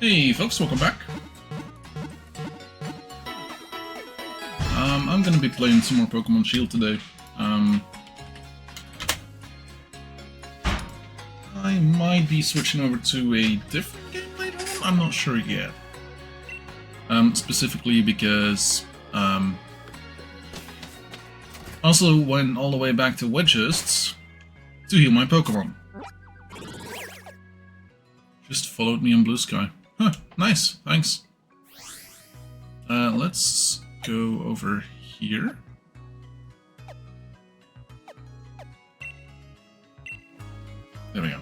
Hey folks, welcome back. I'm gonna be playing some more Pokémon Shield today. I might be switching over to a different game later on, I'm not sure yet. Specifically because, also went all the way back to Wedgehurst to heal my Pokémon. Just followed me on Blue Sky. Huh, nice, thanks. Let's go over here. There we go.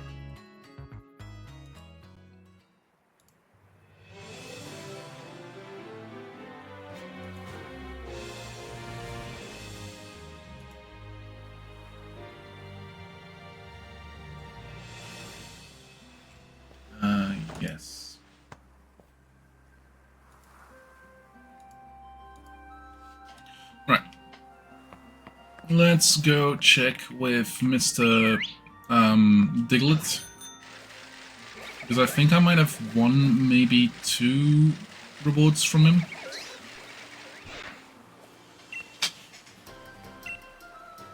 Yes. Right. Let's go check with Mr. Diglett. Because I think I might have won maybe 2 rewards from him.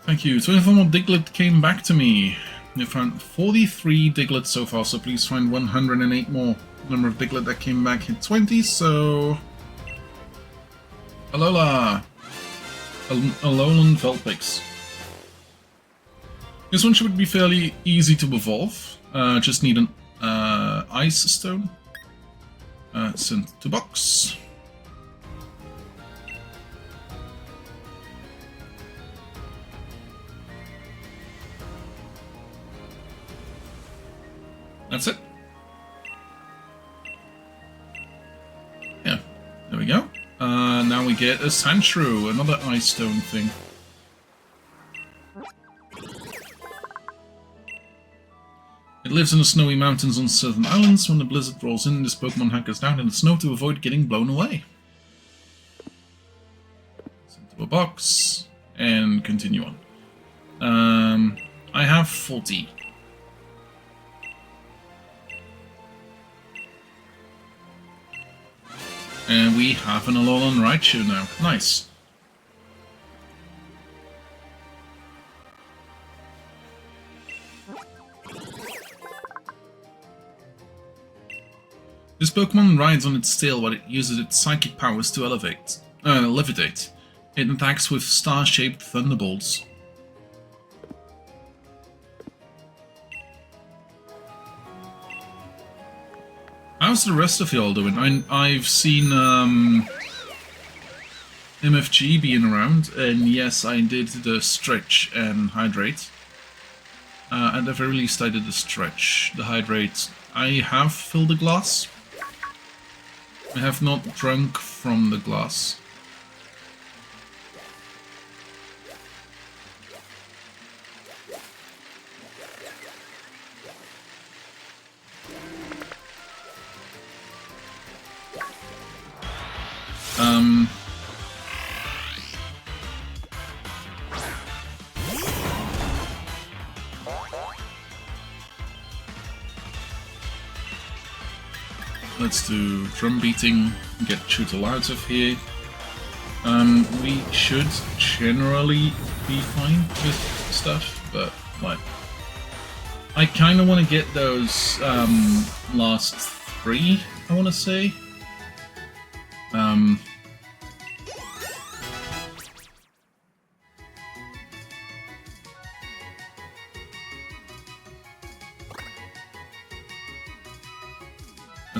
Thank you. 24 more Diglett came back to me. We found 43 Diglett so far, so please find 108 more. Number of Diglett that came back hit 20, so... Alola! Alolan Vulpix. This one should be fairly easy to evolve. Just need an Ice Stone. Sent to box. That's it. Yeah, there we go. Now we get a Sandshrew, another Ice Stone thing. It lives in the snowy mountains on southern islands. When the blizzard rolls in, this Pokemon hunkers down in the snow to avoid getting blown away. Send to a box, and continue on. I have 40. And we have an Alolan Raichu now. Nice. This Pokemon rides on its tail while it uses its psychic powers to levitate. It attacks with star-shaped thunderbolts. How's the rest of y'all doing? I've seen MFG being around, and yes, I did the stretch and hydrate. At the very least, I did the stretch. The hydrate, I have filled the glass. I have not drunk from the glass. Let's do drum beating, get Chutal out of here. We should generally be fine with stuff, but like, I kind of want to get those last 3, I want to say.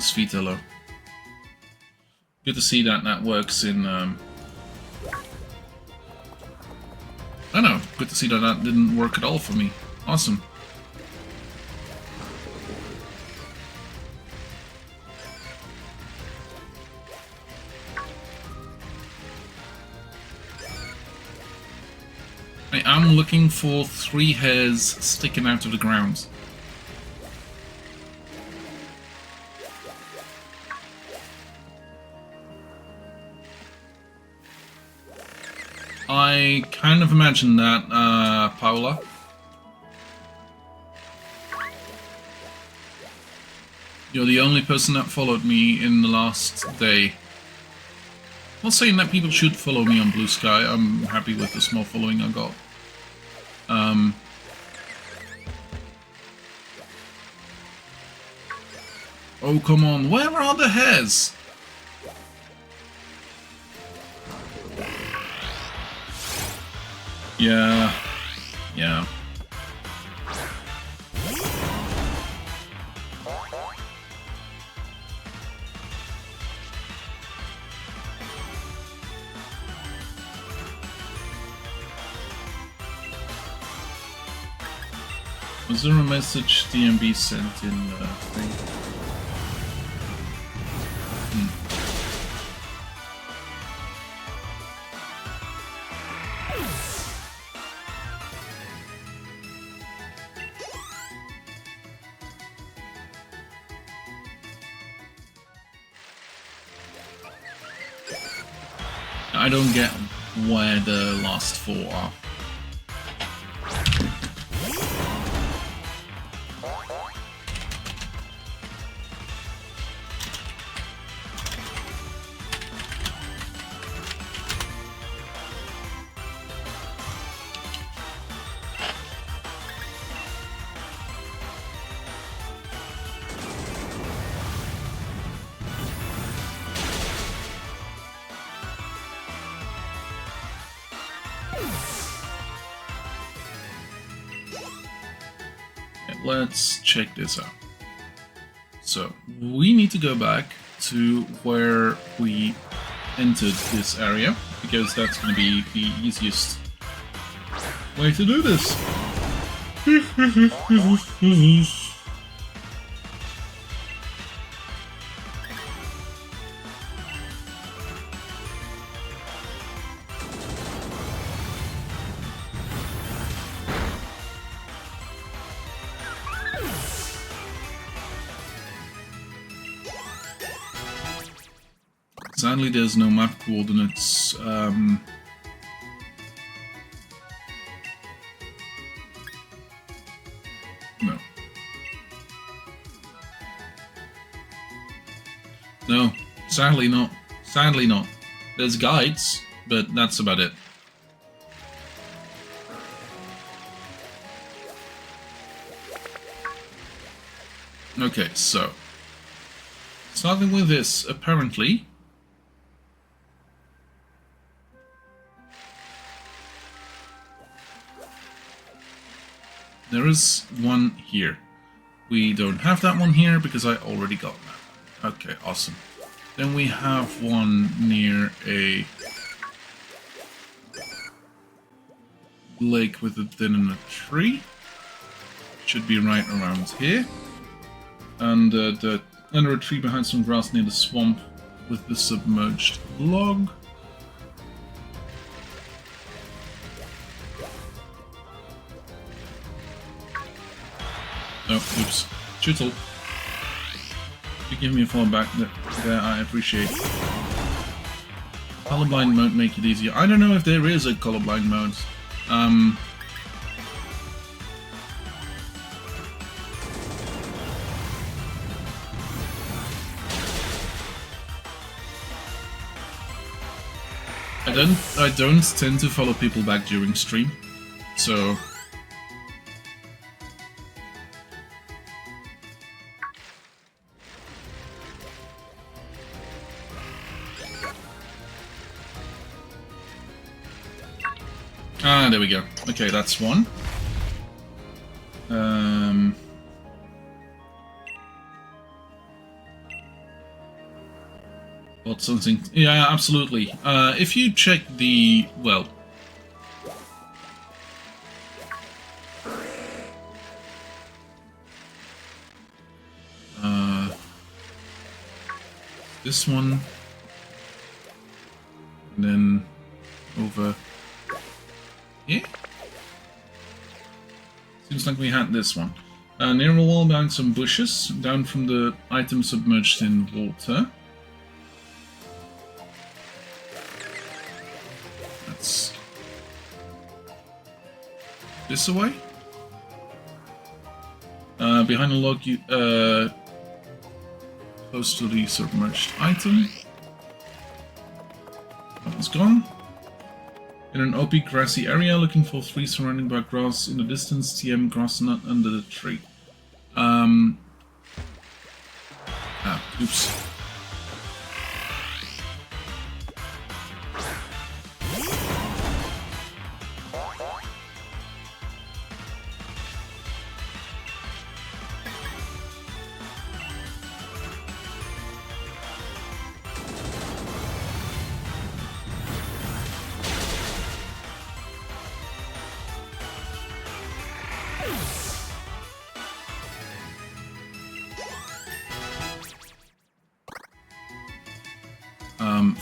Sweetelo. Good to see that that works in. I don't know. Good to see that that didn't work at all for me. Awesome. I am looking for 3 hairs sticking out of the ground. I kind of imagine that, Paula. You're the only person that followed me in the last day. Not saying that people should follow me on Blue Sky. I'm happy with the small following I got. Oh, come on. Where are the hares? Yeah. Yeah. Was there a message DMB sent in the thing? I don't get where the last four are. Let's check this out. So, we need to go back to where we entered this area, because that's going to be the easiest way to do this. Sadly, there's no map coordinates. No. No, sadly not. Sadly not. There's guides, but that's about it. Okay, so starting with this, apparently there is one here. We don't have that one here because I already got that. Okay, awesome. Then we have one near a lake with a den and a tree. Should be right around here. And under a tree behind some grass near the swamp with the submerged log. Oh, oops. Chuttle. You give me a follow back there, I appreciate. Colorblind mode make it easier. I don't know if there is a colorblind mode. I don't tend to follow people back during stream, so there we go. Okay, that's one. Got something. Yeah, absolutely. If you check the well, this one, and then over here. Seems like we had this one. Near a wall behind some bushes, down from the item submerged in water. That's this away. Behind a log, close to the submerged item. That one's gone. In an OP grassy area, looking for 3 surrounding by grass in the distance, TM grass nut under the tree. Oops.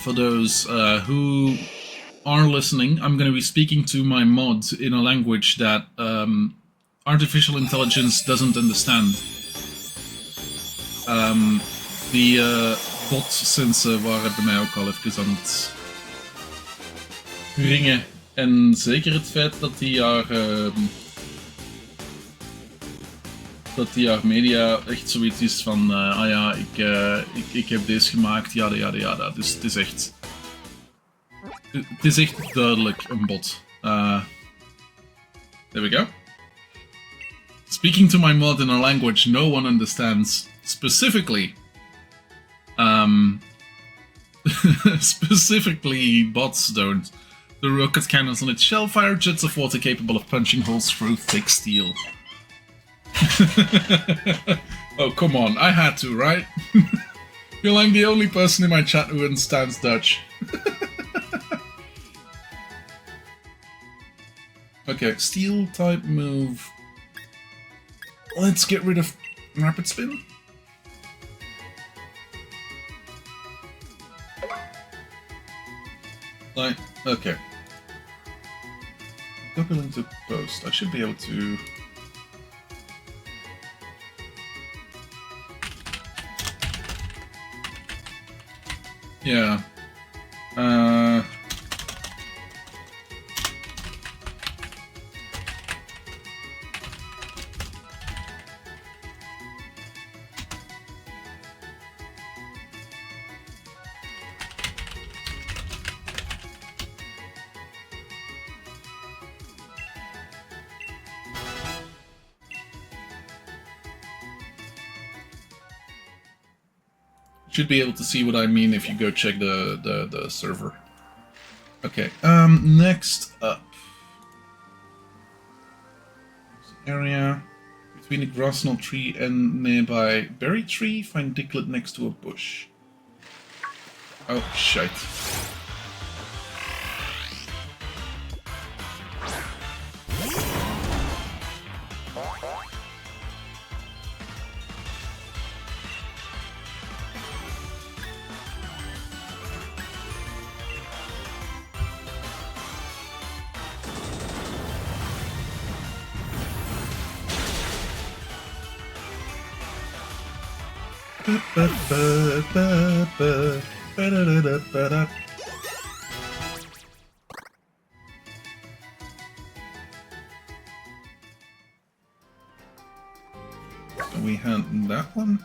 For those who are listening, I'm going to be speaking to my mod in a language that artificial intelligence doesn't understand. Die bots waren bij mij ook al even aan het ringen. En zeker het feit dat die haar media echt zoiets is van ah ja, ik heb deze gemaakt, ja. Dus het is echt duidelijk een bot. There we go. Speaking to my mod in a language no one understands, specifically specifically bots don't. The rocket cannons on its shell fire jets of water capable of punching holes through thick steel. Oh, come on, I had to, right? Feel I'm the only person in my chat who understands Dutch. Okay, steel type move. Let's get rid of rapid spin. Okay. Copy link to post. I should be able to. Yeah. Should be able to see what I mean if you go check the server. Okay, next up. Area between the grasnut tree and nearby berry tree, find Diglett next to a bush. Oh, shite. We had that one,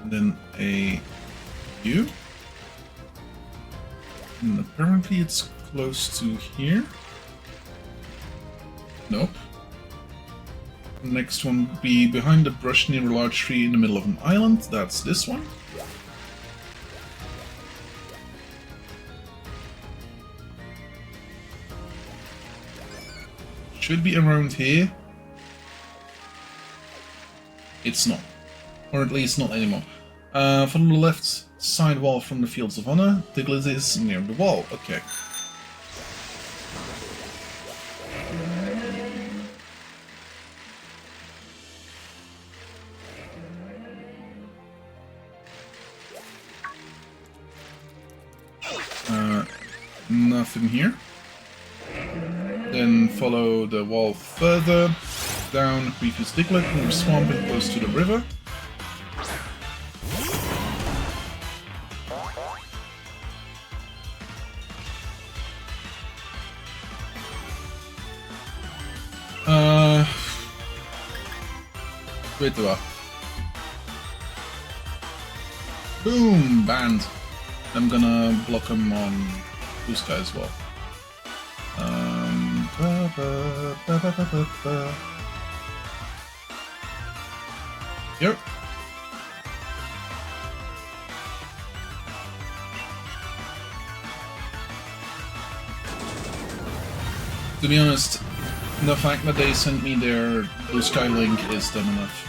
and then a U, and apparently it's close to here. Nope. Next one would be behind the brush near a large tree in the middle of an island. That's this one. Should be around here. It's not. Or at least not anymore. Follow the left side wall from the Fields of Honor. Diglett is near the wall. Okay. Nothing here. Then follow the wall further down, previous Diglett, near swamp and close to the river. Weet je wat? Boom! Banned. I'm gonna block him on blue sky as well. Yep. To be honest, the fact that they sent me their blue sky link is dumb enough.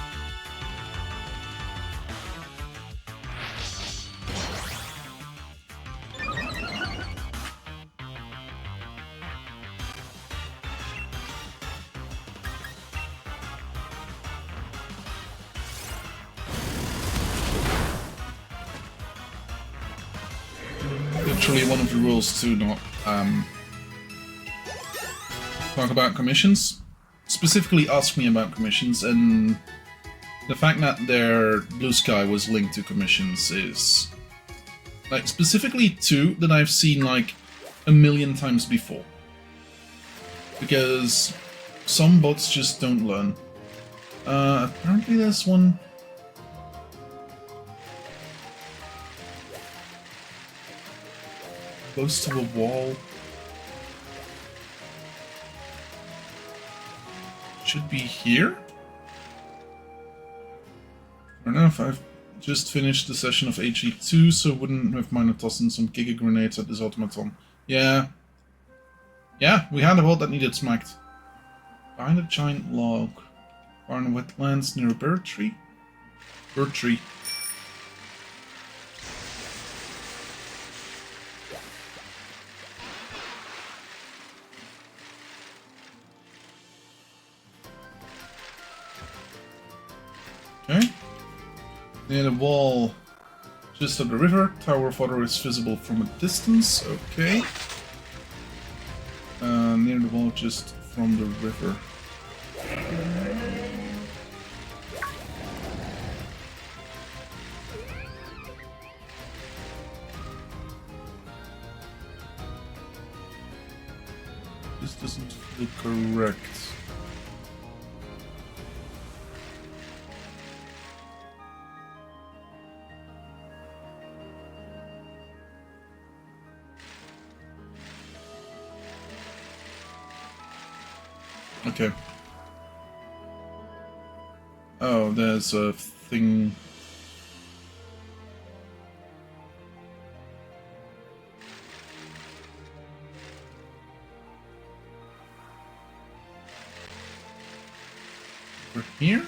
Literally one of the rules to not talk about commissions. Specifically ask me about commissions, and the fact that their blue sky was linked to commissions is like specifically two that I've seen like a million times before. Because some bots just don't learn. Apparently there's one. Close to a wall. Should be here? I don't know if I've just finished the session of HE2, so wouldn't have minded tossing some Giga Grenades at this automaton. Yeah. Yeah, we had a bot that needed smacked. Behind a giant log. Far in the wetlands near a bird tree. Bird tree. Okay. Near the wall, just up the river, Tower of Water is visible from a distance. Okay. Near the wall, just from the river. This doesn't feel correct. Okay. Oh, there's a thing. Over here?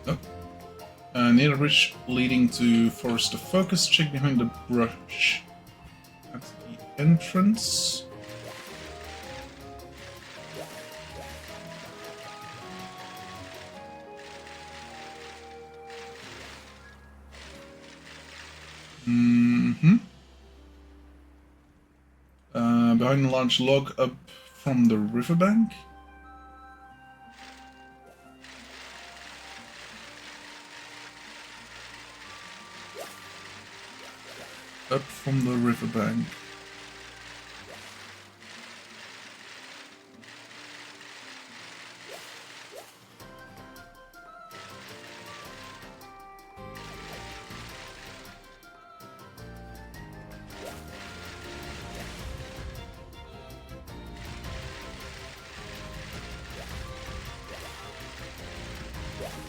Oh. Near the bridge leading to Forest of Focus, check behind the brush at the entrance. Behind a large log up from the riverbank. Up from the riverbank.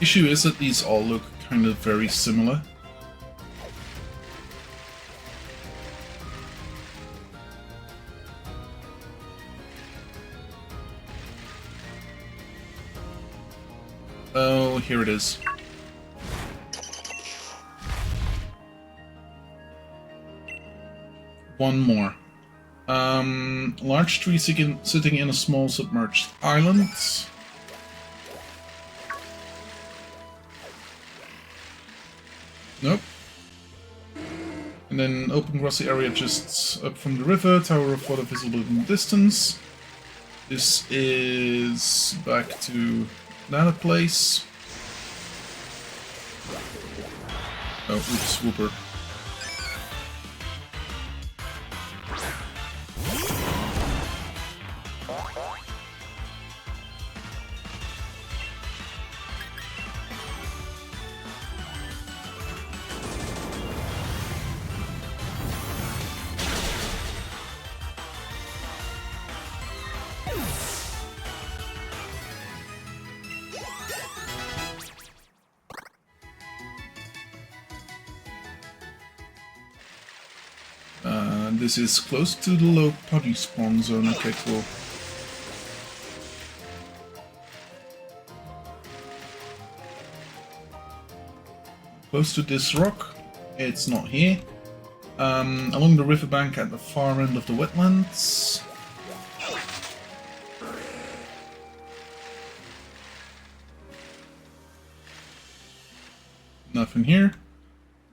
Issue is that these all look kind of very similar. Oh, here it is. One more. Large tree sitting in a small submerged island. Nope. And then open grassy area just up from the river, Tower of Water visible in the distance. This is back to another place. Oh, oops, Whooper. This is close to the low putty spawn zone. Okay, cool. Close to this rock. It's not here. Along the riverbank at the far end of the wetlands. Nothing here.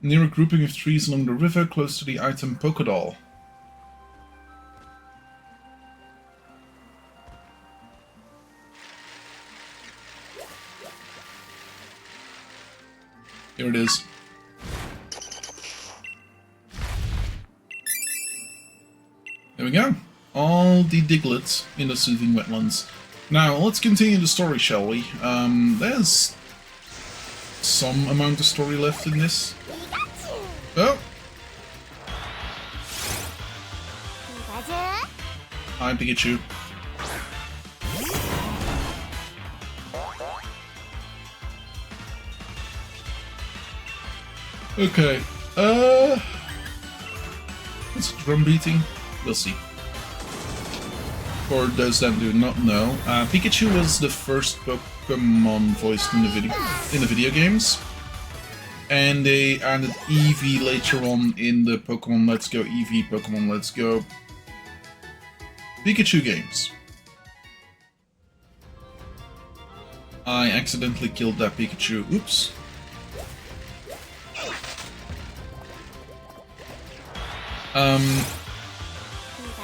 Near a grouping of trees along the river, close to the item Pokédoll. Here it is. There we go. All the Diglets in the soothing wetlands. Now, let's continue the story, shall we? There's some amount of story left in this. Oh! Hi, Pikachu. Okay, it's drum beating. We'll see. For those that do not know, Pikachu was the first Pokémon voiced in the video games, and they added Eevee later on in the Pokémon Let's Go Eevee, Pokémon Let's Go Pikachu games. I accidentally killed that Pikachu. Oops.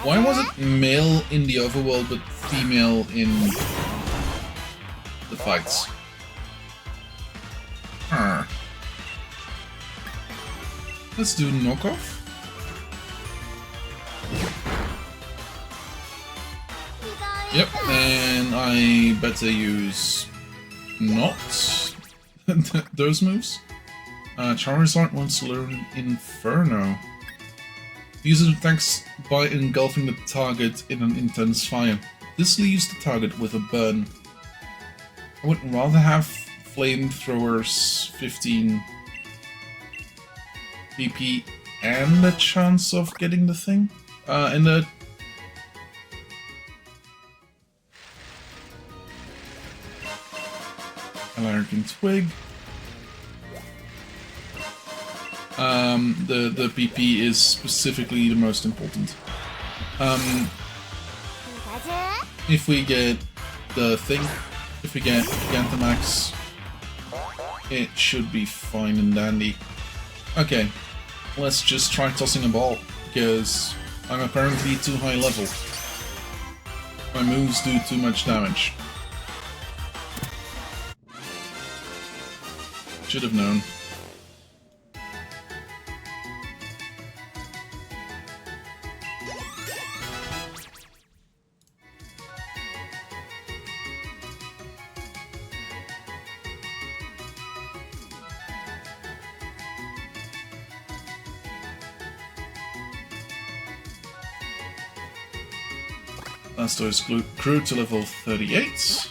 Why was it male in the overworld but female in the fights? Let's do knockoff. Yep, and I better use not those moves. Charizard wants to learn Inferno. Uses attacks by engulfing the target in an intense fire. This leaves the target with a burn. I would rather have flamethrowers 15 PP and a chance of getting the thing. And the Larkin Twig. The PP is specifically the most important. If we get the thing, if we get Gigantamax, it should be fine and dandy. Okay, let's just try tossing a ball, because I'm apparently too high level. My moves do too much damage. Should have known. Blastoise grew to level 38.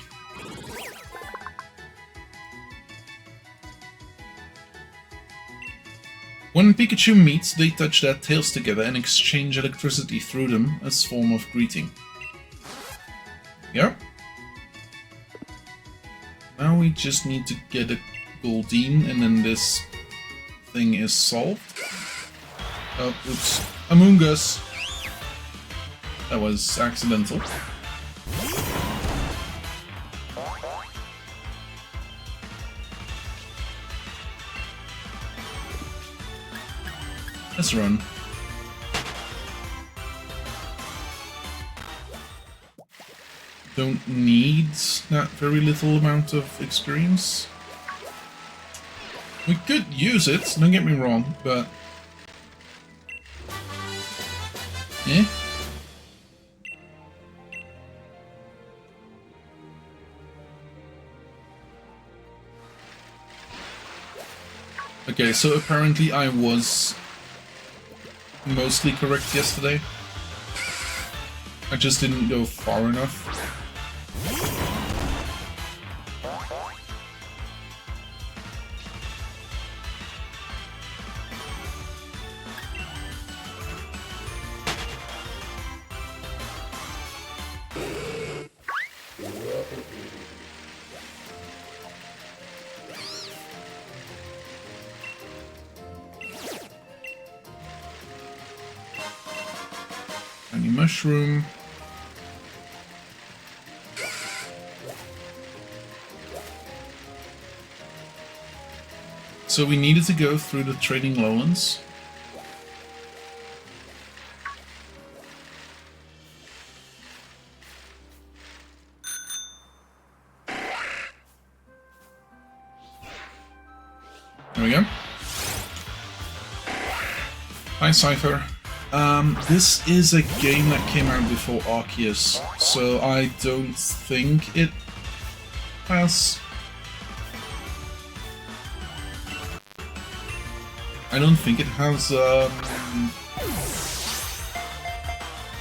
When Pikachu meets, they touch their tails together and exchange electricity through them as form of greeting. Yep. Now we just need to get a Goldeen and then this thing is solved. Oh, oops. Amoongus! That was accidental. Let's run. Don't need that very little amount of experience. We could use it, don't get me wrong, but... yeah. Okay, so apparently I was mostly correct yesterday. I just didn't go far enough. Any mushroom. So we needed to go through the trading lowlands. There we go. Hi, Cypher. This is a game that came out before Arceus, so I don't think it has... I don't think it has,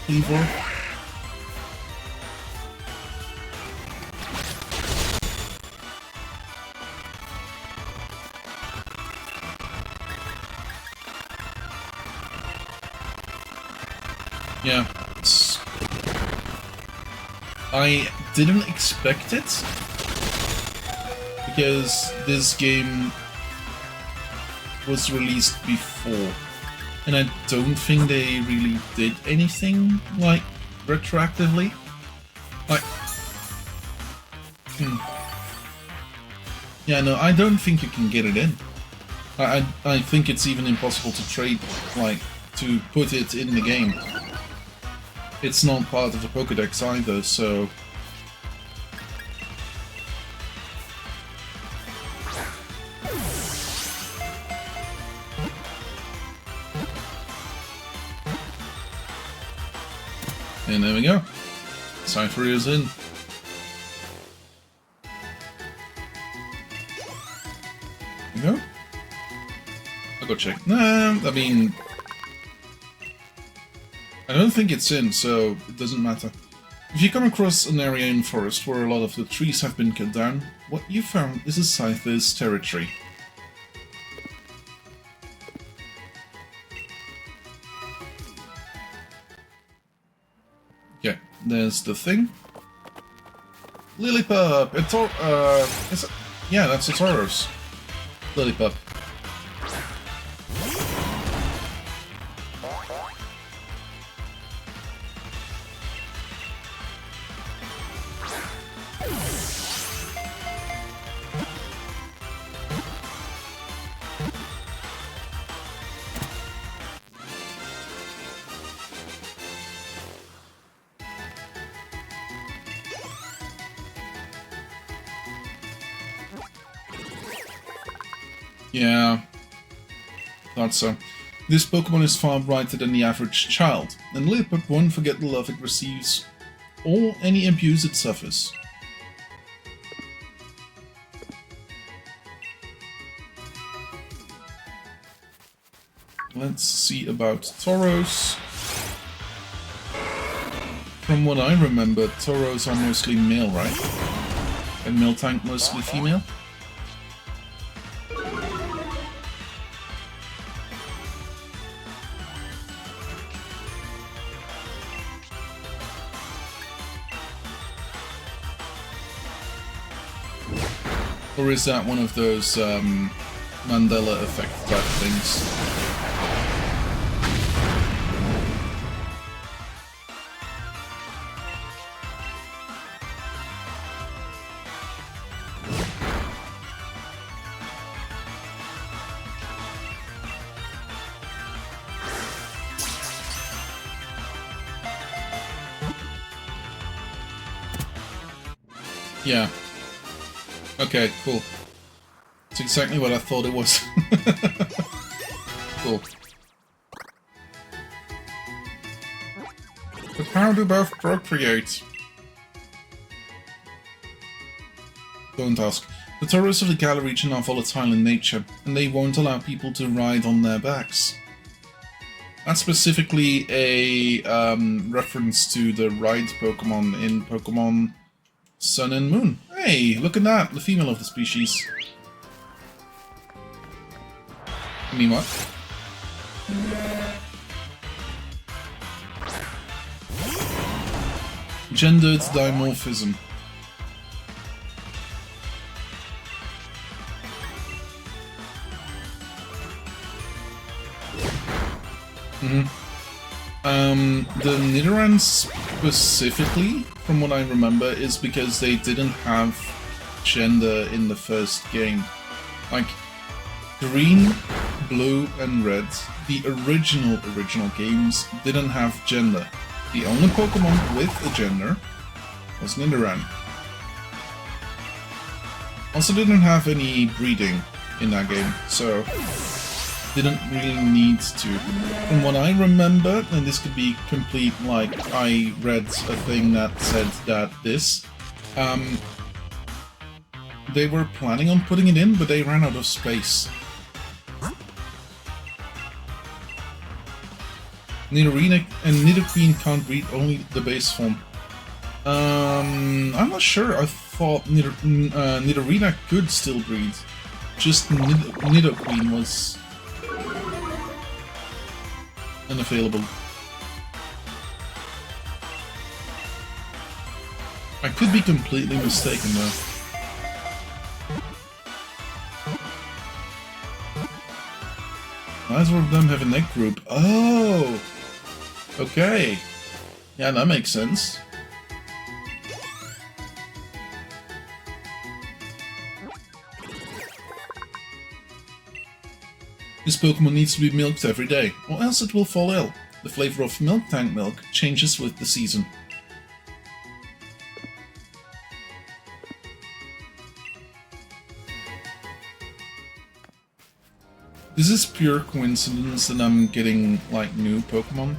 Cleaver. Yeah, I didn't expect it, because this game was released before, and I don't think they really did anything, like, retroactively. Like, yeah, no, I don't think you can get it in. I think it's even impossible to trade, like, to put it in the game. It's not part of the Pokédex either, so... And there we go. Cypher is in. There we go. I'll go check. Nah, I mean... I don't think it's in, so it doesn't matter. If you come across an area in forest where a lot of the trees have been cut down, what you found is a Cypher's territory. Okay, there's the thing. Lillipup! Is it? Yeah, that's a Tauros. Lillipup. Yeah, thought so. This Pokemon is far brighter than the average child, and Lillipup won't forget the love it receives or any abuse it suffers. Let's see about Tauros. From what I remember, Tauros are mostly male, right? And Miltank mostly female? Or is that one of those Mandela effect type things? Yeah. Okay, cool. It's exactly what I thought it was. Cool. But how do both procreate? Don't ask. The Tauros of the Galar region are volatile in nature, and they won't allow people to ride on their backs. That's specifically a reference to the ride Pokemon in Pokemon Sun and Moon. Hey, look at that, the female of the species. I mean, what? Gendered dimorphism. The Nidoran specifically, from what I remember, is because they didn't have gender in the first game. Like, Green, Blue, and Red, the original games, didn't have gender. The only Pokemon with a gender was Nidoran. Also didn't have any breeding in that game, so didn't really need to. From what I remember, and this could be complete, like, I read a thing that said that they were planning on putting it in, but they ran out of space. Nidorina and Nidoqueen can't breed, only the base form. I'm not sure. I thought Nidorina could still breed. Just Nidoqueen was unavailable. I could be completely mistaken though. Neither of them have a neck group. Oh! Okay. Yeah, that makes sense. This Pokemon needs to be milked every day, or else it will fall ill. The flavor of milk tank milk changes with the season. This is pure coincidence that I'm getting, like, new Pokemon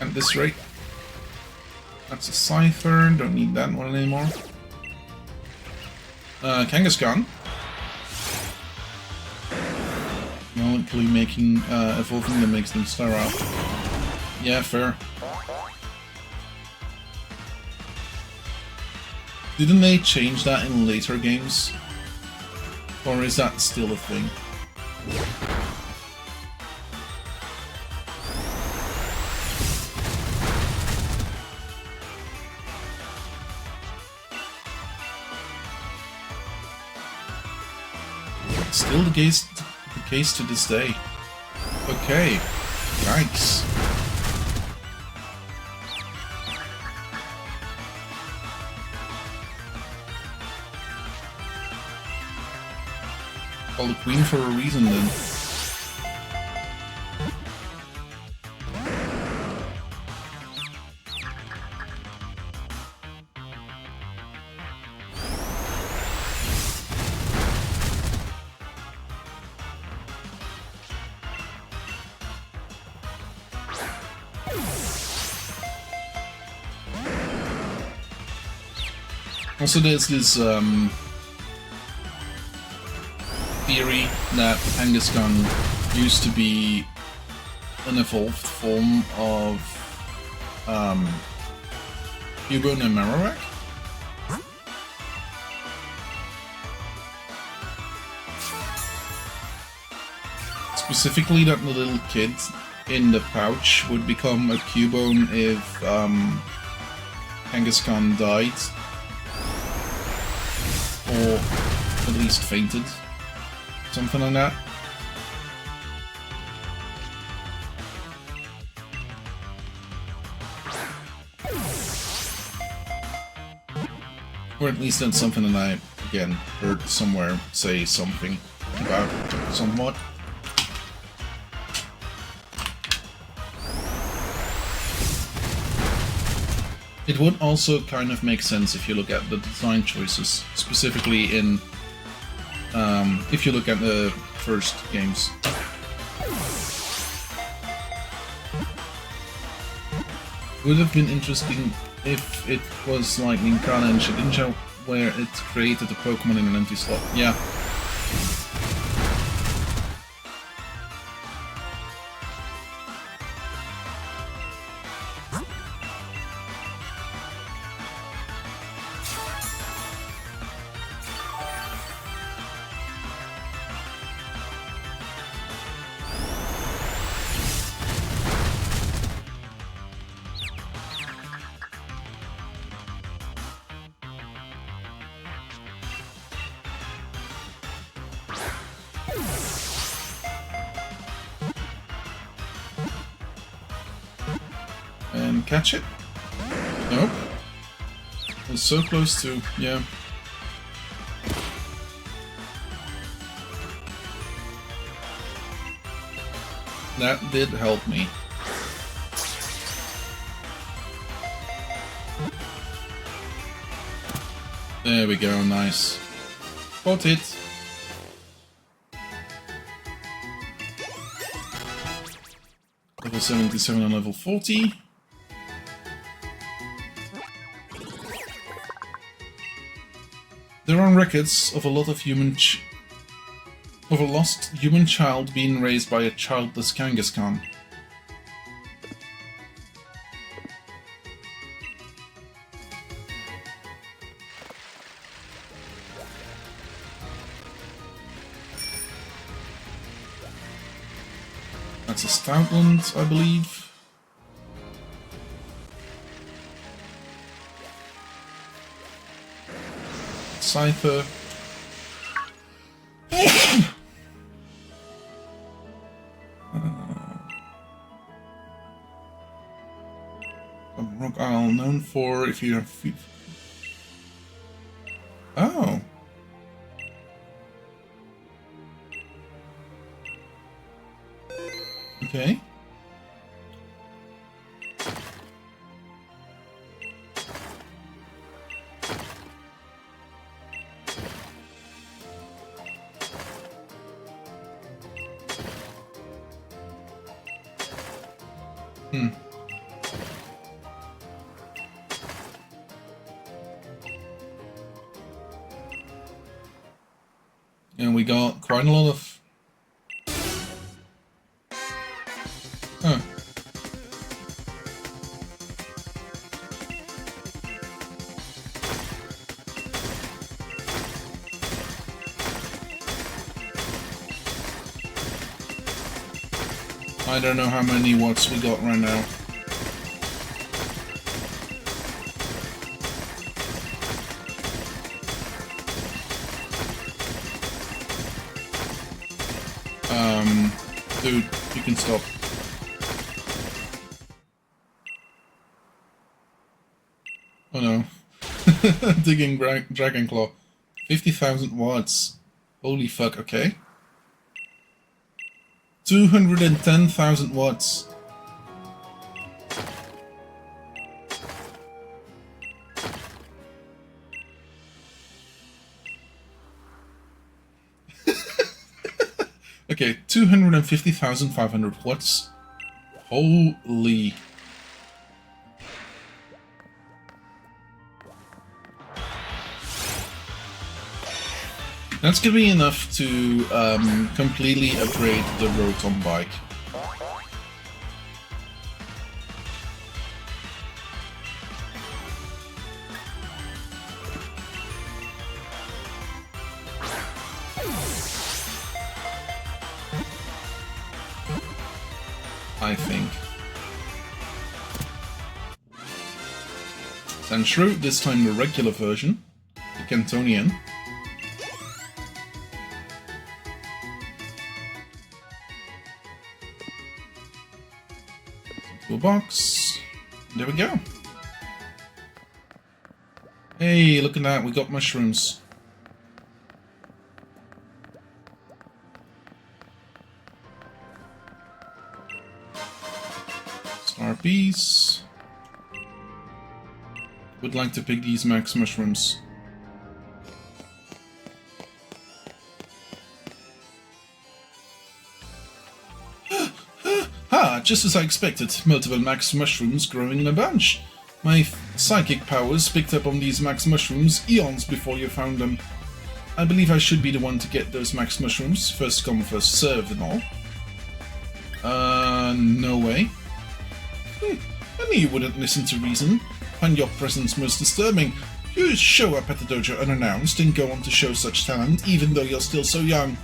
at this rate. That's a Scyther, don't need that one anymore. Kangaskhan. Molecule making, evolving that makes them sterile. Yeah, fair. Didn't they change that in later games? Or is that still a thing? Still the case to this day. Okay. Yikes. Call the queen for a reason then. Also, there's this theory that Kangaskhan used to be an evolved form of Cubone and Marowak. Specifically, that the little kid in the pouch would become a Cubone if Kangaskhan died. Or at least fainted. Something like that. Or at least that's something that I, again, heard somewhere say something about somewhat. It would also kind of make sense if you look at the design choices, specifically in, if you look at the first games. Would have been interesting if it was like Nincada and Shedinja, where it created a Pokemon in an empty slot. Yeah. Catch it? Nope. It was so close to, yeah. That did help me. There we go, nice. Caught it. Level 77 and level 40. There are records of a lot of a lost human child being raised by a childless Kangaskhan. That's a Stoutland, I believe. Cypher. Rock Isle, known for if you have... Oh. Okay. And we got quite a lot of... Huh. I don't know how many watts we got right now. Dude, you can stop. Oh no. Digging Dragon Claw. 50,000 watts. Holy fuck, okay. 210,000 watts. Okay, 250,500 watts. Holy. That's gonna be enough to completely upgrade the Rotom bike. I think. Sandshrew, this time the regular version, the Cantonian. Toolbox. There we go. Hey, look at that, we got mushrooms. Starpiece. Would like to pick these max mushrooms. Ha! Just as I expected, multiple max mushrooms growing in a bunch. My psychic powers picked up on these max mushrooms eons before you found them. I believe I should be the one to get those max mushrooms, first come first served and all. No way. I knew you wouldn't listen to reason. Find your presence most disturbing. You show up at the dojo unannounced and go on to show such talent, even though you're still so young.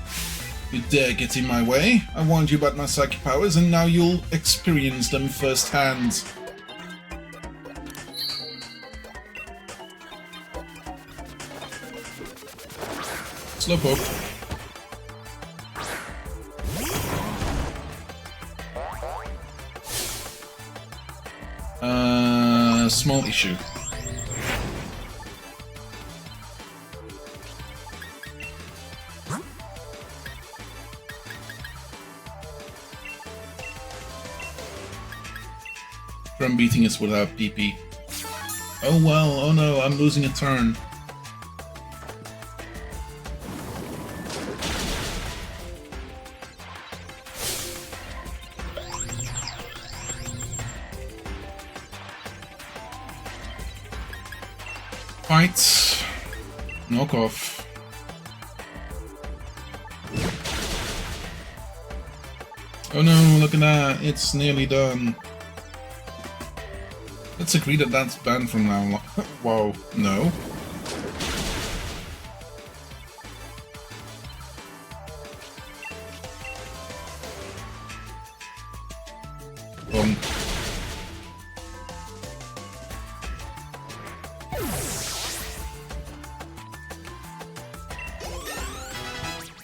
You dare get in my way? I warned you about my psychic powers, and now you'll experience them firsthand. Slowpoke. Small issue. Drum beating is without PP. Oh well, oh no, I'm losing a turn. Fight. Knock off. Oh no, look at that, it's nearly done. Let's agree that that's banned from now on. Whoa, no. Bonk.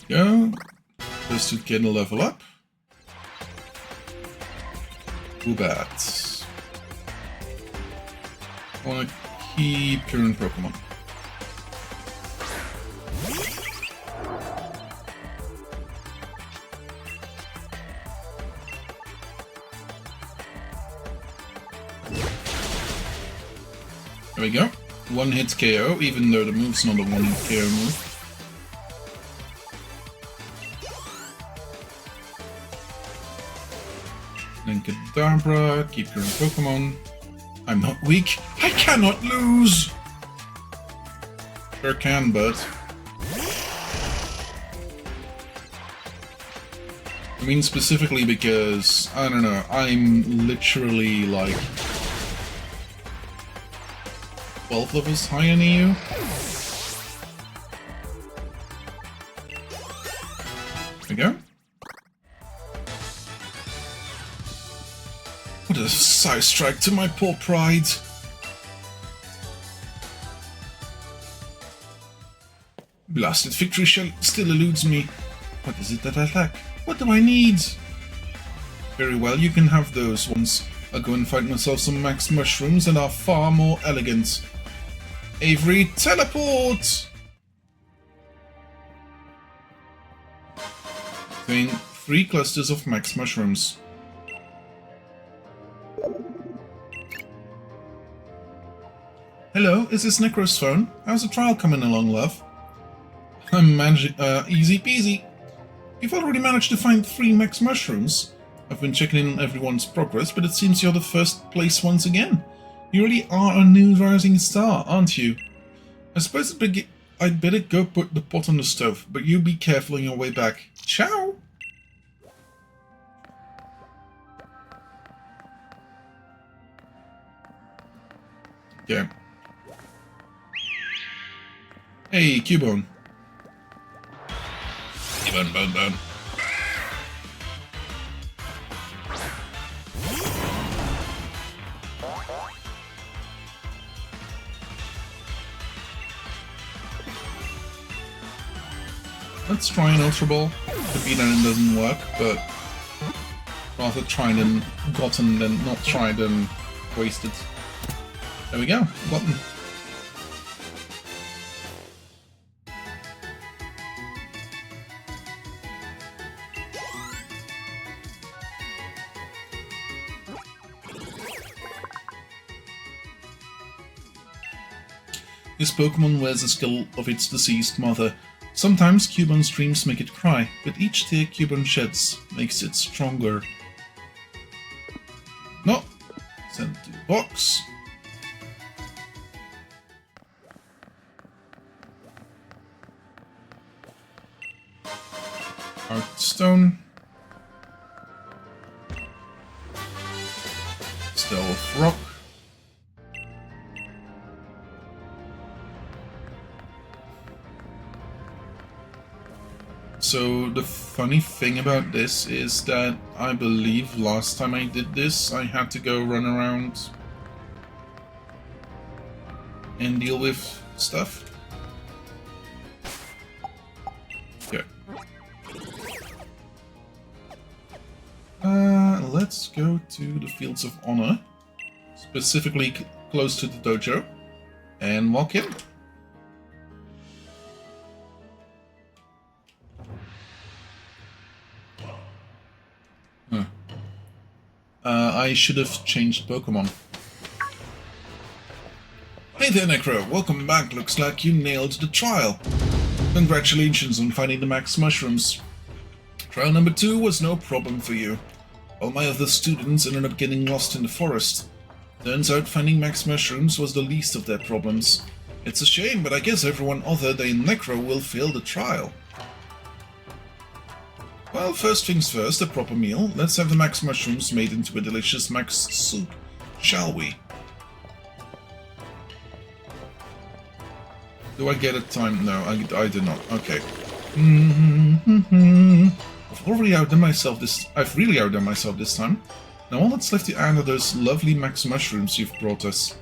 Go. Just to get a level up. Boobat. I want to keep current Pokémon. There we go. One hit KO, even though the move's not a one hit KO move. Then Kadabra, keep current Pokémon. I'm not weak. I cannot lose! Sure can, but... I mean specifically because, I don't know, I'm literally like... 12 levels higher than you? There we go. What a side strike to my poor pride. Blasted victory shell still eludes me. What is it that I lack? What do I need? Very well, you can have those ones. I'll go and find myself some max mushrooms that are far more elegant. Avery, teleport! Obtain 3 clusters of max mushrooms. Hello, is this Necro's phone? How's the trial coming along, love? I'm managing, easy peasy. You've already managed to find 3 max mushrooms. I've been checking in on everyone's progress, but it seems you're the first place once again. You really are a new rising star, aren't you? I suppose I'd better go put the pot on the stove, but you be careful on your way back. Ciao! Okay. Hey, Cubone. Cubone, bone, bone. Let's try an Ultra Ball. Could be that it doesn't work, but rather tried and gotten than not tried and wasted. There we go, gotten. This Pokémon wears the skull of its deceased mother. Sometimes Cubone's dreams make it cry, but each tear Cubone sheds makes it stronger. No! Send to the box. Heartstone. Stealth Rock. So the funny thing about this is that I believe last time I did this I had to go run around and deal with stuff. Okay. Let's go to the Fields of Honor. specifically close to the dojo, and walk in. Huh. I should have changed Pokémon. Hey there, Necro. Welcome back. Looks like you nailed the trial. Congratulations on finding the max mushrooms. Trial number 2 was no problem for you. All my other students ended up getting lost in the forest. Turns out finding max mushrooms was the least of their problems. It's a shame, but I guess everyone other than Necro will fail the trial. Well, first things first, a proper meal. Let's have the max mushrooms made into a delicious max soup, shall we? Do I get a time? No, I do not. Okay. I've really outdone myself this time. Now all that's left to add are those lovely max mushrooms you've brought us.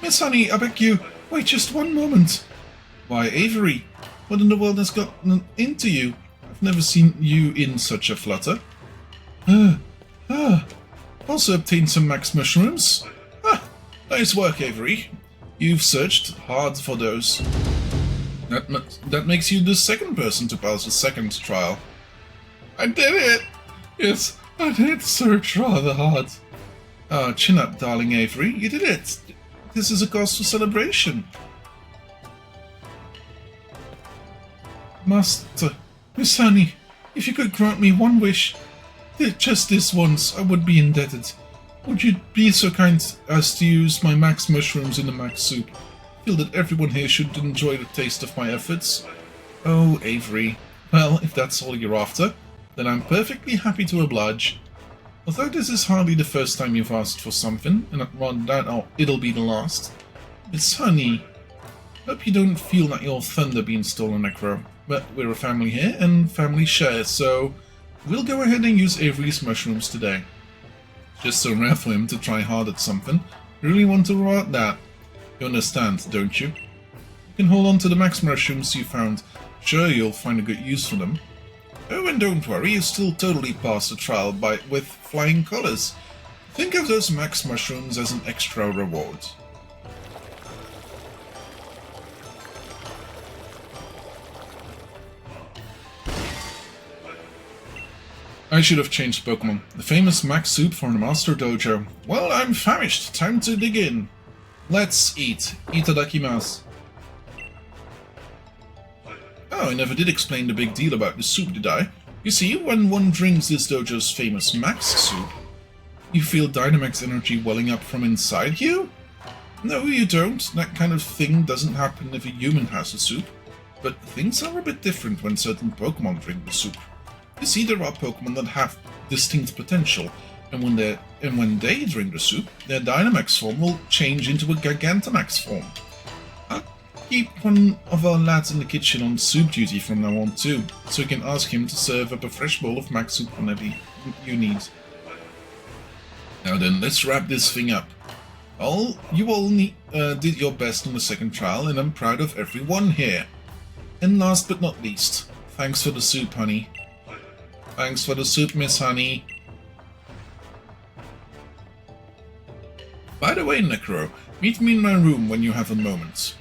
Miss Honey, I beg you, wait just one moment. Why, Avery, what in the world has gotten into you? I've never seen you in such a flutter. Also obtained some max mushrooms. Nice work, Avery. You've searched hard for those. That makes you the second person to pass the second trial. I did it! Yes, I did search rather hard. Chin up, darling Avery. You did it. This is a cause for celebration. Master, Miss Honey, if you could grant me one wish, just this once, I would be indebted. Would you be so kind as to use my max mushrooms in the max soup? I feel that everyone here should enjoy the taste of my efforts. Oh, Avery. Well, if that's all you're after, then I'm perfectly happy to oblige. Although this is hardly the first time you've asked for something, and it'll be the last. Miss Honey, hope you don't feel that your thunder being stolen, Necro. But we're a family here, and family share, so we'll go ahead and use Avery's mushrooms today. Just so rare for him to try hard at something. Really want to reward that. You understand, don't you? You can hold on to the max mushrooms you found. Sure, you'll find a good use for them. Oh, and don't worry, you still totally passed the trial with flying colors. Think of those max mushrooms as an extra reward. I should have changed Pokémon. The famous max soup from the Master Dojo. Well, I'm famished. Time to dig in. Let's eat. Itadakimasu. Oh, I never did explain the big deal about the soup, did I? You see, when one drinks this dojo's famous max soup, you feel Dynamax energy welling up from inside you? No, you don't. That kind of thing doesn't happen if a human has the soup. But things are a bit different when certain Pokémon drink the soup. You see, there are Pokémon that have distinct potential, and when they drink the soup, their Dynamax form will change into a Gigantamax form. I'll keep one of our lads in the kitchen on soup duty from now on too, so you can ask him to serve up a fresh bowl of max soup whenever you need. Now then, let's wrap this thing up. You all did your best on the second trial, and I'm proud of everyone here. And last but not least, thanks for the soup, honey. Thanks for the soup, Miss Honey. By the way, Necro, meet me in my room when you have a moment.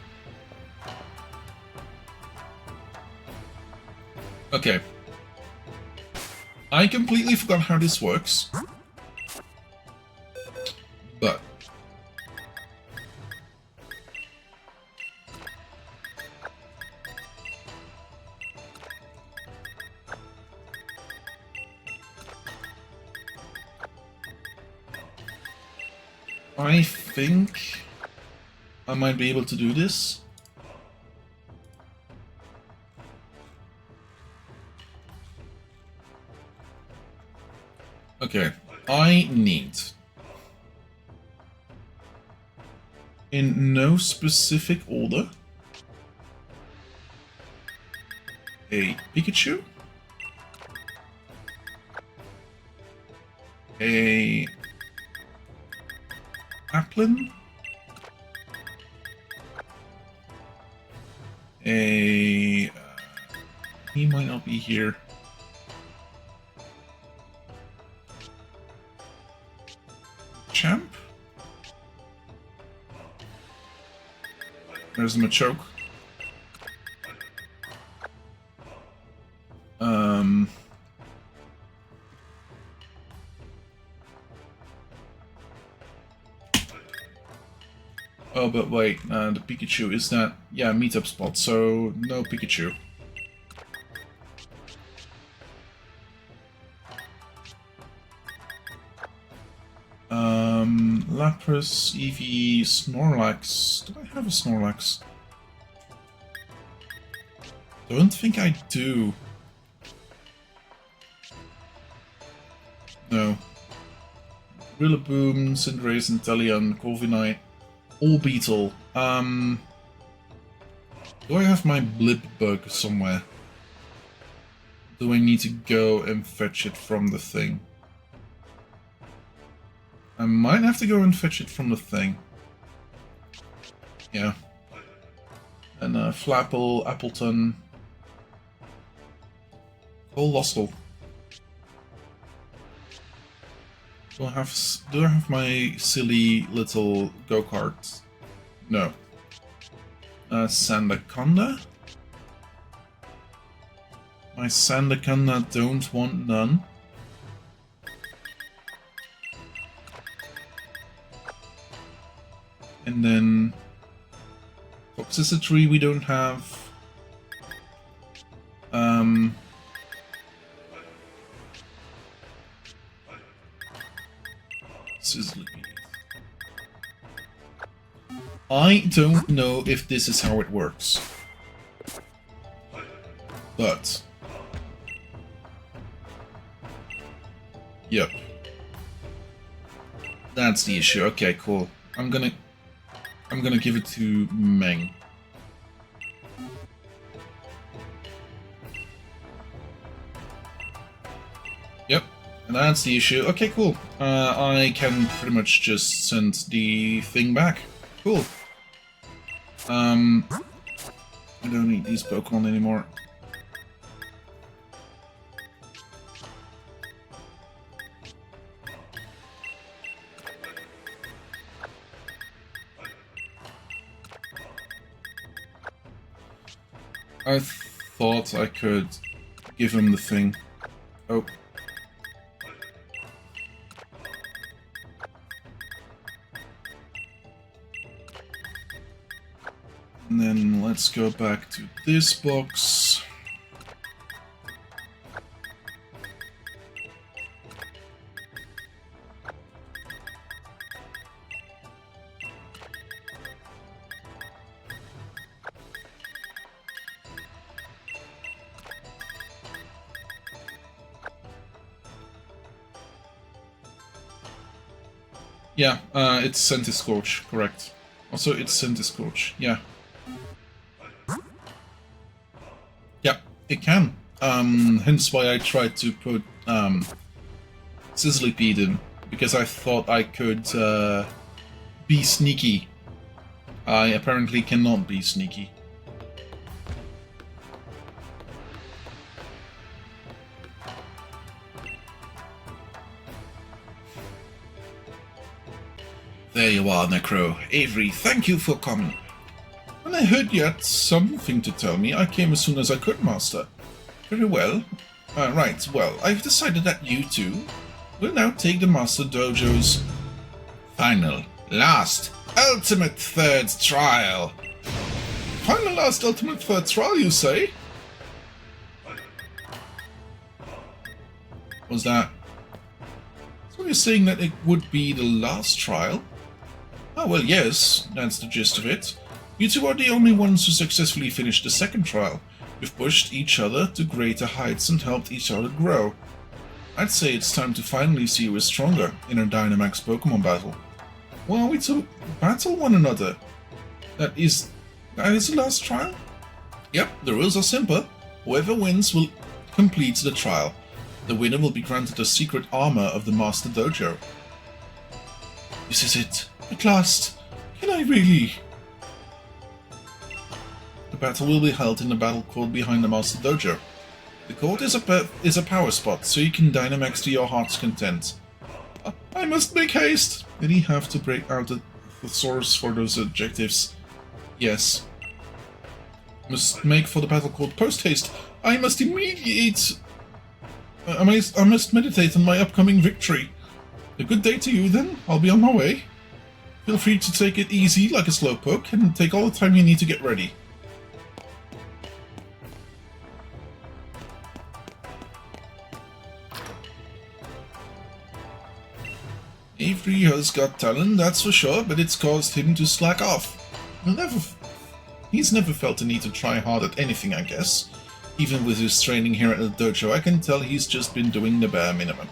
Okay. I completely forgot how this works. But I think I might be able to do this. Okay, I need, in no specific order, a Pikachu, a Applin, he might not be here. Champ? There's a Machoke. Oh, but wait, the Pikachu is that... Yeah, meetup spot, so no Pikachu. Lapras, Eevee, Snorlax. Do I have a Snorlax? Don't think I do. No. Rillaboom, Cinderace, Inteleon, Corviknight, all Beetle. Do I have my Blipbug somewhere? Do I need to go and fetch it from the thing? I might have to go and fetch it from the thing. Yeah. And Flapple, Appleton. Lostle. Do I have my silly little go-kart? No. Sandaconda? My Sandaconda don't want none. And then Toxicity we don't have. I don't know if this is how it works. But yep. That's the issue. Okay, cool. I'm gonna give it to Meng. Yep, and that's the issue. Okay, cool. I can pretty much just send the thing back. Cool. I don't need these Pokemon anymore. I thought I could give him the thing. Oh. And then let's go back to this box. Yeah, it's Centiskorch, correct. Also, it's Centiskorch, yeah. Yeah, it can. Hence why I tried to put Sizzlipede in, because I thought I could be sneaky. I apparently cannot be sneaky. There you are, Necro. Avery, thank you for coming. When I heard you had something to tell me, I came as soon as I could, Master. Very well. Right, well, I've decided that you two will now take the Master Dojo's final, last, ultimate third trial. Final, last, ultimate third trial, you say? Was that? So you're saying that it would be the last trial? Oh, well, yes, that's the gist of it. You two are the only ones who successfully finished the second trial. You've pushed each other to greater heights and helped each other grow. I'd say it's time to finally see who is stronger in a Dynamax Pokémon battle. Well, are we to battle one another? That is the last trial? Yep, the rules are simple. Whoever wins will complete the trial. The winner will be granted the secret armor of the Master Dojo. This is it. At last. Can I really? The battle will be held in the battle court behind the Master Dojo. The court is a power spot, so you can Dynamax to your heart's content. I must make haste! Did he have to break out the source for those objectives? Yes. Must make for the battle called post-haste. I must immediate... I must meditate on my upcoming victory. A good day to you, then. I'll be on my way. Feel free to take it easy, like a slowpoke, and take all the time you need to get ready. Avery has got talent, that's for sure, but it's caused him to slack off. He's never felt the need to try hard at anything, I guess. Even with his training here at the dojo, I can tell he's just been doing the bare minimum.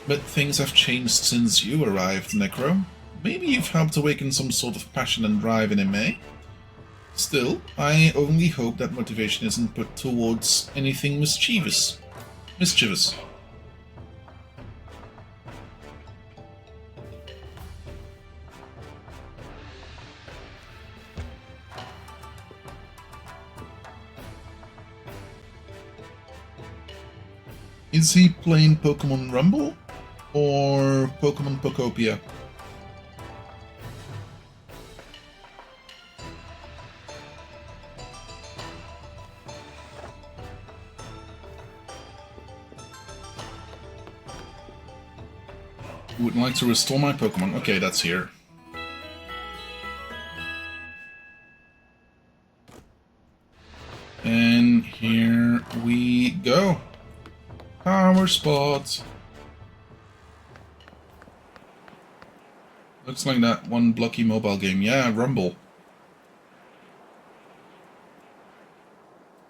But things have changed since you arrived, Necro. Maybe you've helped awaken some sort of passion and drive in him, eh? Still, I only hope that motivation isn't put towards anything mischievous. Is he playing Pokémon Rumble or Pokémon Pokopia? Would like to restore my Pokémon. Okay, that's here. And here we go. Power spot. Looks like that one blocky mobile game. Yeah, Rumble.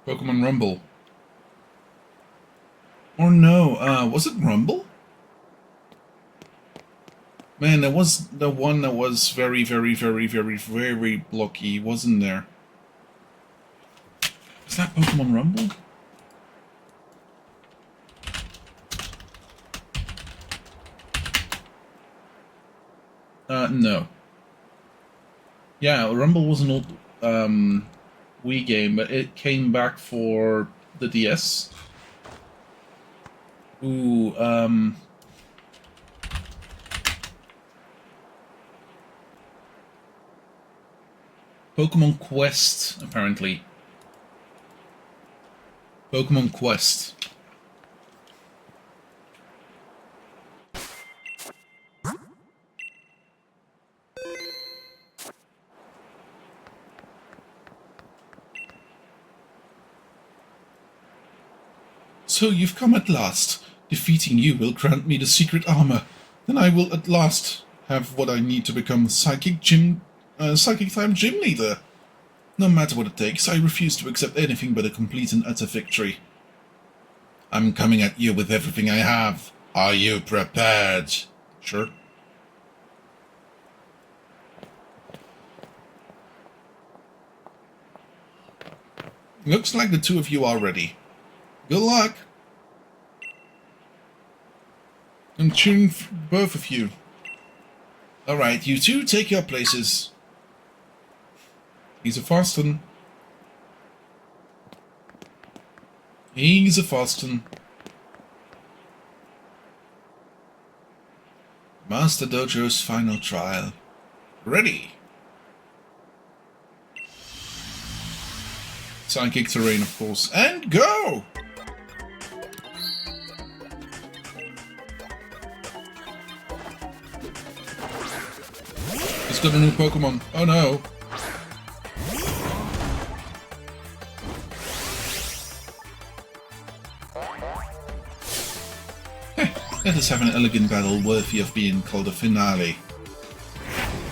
Pokemon Rumble. Or no, was it Rumble? Man, there was the one that was very blocky, wasn't there? Is that Pokemon Rumble? No. Yeah, Rumble was an old Wii game, but it came back for the DS. Ooh, Pokemon Quest, apparently. Pokemon Quest. So you've come at last. Defeating you will grant me the secret armor. Then I will at last have what I need to become Psychic Type Gym Leader. No matter what it takes, I refuse to accept anything but a complete and utter victory. I'm coming at you with everything I have. Are you prepared? Sure. Looks like the two of you are ready. Good luck. I'm cheering for both of you. Alright, you two take your places. He's a fast one. He's a fast one. Master Dojo's final trial. Ready. Psychic terrain, of course. And go! He's got a new Pokemon. Oh no. Let us have an elegant battle worthy of being called a finale.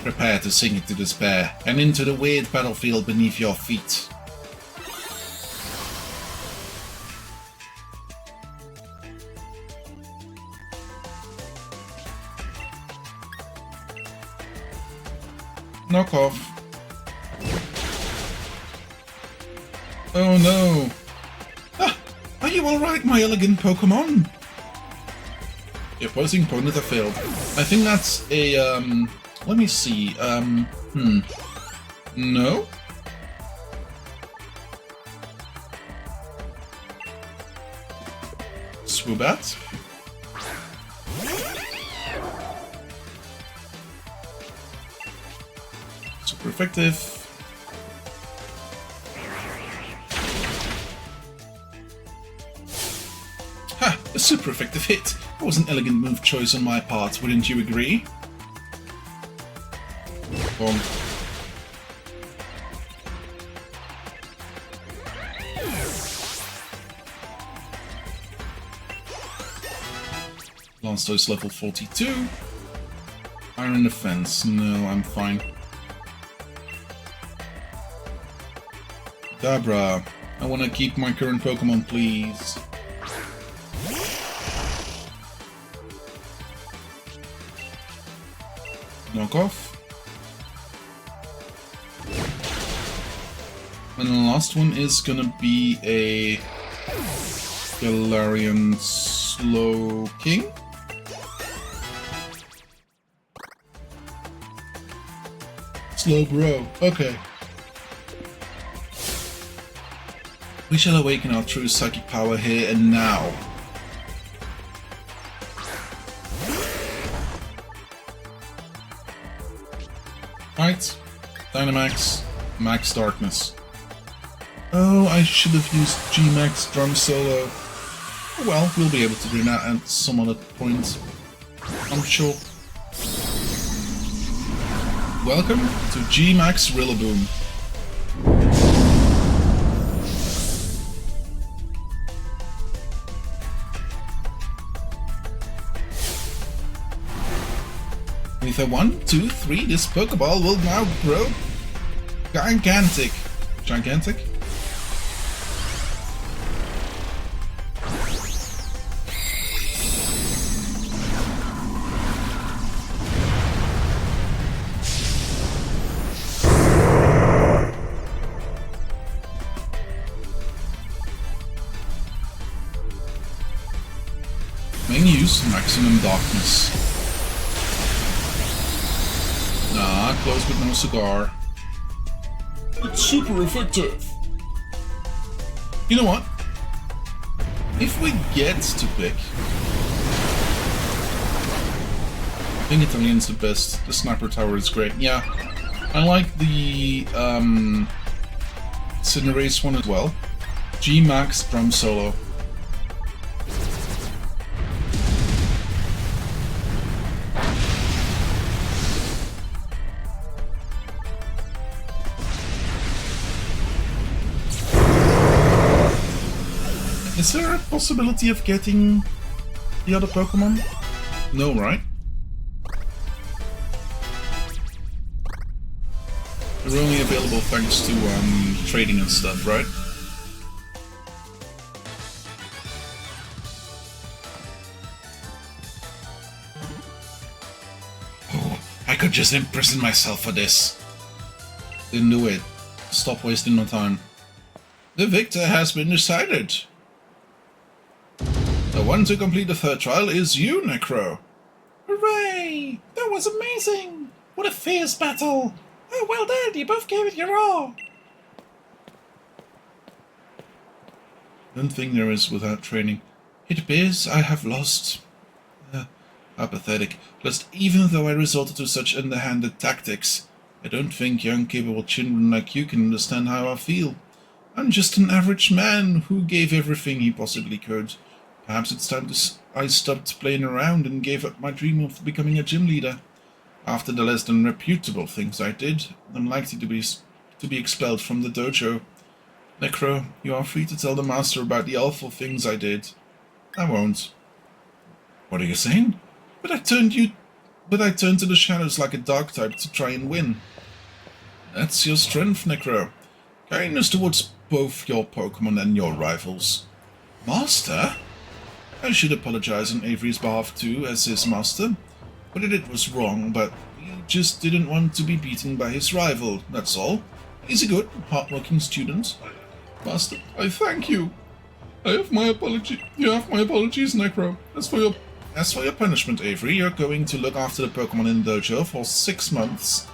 Prepare to sink into despair and into the weird battlefield beneath your feet. Knock off. Oh no. Ah, are you alright, my elegant Pokemon? The opposing opponent have failed. I think that's a, let me see, no? Swoobat? Super effective. super effective hit. That was an elegant move choice on my part, wouldn't you agree? Boom. Blastoise level 42. Iron Defense. No, I'm fine. Dabra. I want to keep my current Pokemon, please. Knockoff. And the last one is gonna be a Galarian Slowking. Slowbro. Okay. We shall awaken our true psychic power here and now. Right. Dynamax. Max Darkness. Oh, I should have used G-Max Drum Solo. Well, we'll be able to do that at some other point, I'm sure. Welcome to G-Max Rillaboom. With a 1, 2, 3, this Pokeball will now grow gigantic. Gigantic? Main use, Maximum Darkness. Nah, close but no cigar. It's super effective. You know what? If we get to pick, I think Italian's the best. The Sniper Tower is great. Yeah, I like the Cinderace one as well. G-Max Drum Solo. Is there a possibility of getting the other Pokemon? No, right? They're only available thanks to trading and stuff, right? Oh, I could just imprison myself for this. Didn't do it. Stop wasting my time. The victor has been decided. The one to complete the third trial is you, Necro. Hooray! That was amazing! What a fierce battle! Oh, well done, you both gave it your all! Don't think there is without training. It appears I have lost. How pathetic. Plus, even though I resorted to such underhanded tactics, I don't think young capable children like you can understand how I feel. I'm just an average man who gave everything he possibly could. Perhaps it's time I stopped playing around and gave up my dream of becoming a gym leader. After the less than reputable things I did, I'm likely to be expelled from the dojo. Necro, you are free to tell the master about the awful things I did. I won't. What are you saying? But I turned to the shadows like a dark type to try and win. That's your strength, Necro. Kindness towards both your Pokemon and your rivals. Master? I should apologize on Avery's behalf too, as his master. What he did was wrong, but he just didn't want to be beaten by his rival, that's all. He's a good, hard-working student. Master, I thank you. You have my apologies, Necro. As for your punishment, Avery, you're going to look after the Pokemon in the dojo for 6 months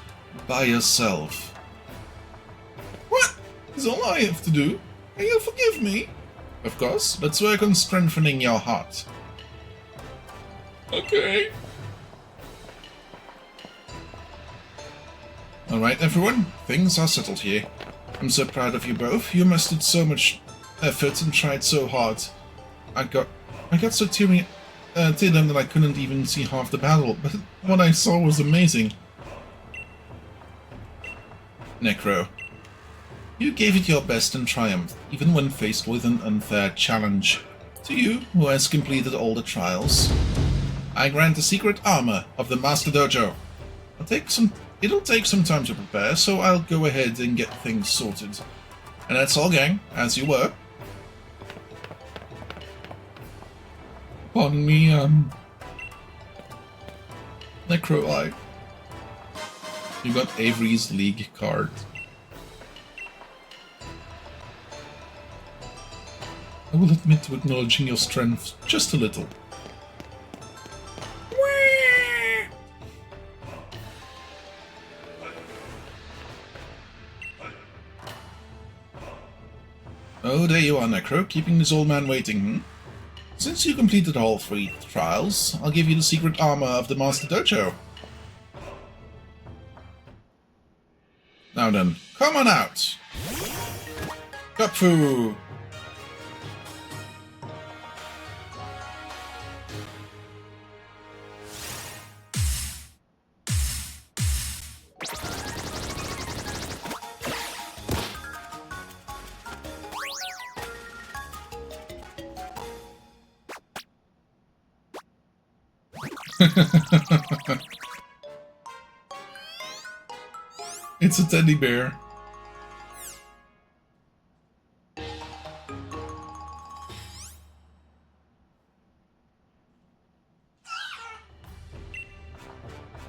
by yourself. What? Is all I have to do? And you'll forgive me? Of course, let's work on strengthening your heart. Okay. Alright everyone, things are settled here. I'm so proud of you both. You mustered so much effort and tried so hard. I I got so teary teared up that I couldn't even see half the battle, but what I saw was amazing. Necro, you gave it your best and triumphed, even when faced with an unfair challenge. To you, who has completed all the trials, I grant the secret armor of the Master Dojo. It'll take some time to prepare, so I'll go ahead and get things sorted. And that's all, gang, as you were. Pardon me, Necro, you got Avery's League card. I will admit to acknowledging your strength just a little. Oh, there you are, Necro, keeping this old man waiting, hmm? Since you completed all 3 trials, I'll give you the secret armor of the Master Dojo. Now then, come on out! Kapfu! It's a teddy bear.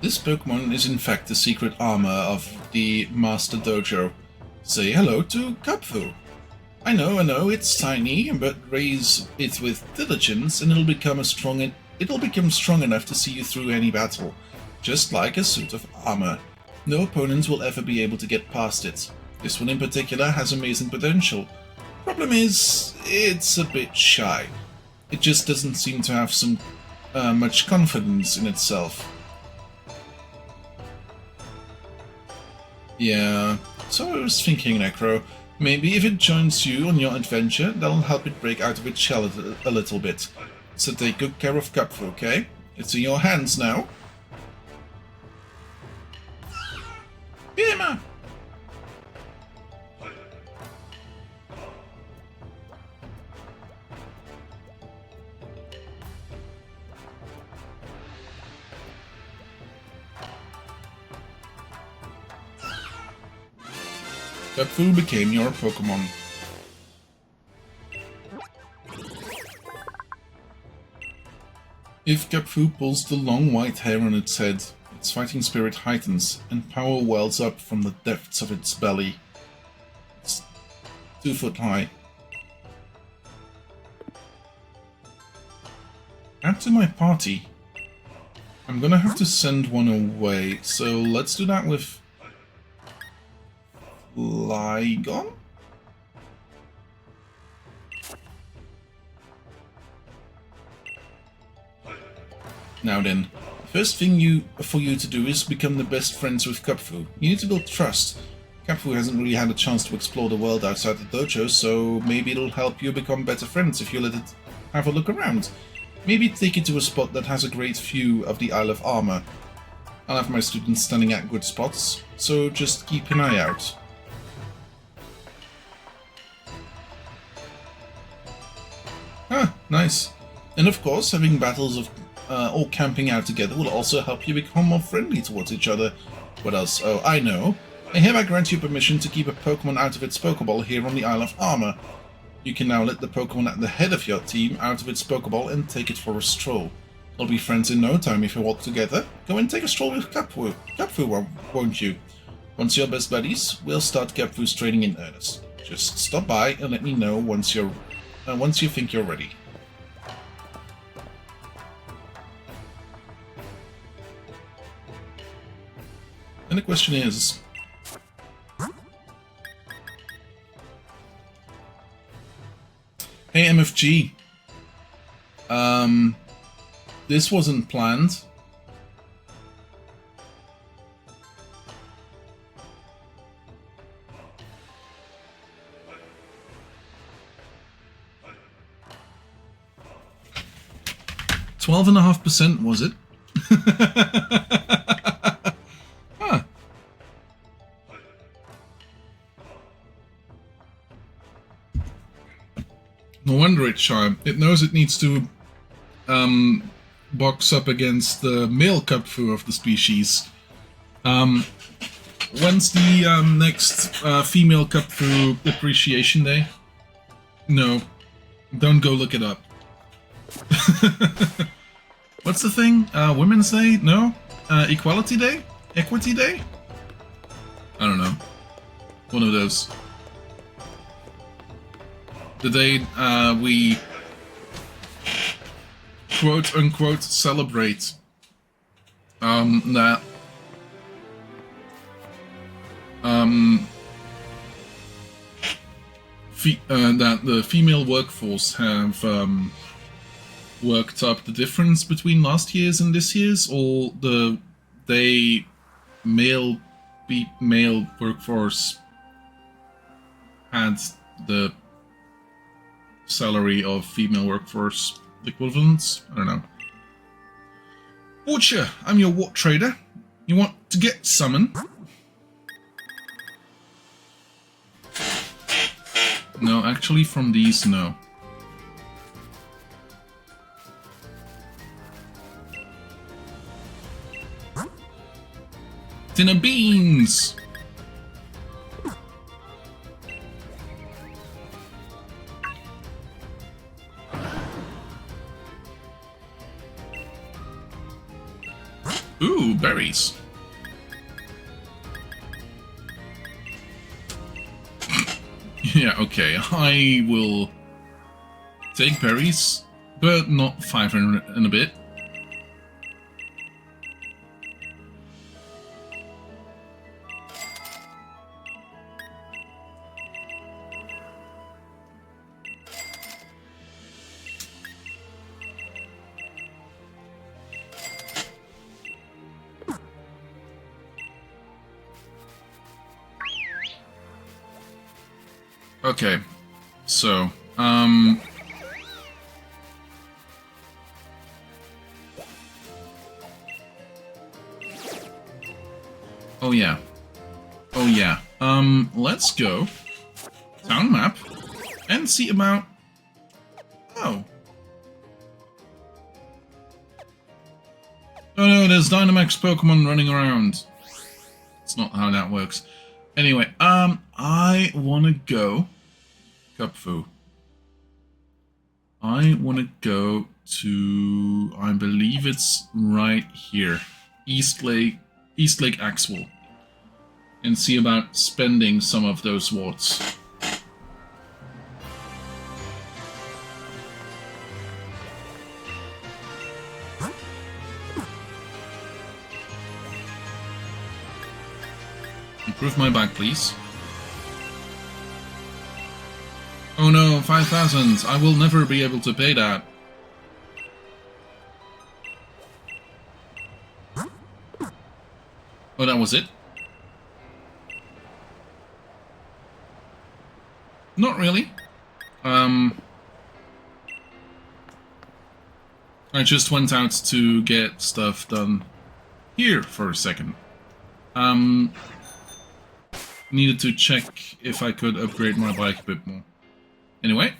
This Pokémon is in fact the secret armor of the Master Dojo. Say hello to Kapfu. I know, it's tiny, but raise it with diligence and it'll become strong enough to see you through any battle, just like a suit of armor. No opponent will ever be able to get past it. This one in particular has amazing potential. Problem is, it's a bit shy. It just doesn't seem to have much confidence in itself. Yeah, so I was thinking, Necro, maybe if it joins you on your adventure, that'll help it break out of its shell a little bit. So take good care of Kapfu, okay? It's in your hands now. Bima! Kapfu became your Pokémon. If Kapfu pulls the long white hair on its head, its fighting spirit heightens, and power wells up from the depths of its belly. It's 2 foot high. Add to my party. I'm gonna have to send one away, so let's do that with Flygon? Now then, the first thing for you to do is become the best friends with Kapfu. You need to build trust. Kapfu hasn't really had a chance to explore the world outside the dojo, so maybe it'll help you become better friends if you let it have a look around. Maybe take it to a spot that has a great view of the Isle of Armor. I'll have my students standing at good spots, so just keep an eye out. Ah, nice. And of course, having battles of or camping out together will also help you become more friendly towards each other. What else? Oh, I know. I hereby grant you permission to keep a Pokémon out of its Pokéball here on the Isle of Armor. You can now let the Pokémon at the head of your team out of its Pokéball and take it for a stroll. You'll be friends in no time if you walk together. Go and take a stroll with Kapfu, won't you? Once you're best buddies, we'll start Kapfu's training in earnest. Just stop by and let me know once you think you're ready. And the question is, hey MFG, this wasn't planned. 12.5%, was it? Huh. No wonder it's shy. It knows it needs to box up against the male cupfu of the species. When's the next female cupfu appreciation day? No, don't go look it up. What's the thing? Women's Day? No? Equality Day? Equity Day? I don't know. One of those. The day we quote-unquote celebrate that that the female workforce have worked up the difference between last year's and this year's, or the male workforce had the salary of female workforce equivalents? I don't know. Watcher, I'm your what trader. You want to get summoned? No, actually from these, no. Dinner beans! Ooh, berries. Yeah, okay, I will take berries, but not 500 and a bit. Okay, so, oh yeah, let's go, town map, and see about, oh no, there's Dynamax Pokemon running around. It's not how that works. Anyway, I wanna go Cupfu. I wanna go to, I believe it's right here, East Lake Axwell, and see about spending some of those warts. Improve my back, please. Oh no, 5,000! I will never be able to pay that. Oh, that was it? Not really. I just went out to get stuff done here for a second. Needed to check if I could upgrade my bike a bit more. Anyway,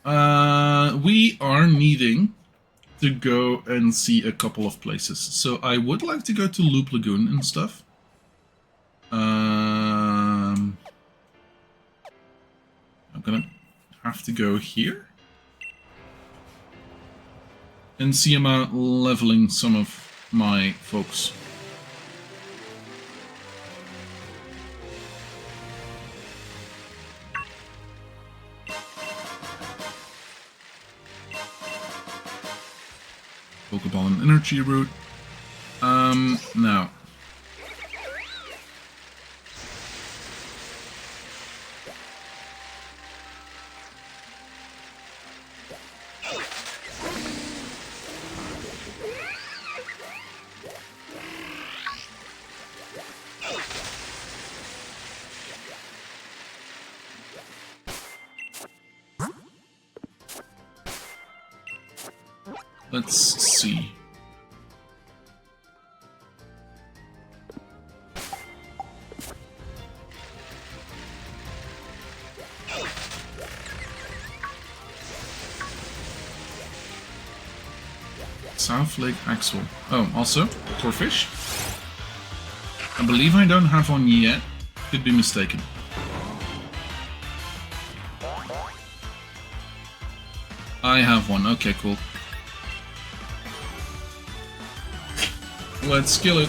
we are needing to go and see a couple of places. So I would like to go to Loop Lagoon and stuff. I'm gonna have to go here and see about leveling some of my folks. Pokeball and Energy Root. Now. let's see. South Lake Axel. Oh, also, Corfish. I believe I don't have one yet. Could be mistaken. I have one. Okay, cool. Let's kill it.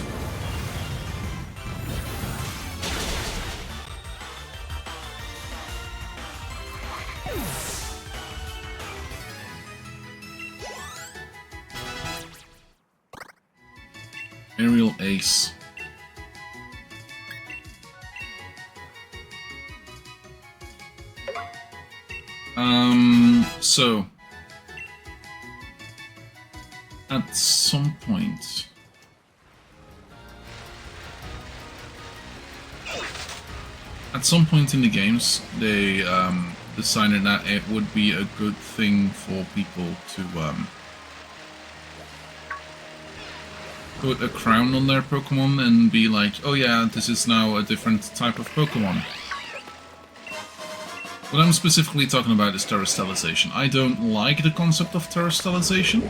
Aerial Ace. So at some point in the games, they decided that it would be a good thing for people to put a crown on their Pokemon and be like, oh yeah, this is now a different type of Pokemon. What I'm specifically talking about is terrestrialization. I don't like the concept of terrestrialization.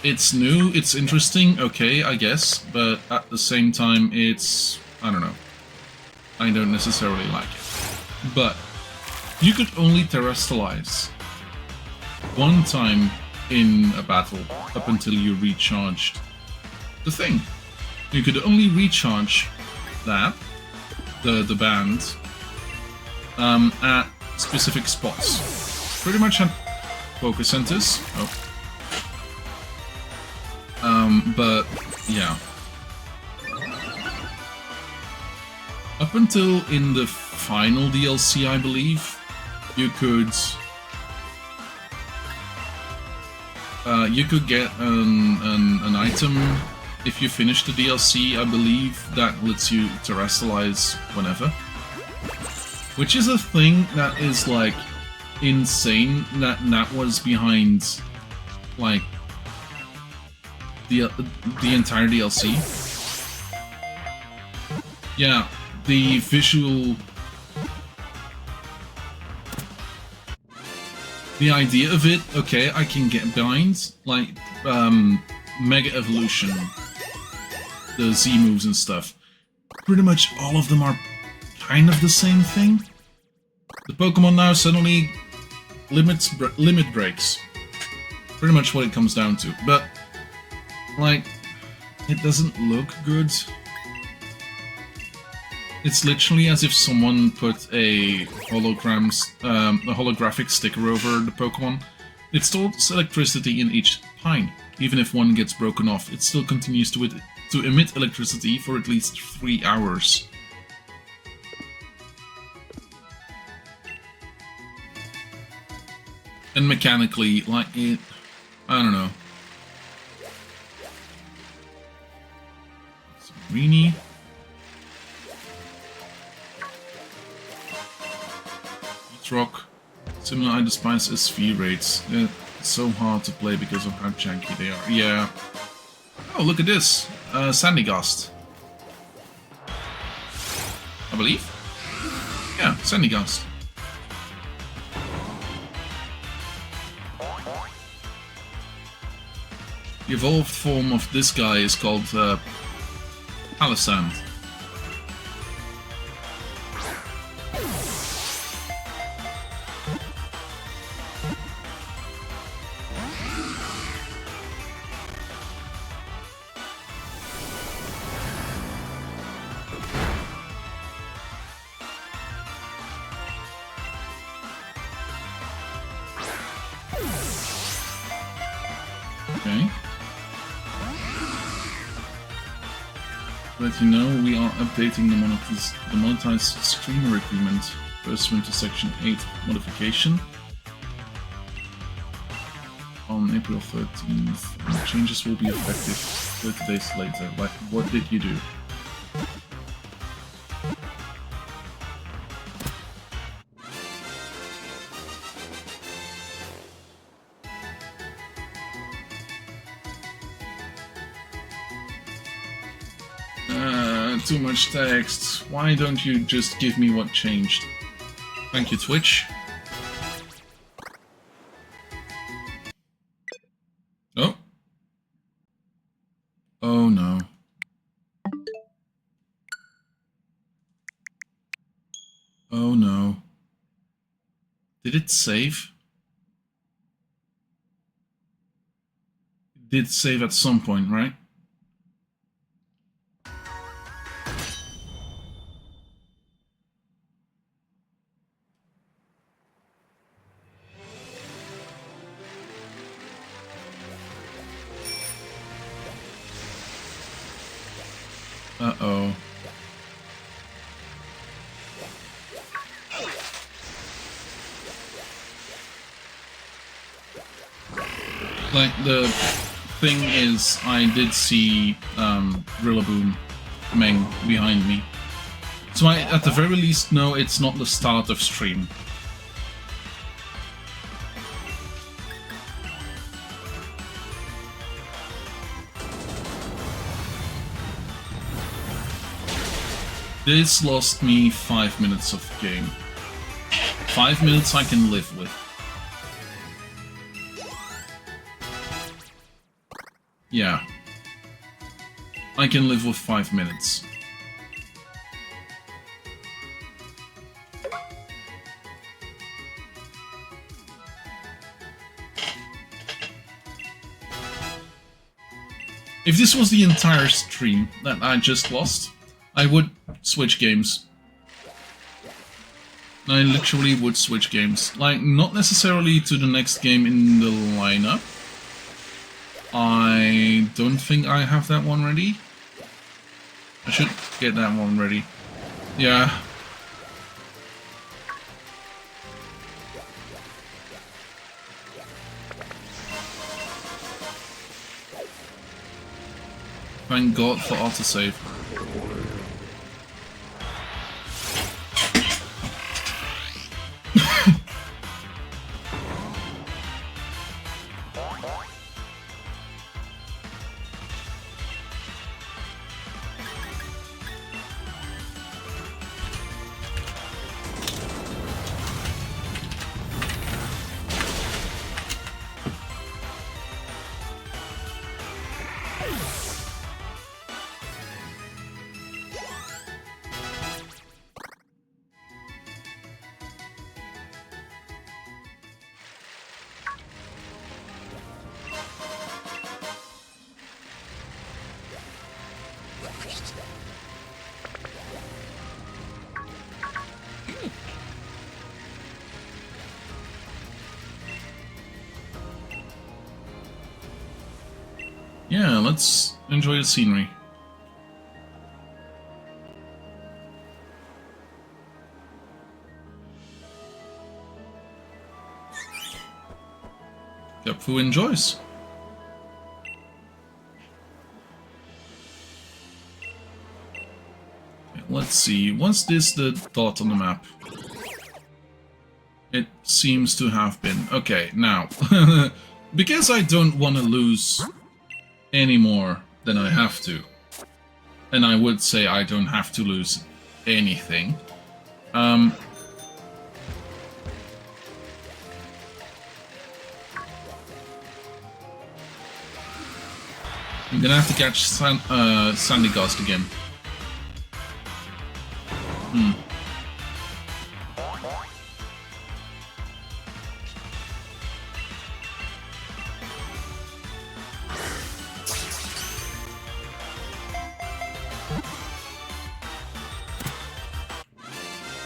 It's new, it's interesting, okay, I guess, but at the same time, it's... I don't know. I don't necessarily like it. But you could only terrestrialize one time in a battle up until you recharged the thing. You could only recharge that, the band, at specific spots. Pretty much at focus centers. Oh. But yeah. Up until in the final DLC, I believe, you could get an item if you finish the DLC, I believe, that lets you terrestrialize whenever. Which is a thing that is, like, insane that was behind, like, the entire DLC. Yeah, the visual... The idea of it, okay, I can get behind, like, Mega Evolution, the Z moves and stuff. Pretty much all of them are kind of the same thing. The Pokemon now suddenly limit breaks. Pretty much what it comes down to. But, like, it doesn't look good. It's literally as if someone put a holographic sticker over the Pokemon. It stores electricity in each pine. Even if one gets broken off, it still continues to emit electricity for at least 3 hours. And mechanically, like, it... I don't know. Greenie. Rock. Similar, I despise SV rates. It's so hard to play because of how janky they are. Yeah. Oh, look at this. Sandygast. I believe? Yeah, Sandygast. The evolved form of this guy is called Palisand. Okay. But you know, we are updating the monetized streamer agreement pursuant to Section 8 modification on April 13th. And the changes will be effective 30 days later. Like, what did you do? too much text. Why don't you just give me what changed? Thank you, Twitch. Oh. Oh no. Oh no. Did it save? It did save at some point, right? Uh-oh. Like, the thing is, I did see Rillaboom Meng behind me. So I, at the very least, know it's not the start of stream. This lost me 5 minutes of game. 5 minutes I can live with. Yeah. I can live with 5 minutes. If this was the entire stream that I just lost, I would switch games. I literally would switch games. Like, not necessarily to the next game in the lineup. I don't think I have that one ready. I should get that one ready. Yeah. Thank God for autosave. Yeah, let's enjoy the scenery. Who enjoys. Okay, let's see, was this the dot on the map? It seems to have been. Okay, now, because I don't want to lose any more than I have to, and I would say I don't have to lose anything, I'm gonna have to catch Sandy Ghost again.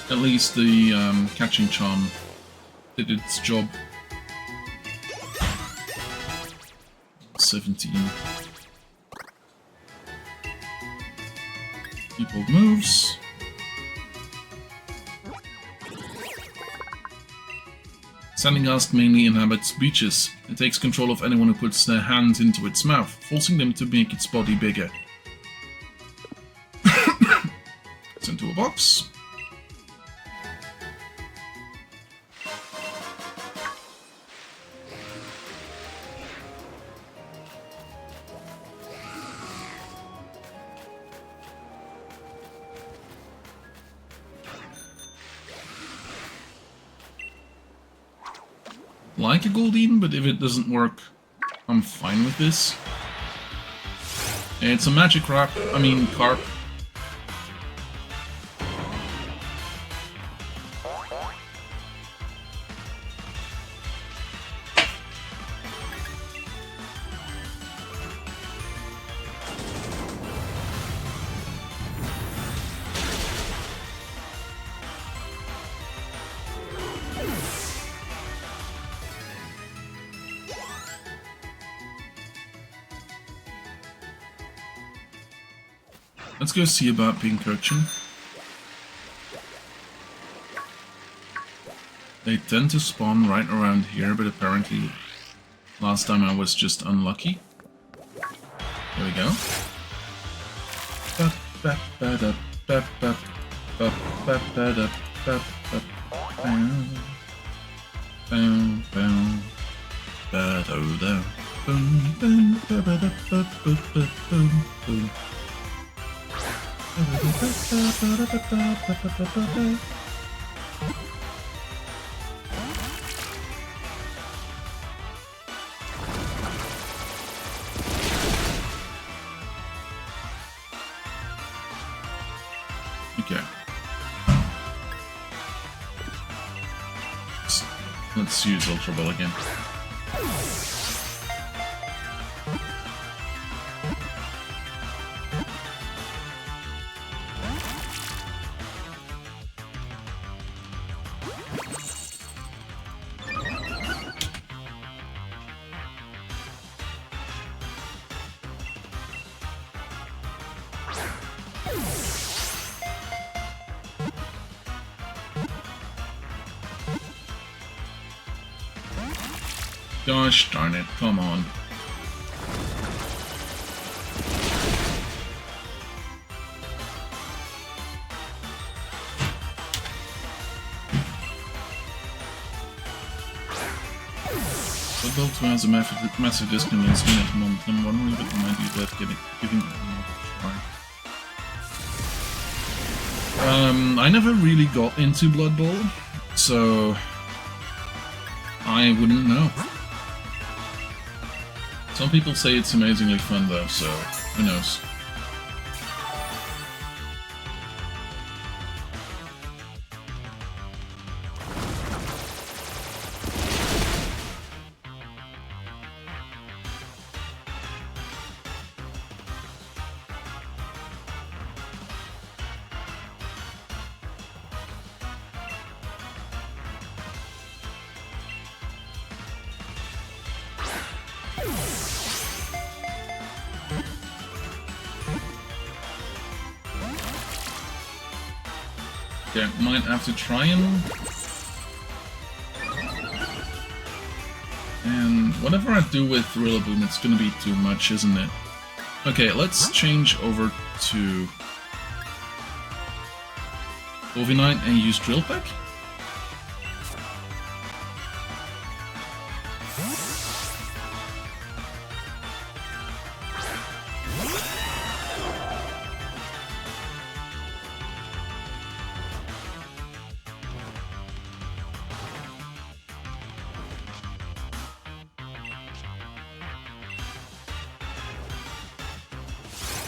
At least the catching charm did its job. 17. People moves. Sandygast mainly inhabits beaches. It takes control of anyone who puts their hands into its mouth, forcing them to make its body bigger. It's into a box. like a Goldeen, but if it doesn't work, I'm fine with this. It's a magic carp. Let's go see about Pink Urchin. They tend to spawn right around here, but apparently last time I was just unlucky. There we go. Okay. Let's use Ultra Ball again. Gosh darn it, come on. Football 2 has a massive discount in Steam at the moment. I'm wondering if it might be worth giving it another try. I never really got into Blood Bowl, so I wouldn't know. Some people say it's amazingly fun though, so who knows. Okay, might have to try him. And whatever I do with Rillaboom, it's gonna be too much, isn't it? Okay, let's change over to Corviknight and use Drill Peck.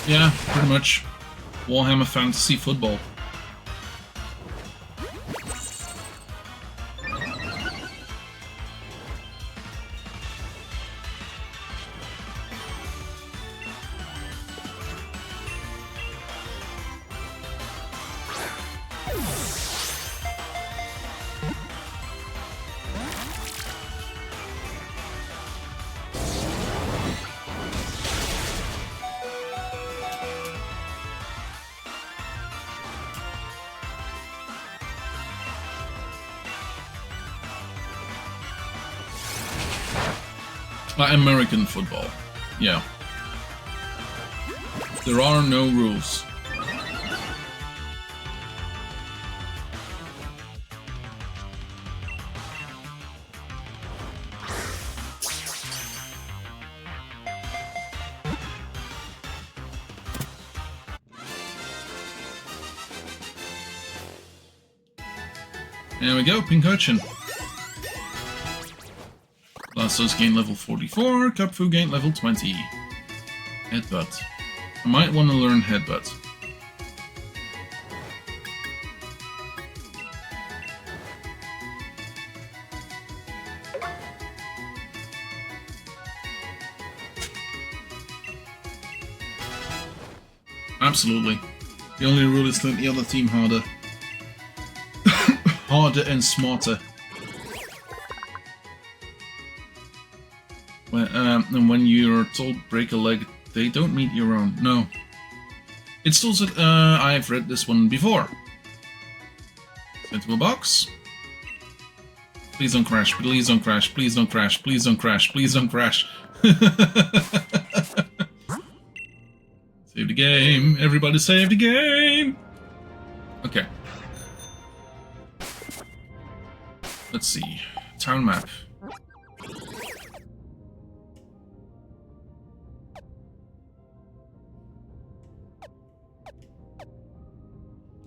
Yeah, pretty much. Warhammer Fantasy Football. American football. Yeah. There are no rules. There we go, Pink Urchin. Lassos gain level 44, Cupfu gain level 20. Headbutt. I might want to learn Headbutt. Absolutely. The only rule is to make the other team harder. Harder and smarter. And when you're told break a leg, they don't meet your own. No. It's also, I've read this one before. Into a box. Please don't crash, please don't crash, please don't crash, please don't crash, please don't crash. Save the game, everybody save the game! Okay. Let's see. Town map.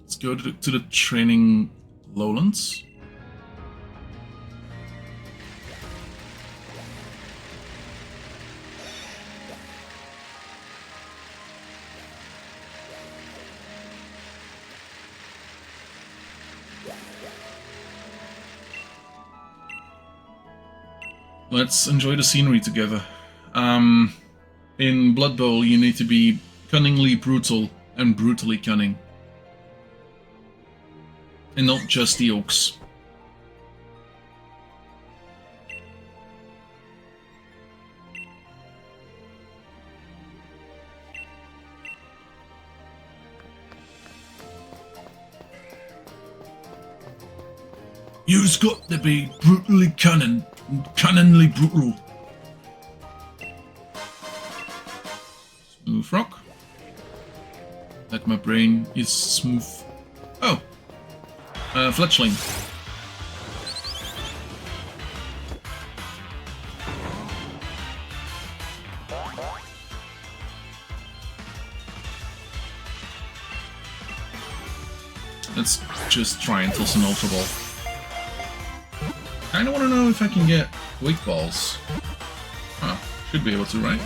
Let's go to the training lowlands. Let's enjoy the scenery together. In Blood Bowl, you need to be cunningly brutal and brutally cunning. And not just the orcs. You've got to be brutally cunning. Cunningly brutal. Smooth rock. Like my brain is smooth. Oh! Fletchling. Let's just try and toss an Ultra Ball. Kinda wanna know if I can get Wake Balls. Oh, should be able to, right?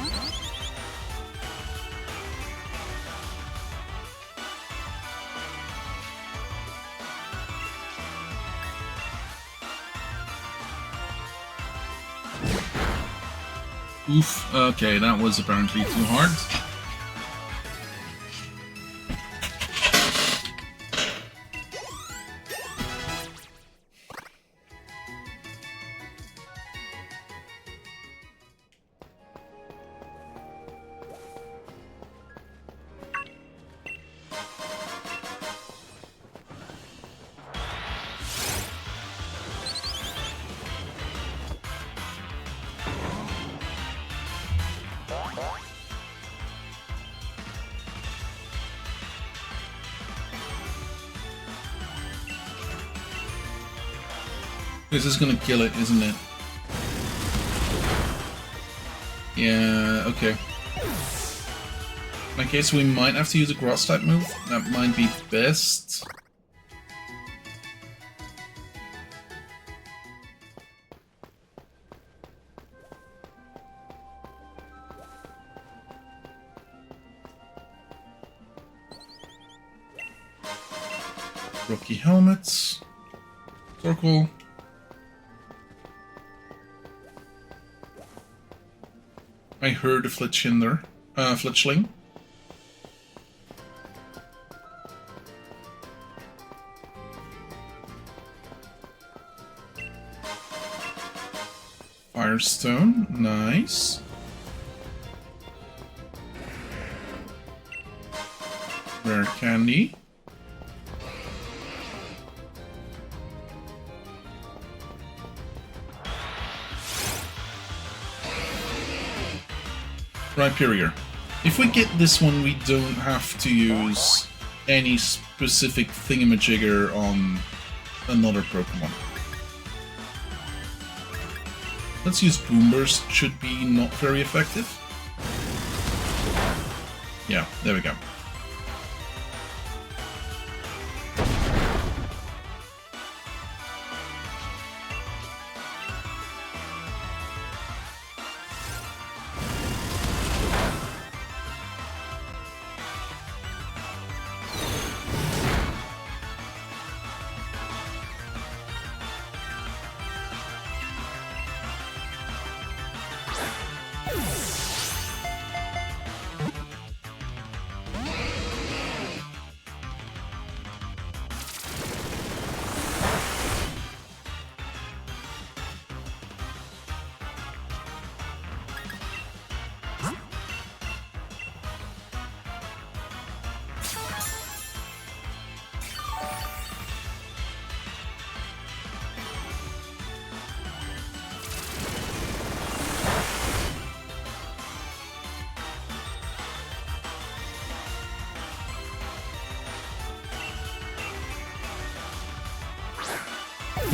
Oof, okay, that was apparently too hard. This is gonna kill it, isn't it? Yeah, okay. In that case, we might have to use a grass type move. That might be best. Rocky helmets. Circle. I heard a Fletchling. Firestone, nice. Rare candy. Rhyperior. If we get this one, we don't have to use any specific thingamajigger on another Pokémon. Let's use Boomburst, should be not very effective. Yeah, there we go.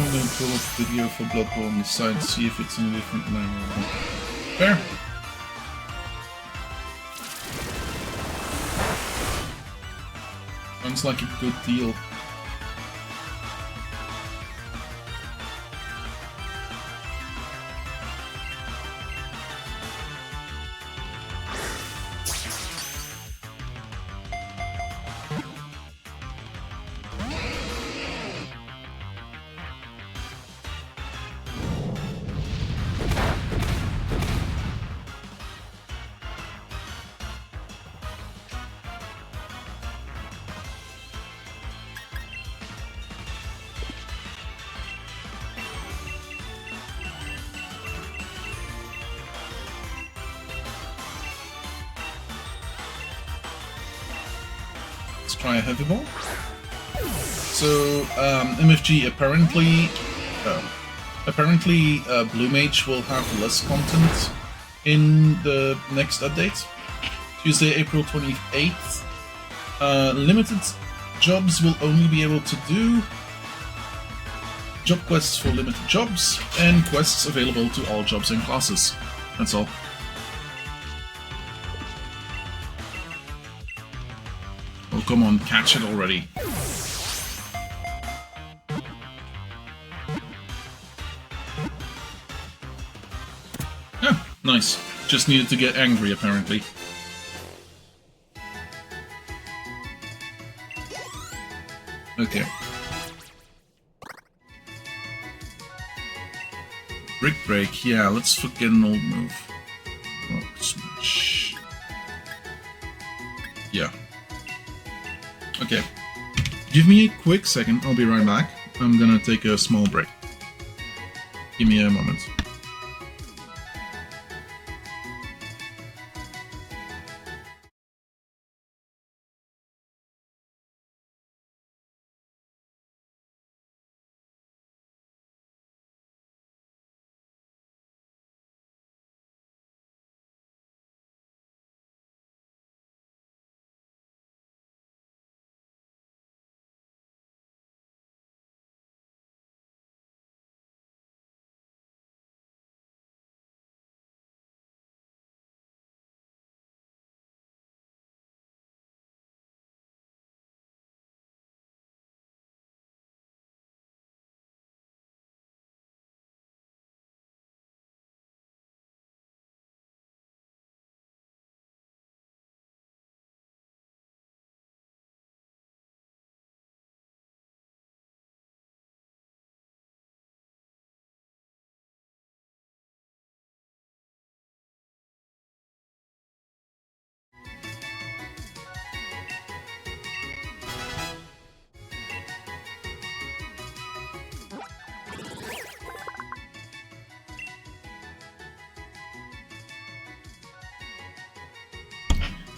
I'm gonna pull up video for Bloodborne on the side to see if it's in a different language. Fair. Sounds like a good deal. Let's try a heavy ball. So MFG apparently Blue Mage will have less content in the next update, Tuesday, April 28th. Limited jobs will only be able to do job quests for limited jobs and quests available to all jobs and classes. That's all. Oh, come on, catch it already. Oh, nice. Just needed to get angry, apparently. Okay. Brick Break, yeah, let's forget an old move. Rock Smash. Yeah. Okay. Give me a quick second, I'll be right back. I'm gonna take a small break. Give me a moment.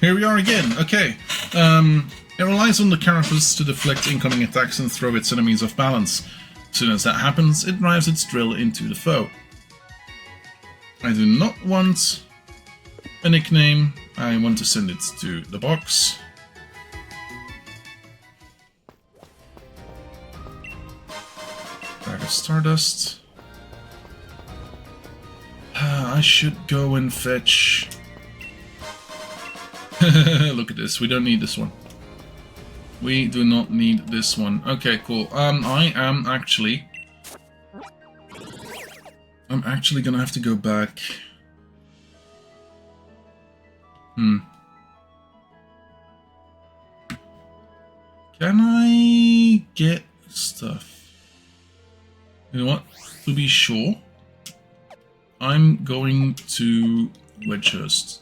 Here we are again, okay. It relies on the carapace to deflect incoming attacks and throw its enemies off balance. As soon as that happens, it drives its drill into the foe. I do not want a nickname, I want to send it to the box. Bag of Stardust. I should go and fetch... Look at this, we don't need this one. We do not need this one. Okay, cool. I'm actually gonna have to go back. Can I get stuff? You know what? To be sure, I'm going to Wedgehurst.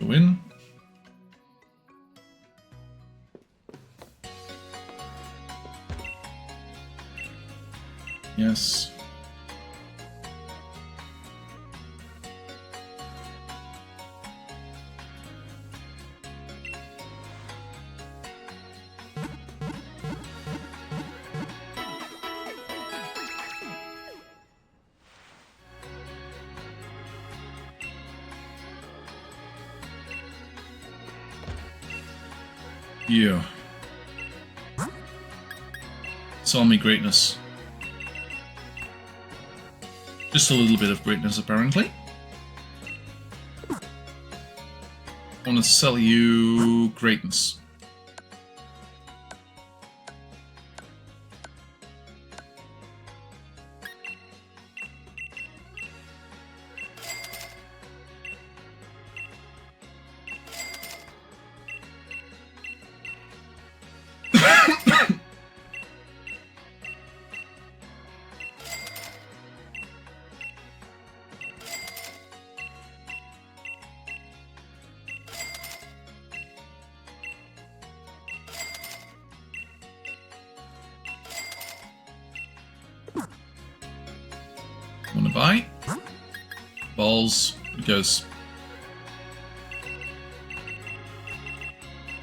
Go in. Yes. Yeah. Sell me greatness. Just a little bit of greatness, apparently. I want to sell you greatness. Wanna buy? Balls, because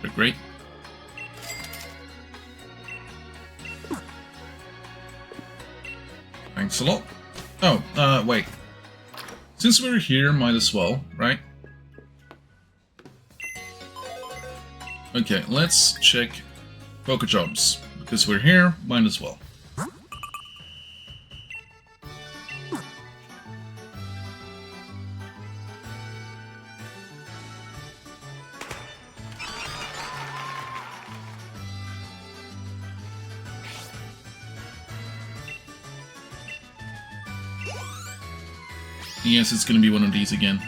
they're great. Thanks a lot. Oh, wait. Since we're here, might as well, right? Okay, let's check Pokejobs. Because we're here, might as well. Yes, it's gonna be one of these again.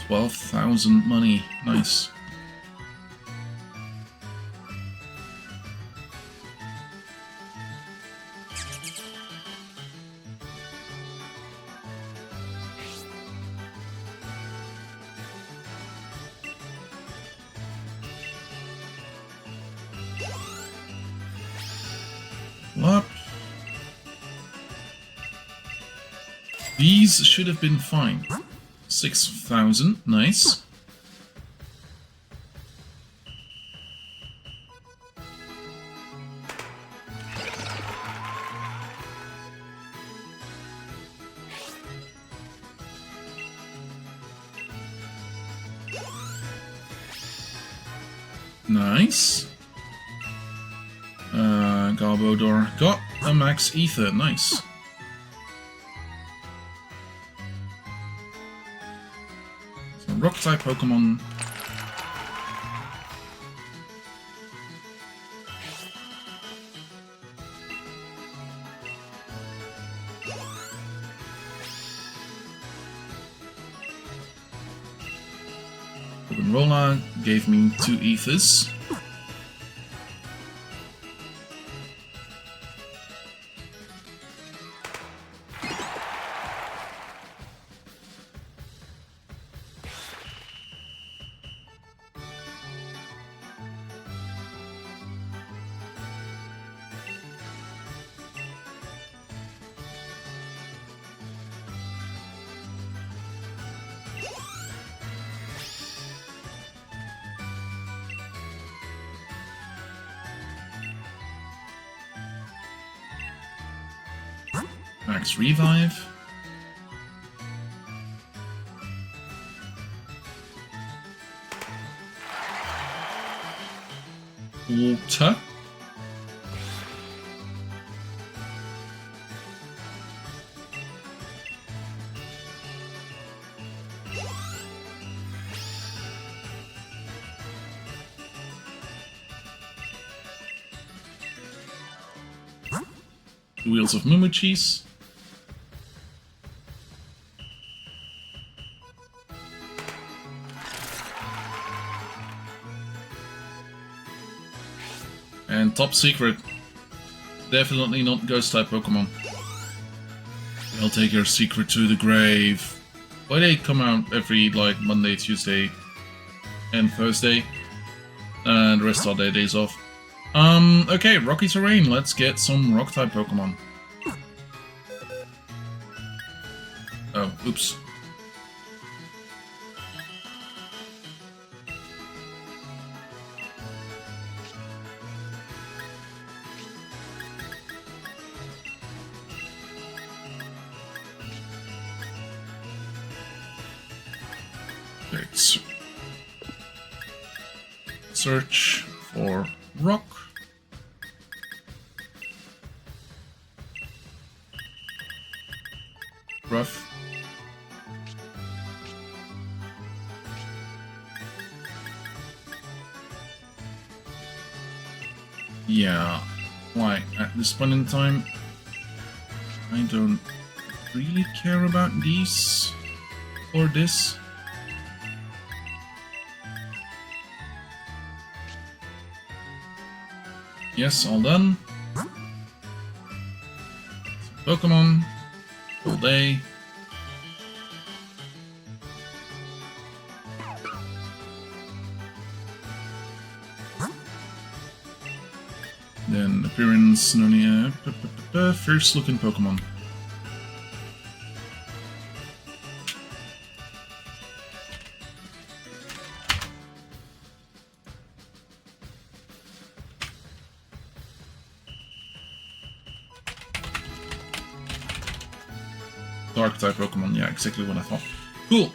12,000 money. Nice. What? These should have been fine. 6,000, nice. Nice. Garbodor got a max ether, nice. Rock-type Pokemon. Roller gave me 2 ethers. Max Revive. Water. Wheels of Mumuchis. And top secret, definitely not ghost type Pokemon. They'll take your secret to the grave. Why they come out every like Monday, Tuesday, and Thursday, and the rest are their days off. Okay, rocky terrain. Let's get some rock type Pokemon. Oh, oops. search for rock. Rough. Yeah, like at this point in time, I don't really care about these or this. Yes, all done. Pokemon, all day. Then appearance, Nonia, first looking Pokemon. Dark type Pokemon, yeah, exactly what I thought. Cool.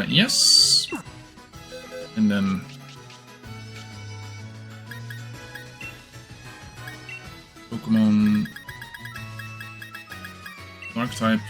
Yes. And then Pokemon Dark type.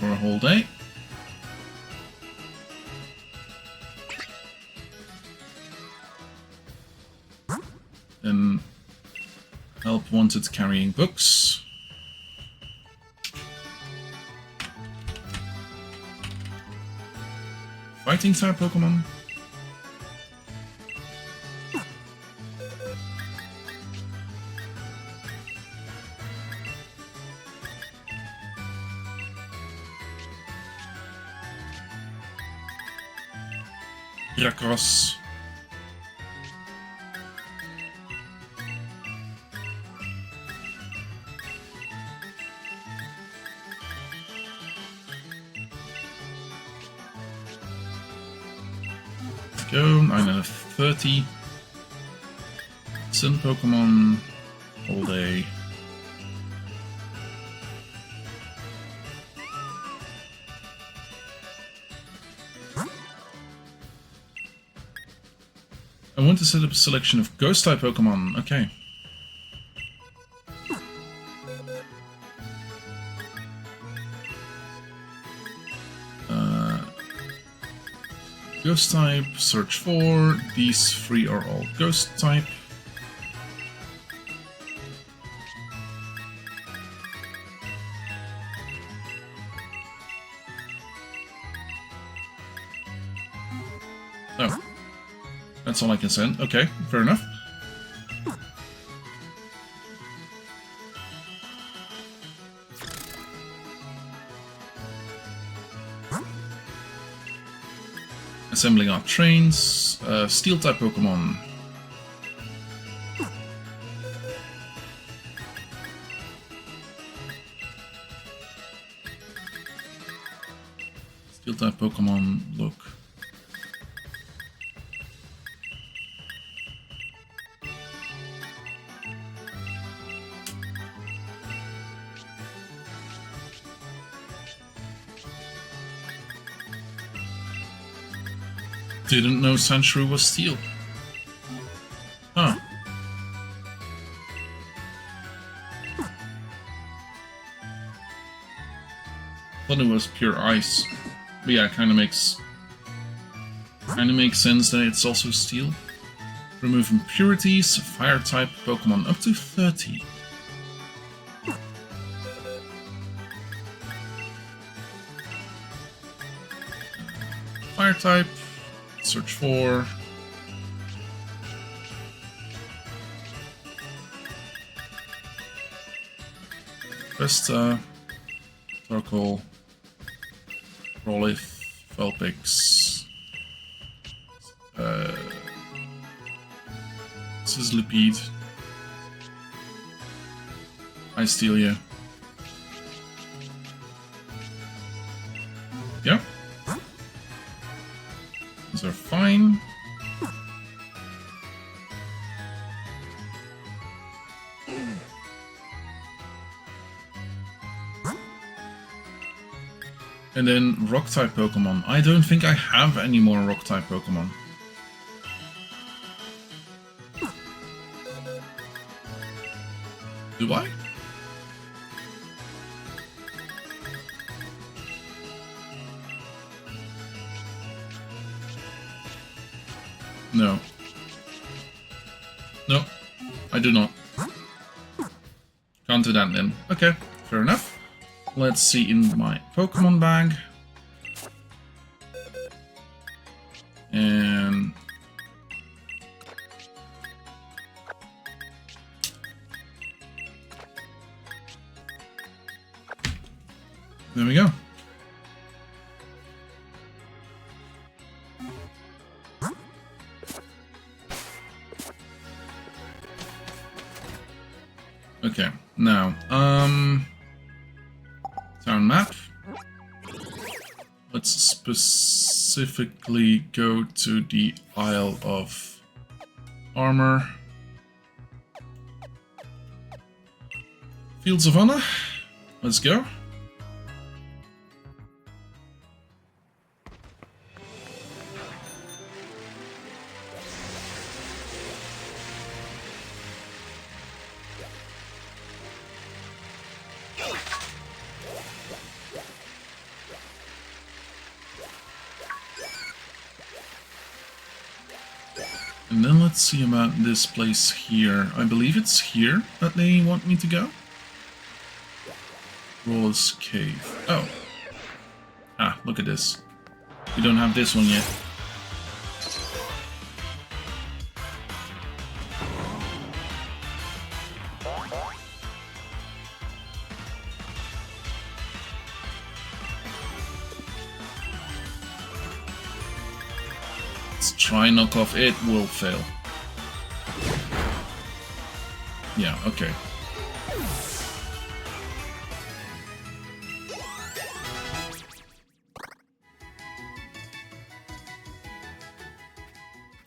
For a whole day. Then help wanted carrying books. Fighting type Pokemon. Heracross. Let's go, 9 out of 30. Sun Pokemon all day. I want to set up a selection of Ghost-type Pokemon. Okay. Ghost-type, search for. These three are all Ghost-type. Oh. That's all I can send. Okay, fair enough. Assembling our trains. Steel-type Pokemon. Steel-type Pokemon, look. Didn't know Sandshrew was steel. Huh. Thought it was pure ice. But yeah, kinda makes sense that it's also steel. Remove impurities, fire type Pokemon up to 30. Fire type. Search for. Vesta, Torkoal, Rolliff, Vulpix, Sizzlipede, I steal you. Yeah. Those are fine. And then Rock-type Pokemon. I don't think I have any more Rock-type Pokemon. Do I? No. No, I do not. Can't do that then. Okay, fair enough. Let's see in my Pokemon bag. And... there we go. Okay, now, town map. Let's specifically go to the Isle of Armor. Fields of Honor. Let's go. And then let's see about this place here. I believe it's here that they want me to go. Raw's Cave. Oh. Ah, look at this. We don't have this one yet. Try knock off, it will fail. Yeah, okay.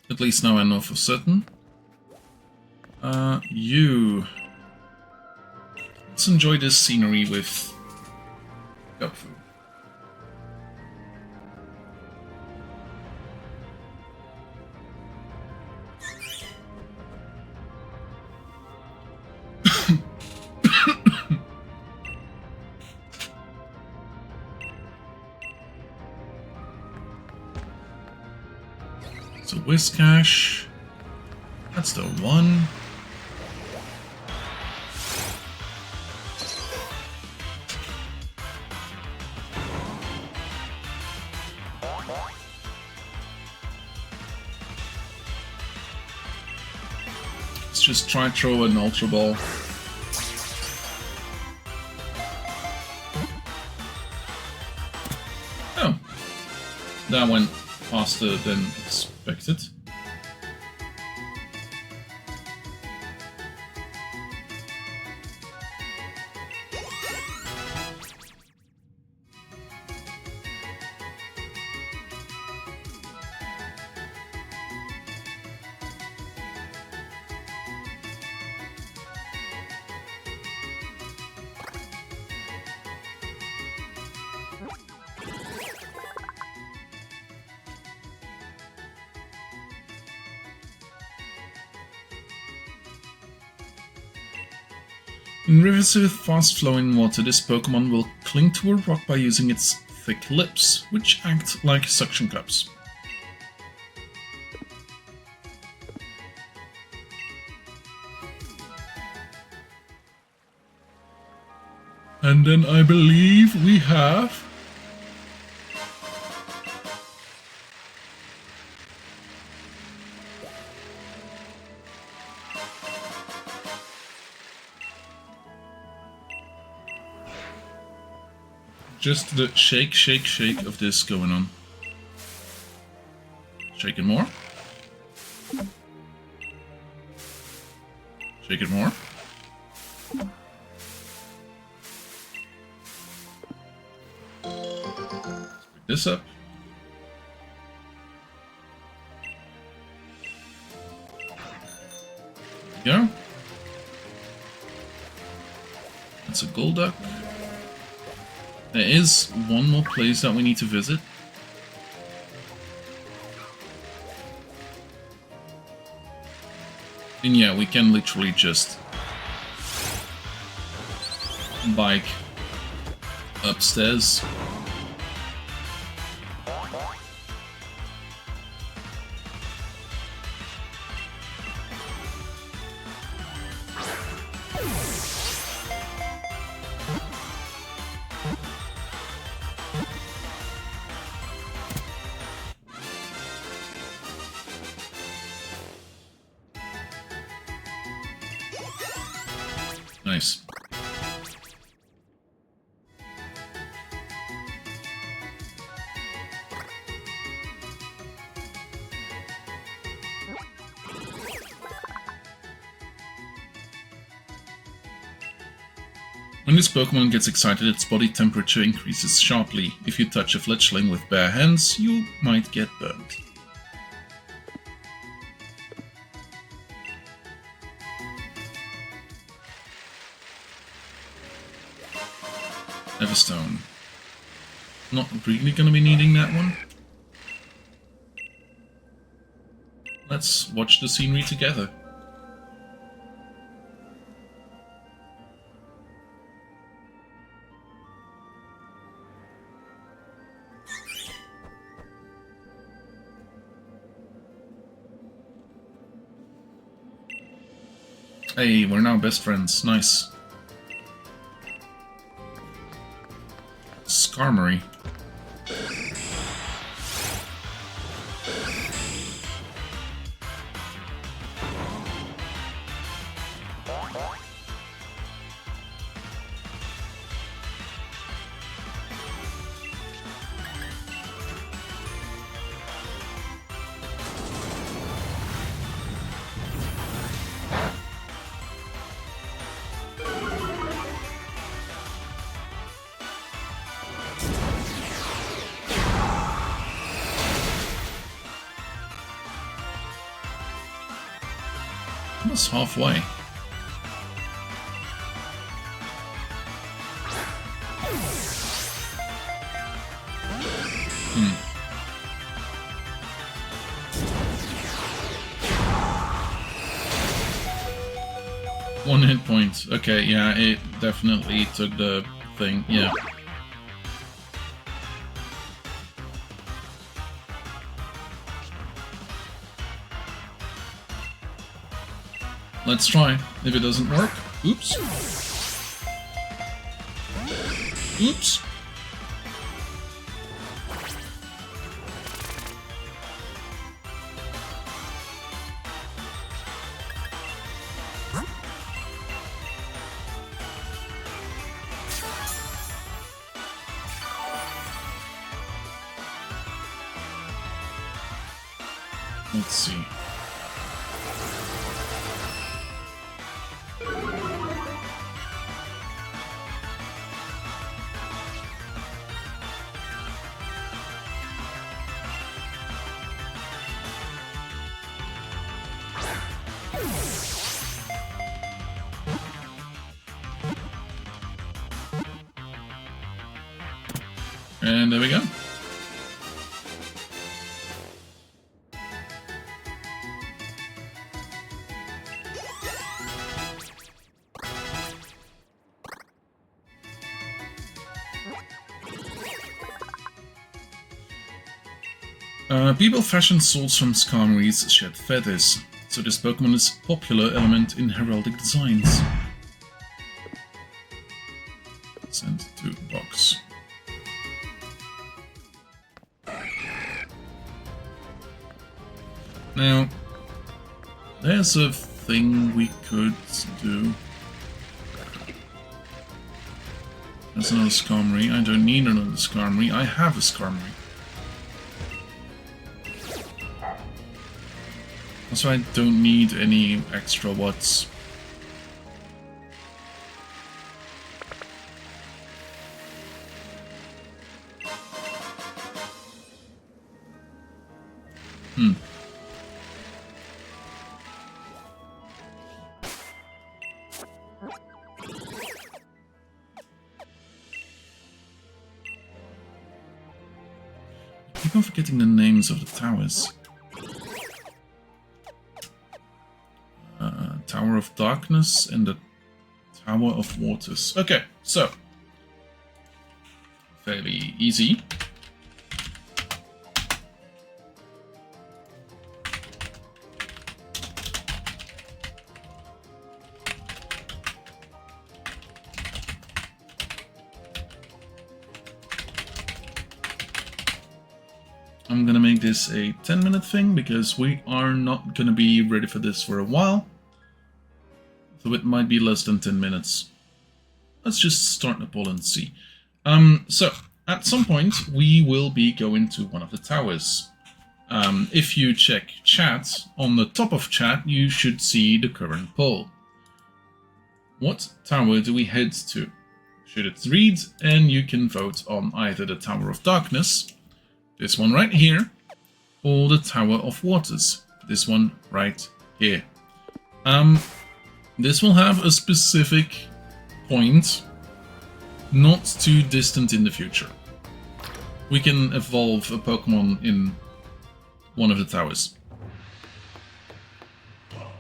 At least now I know for certain. You. Let's enjoy this scenery with cup food. So Whiscash, that's the one. Let's just try and throw an Ultra Ball. Oh, that went faster than expected. In rivers with fast-flowing water, this Pokémon will cling to a rock by using its thick lips, which act like suction cups. And then I believe we have... just the shake, shake, shake of this going on. Shake it more. Shake it more. this up. There we go. That's a Golduck. There is one more place that we need to visit. And yeah, we can literally just bike upstairs. Nice. When this Pokémon gets excited, its body temperature increases sharply. If you touch a fledgling with bare hands, you might get burned. Everstone. Not really gonna be needing that one. Let's watch the scenery together. Hey, we're now best friends. Nice. Skarmory. Almost halfway. One hit point. Okay, yeah, it definitely took the thing. Yeah. Let's try. If it doesn't work, oops. Oops. Let's see. And there we go. People fashion swords from Skarmory's shed feathers, so this Pokémon is a popular element in heraldic designs. Send to box. Now, there's a thing we could do. There's another Skarmory. I don't need another Skarmory. I have a Skarmory. Also, I don't need any extra watts. I keep on forgetting the names of the towers. Tower of Darkness and the Tower of Waters. Okay, so fairly easy. I'm gonna make this a 10-minute thing because we are not gonna be ready for this for a while. So it might be less than 10 minutes. Let's just start the poll and see. So at some point we will be going to one of the towers. If you check chat, on the top of chat you should see the current poll. What tower do we head to? Should it read, and you can vote on either the Tower of Darkness, this one right here, or the Tower of Waters, this one right here. This will have a specific point, not too distant in the future. We can evolve a Pokemon in one of the towers.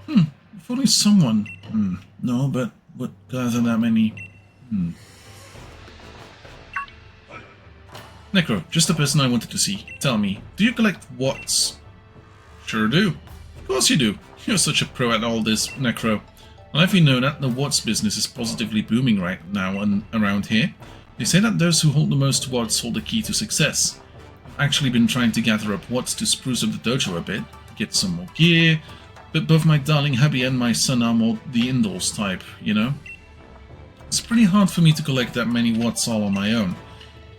If only someone... no, but what gather that many... Necro, just the person I wanted to see. Tell me, do you collect Watts? Sure do. Of course you do. You're such a pro at all this, Necro. I'll have you know that the Watts business is positively booming right now and around here. They say that those who hold the most Watts hold the key to success. I've actually been trying to gather up Watts to spruce up the dojo a bit, get some more gear, but both my darling hubby and my son are more the indoors type, you know? It's pretty hard for me to collect that many Watts all on my own.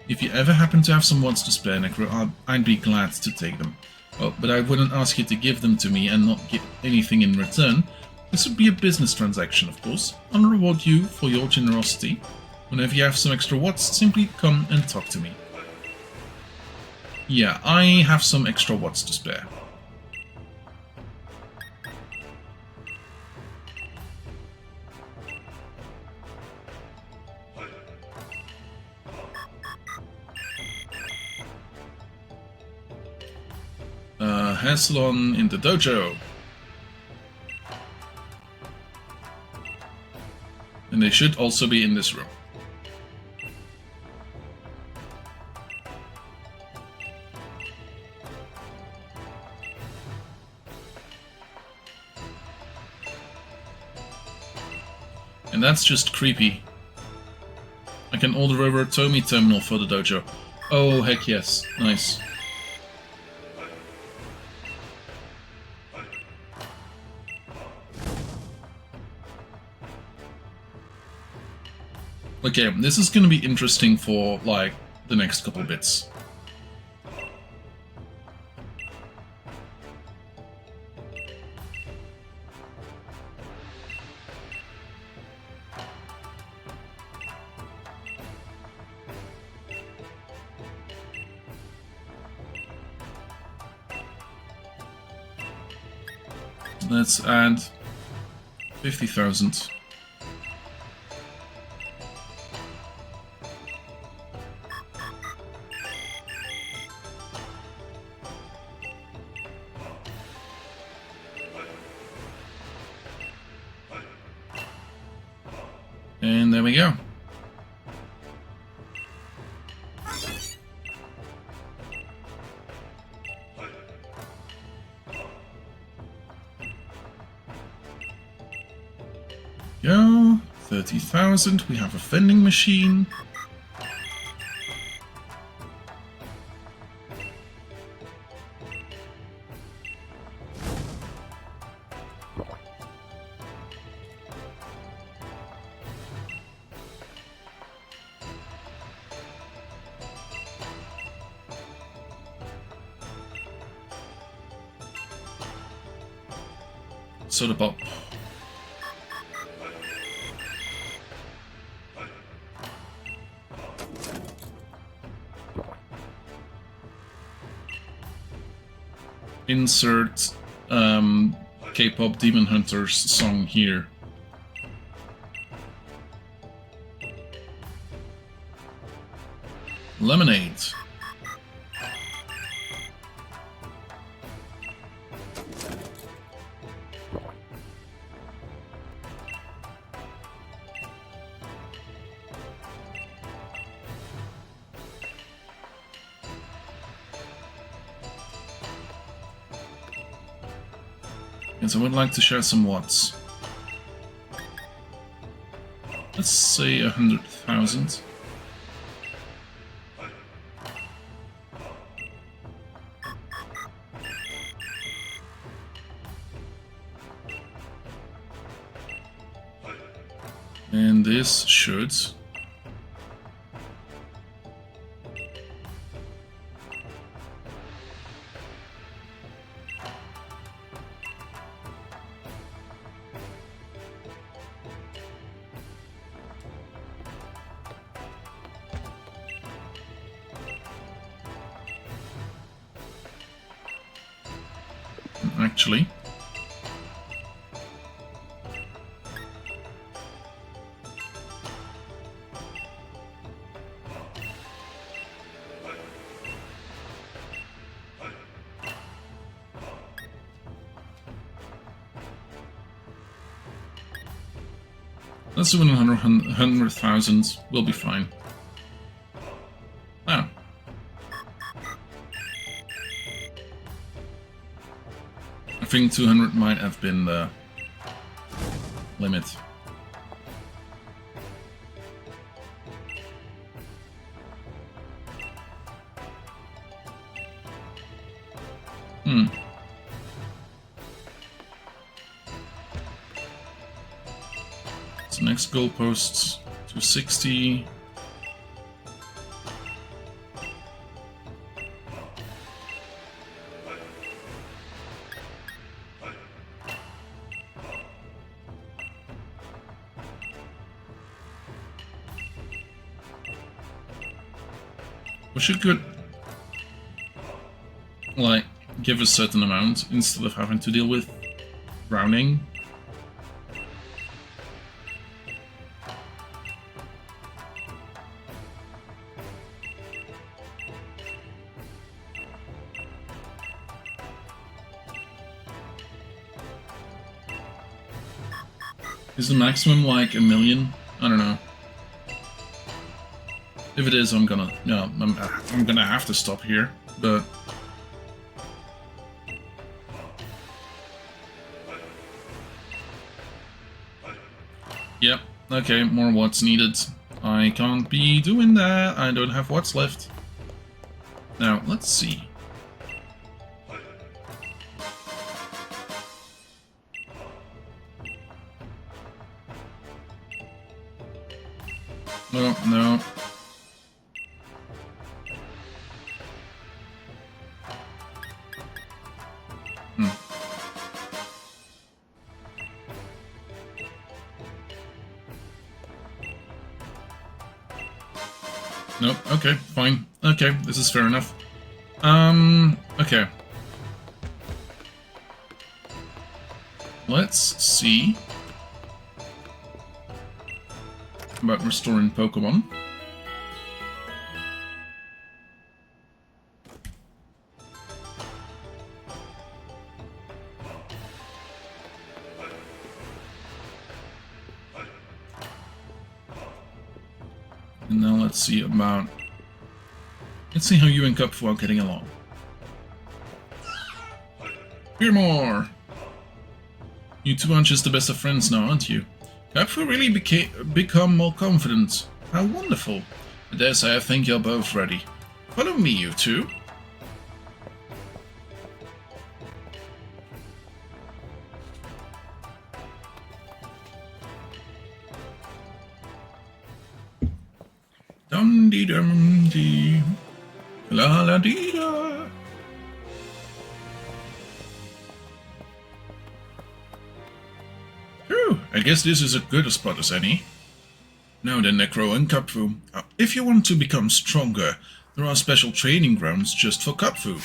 If you ever happen to have some Watts to spare, Necro, I'd be glad to take them. Well, but I wouldn't ask you to give them to me and not get anything in return. This would be a business transaction, of course. I'll reward you for your generosity. Whenever you have some extra Watts, simply come and talk to me. Yeah, I have some extra Watts to spare. Haslon in the dojo. And they should also be in this room. And that's just creepy. I can order over a Tomy terminal for the dojo. Oh, heck yes. Nice. Okay, this is going to be interesting for, like, the next couple bits. Let's add 50,000. And there we go. Go. 30,000. We have a vending machine. Soda pop. insert K-pop Demon Hunters song here. Lemonade. Yes, I would like to share some watts. Let's say 100,000. And this should... Actually... Let's do 100,000. We'll be fine. Ah. I think 200 might have been the limit. So next goalposts 260. We should could like give a certain amount instead of having to deal with rounding. Is the maximum like 1 million? I don't know. If it is, I'm gonna have to stop here. But yep, okay, more watts needed. I can't be doing that. I don't have watts left. Now let's see. No, no. Nope, okay, fine. Okay, this is fair enough. Okay. Let's see about restoring Pokémon. And now let's see about... Let's see how you and Cupfu are getting along. Hear more! You two aren't just the best of friends now, aren't you? Cupfu really become more confident. How wonderful. I dare say I think you're both ready. Follow me, you two. Dum-dee-dum-dee. La-la-dee-da. Phew, I guess this is as good a spot as any. Now then, Necro and Cupfu, if you want to become stronger, there are special training grounds just for Cupfu.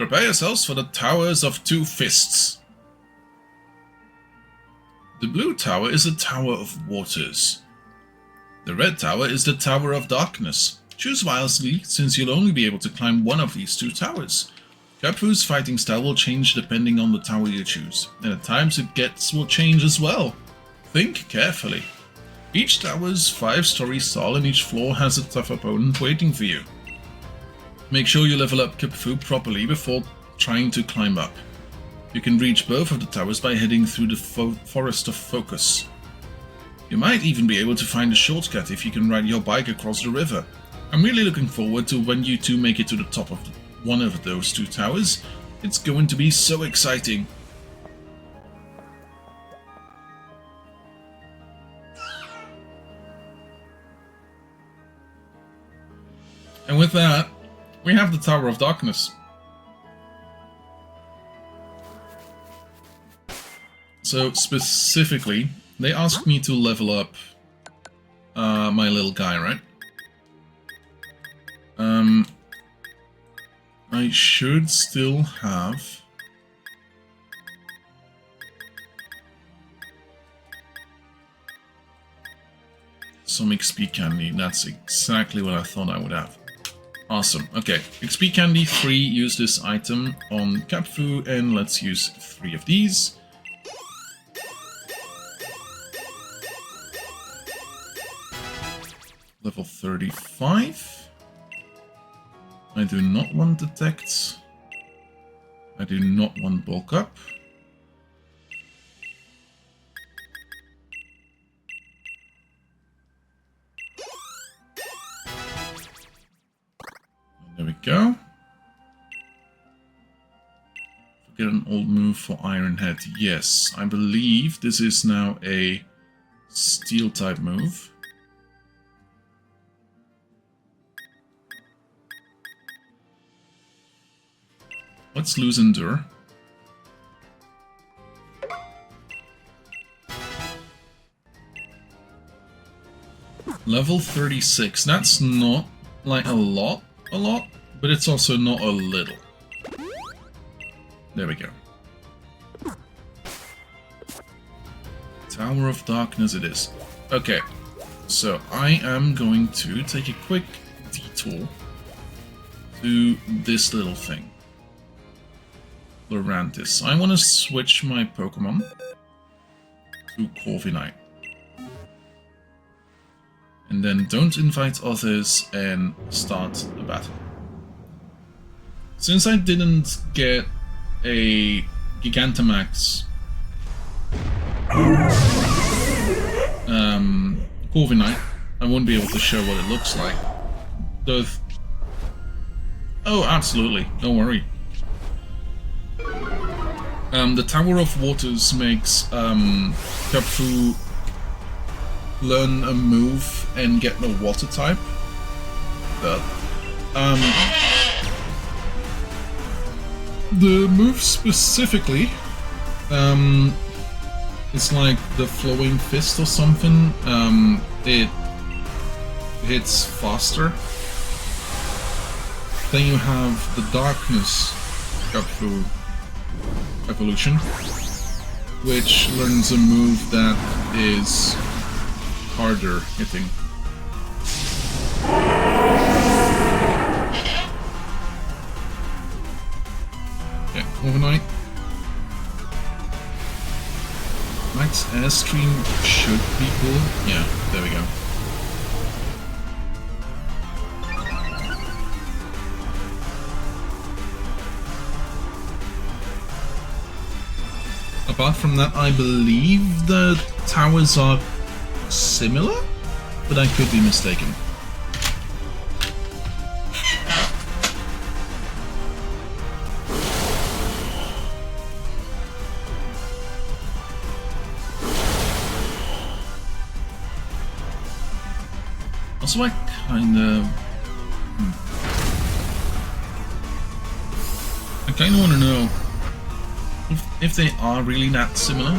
Prepare yourselves for the Towers of Two Fists. The blue tower is the Tower of Waters. The red tower is the Tower of Darkness. Choose wisely, since you'll only be able to climb one of these two towers. Kapu's fighting style will change depending on the tower you choose, and at times it gets will change as well. Think carefully. Each tower is 5 stories tall and each floor has a tough opponent waiting for you. Make sure you level up Kapu properly before trying to climb up. You can reach both of the towers by heading through the Forest of Focus. You might even be able to find a shortcut if you can ride your bike across the river. I'm really looking forward to when you two make it to the top of one of those 2 towers. It's going to be so exciting. And with that, we have the Tower of Darkness. So specifically, they asked me to level up my little guy, right? I should still have some XP candy. That's exactly what I thought I would have. Awesome. Okay, XP candy 3, use this item on Kapu, and let's use 3 of these. Level 35. I do not want Detect. I do not want Bulk Up. There we go. Forget an old move for Iron Head. Yes, I believe this is now a Steel type move. Let's lose Endure. Level 36. That's not like a lot, but it's also not a little. There we go. Tower of Darkness it is. Okay, so I am going to take a quick detour to this little thing. Lurantis. I want to switch my Pokemon to Corviknight. And then don't invite others and start the battle. Since I didn't get a Gigantamax Corviknight, I won't be able to show what it looks like. Oh, absolutely, don't worry. The Tower of Waters makes Kapu learn a move and get the water type. The move specifically is like the Flowing Fist or something. It hits faster. Then you have the Darkness Kapu evolution, which learns a move that is harder hitting. Yeah, Corviknight. Max Airstream should be cool. Yeah, there we go. Apart from that, I believe the towers are similar, but I could be mistaken. Also, I kinda want to know if they are really that similar.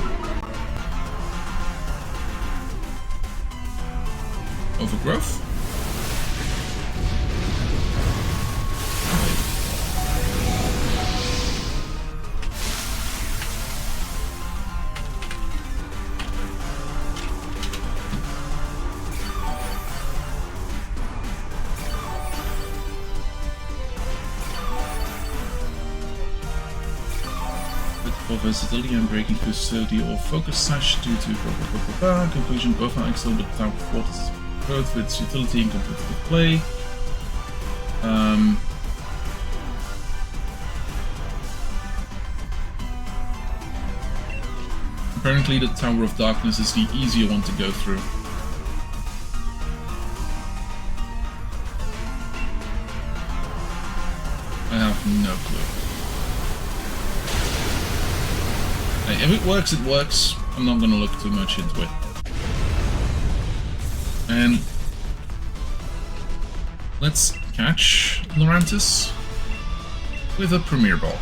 Overgrowth? for versatility and breaking facility or focus sash due to conclusion. Both are excellent, but Tower Fortress both with utility and competitive play. Apparently the Tower of Darkness is the easier one to go through. I have no clue. Hey, if it works, it works. I'm not gonna look too much into it. And let's catch Lurantis with a Premier Ball.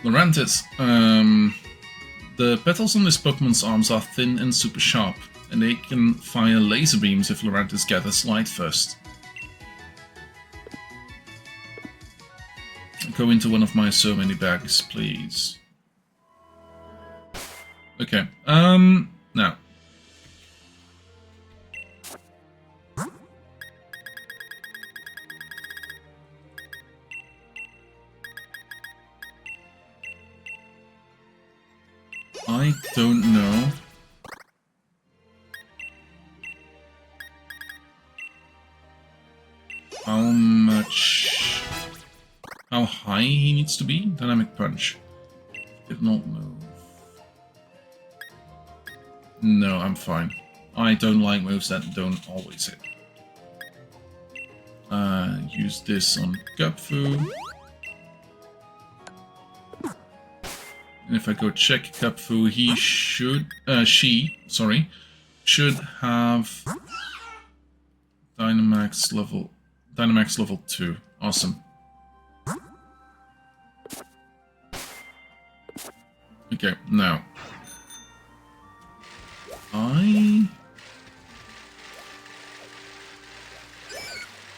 Lurantis. The petals on this Pokemon's arms are thin and super sharp, and they can fire laser beams if Lurantis gathers light first. Go into one of my so many bags, please. Okay, now. I don't know how high he needs to be. Dynamic Punch. Did not move. No, I'm fine. I don't like moves that don't always hit. Use this on Gupfu. And if I go check Gupfu, she should have Dynamax level 2. Awesome. Okay, now I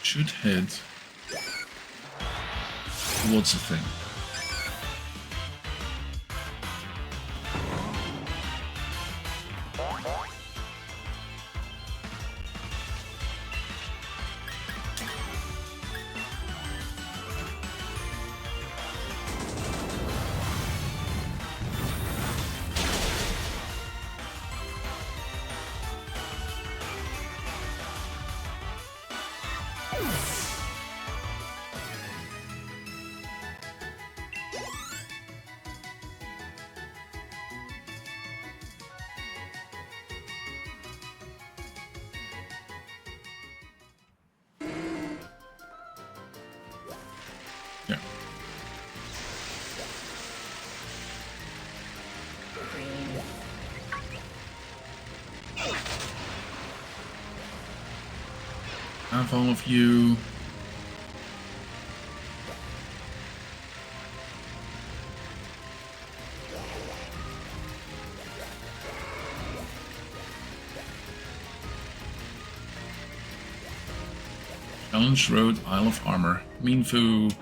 should head towards the thing. Yeah. Have all of you. Challenge Road, Isle of Armor. Minfu.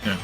Okay.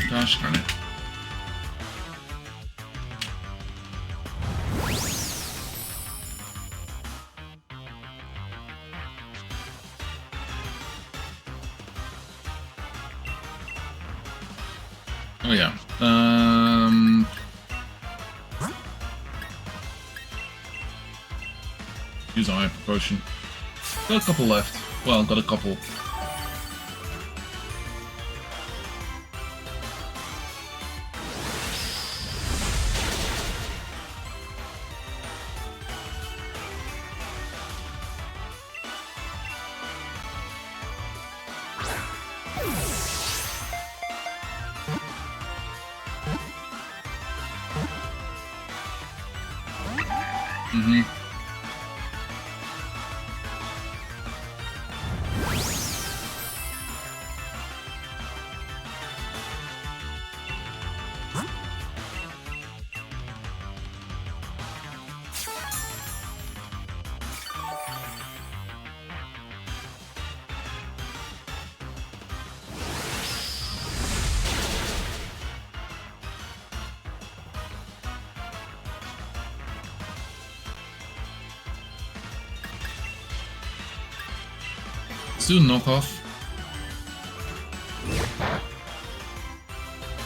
Gosh darn it. Oh yeah. Use our hyper potion. Got a couple left. Well, got a couple. Mm-hmm. Let's do a knockoff.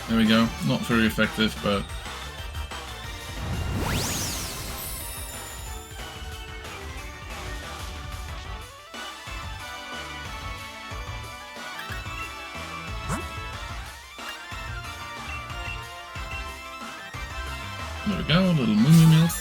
There we go. Not very effective, but... There we go, a little moo milk.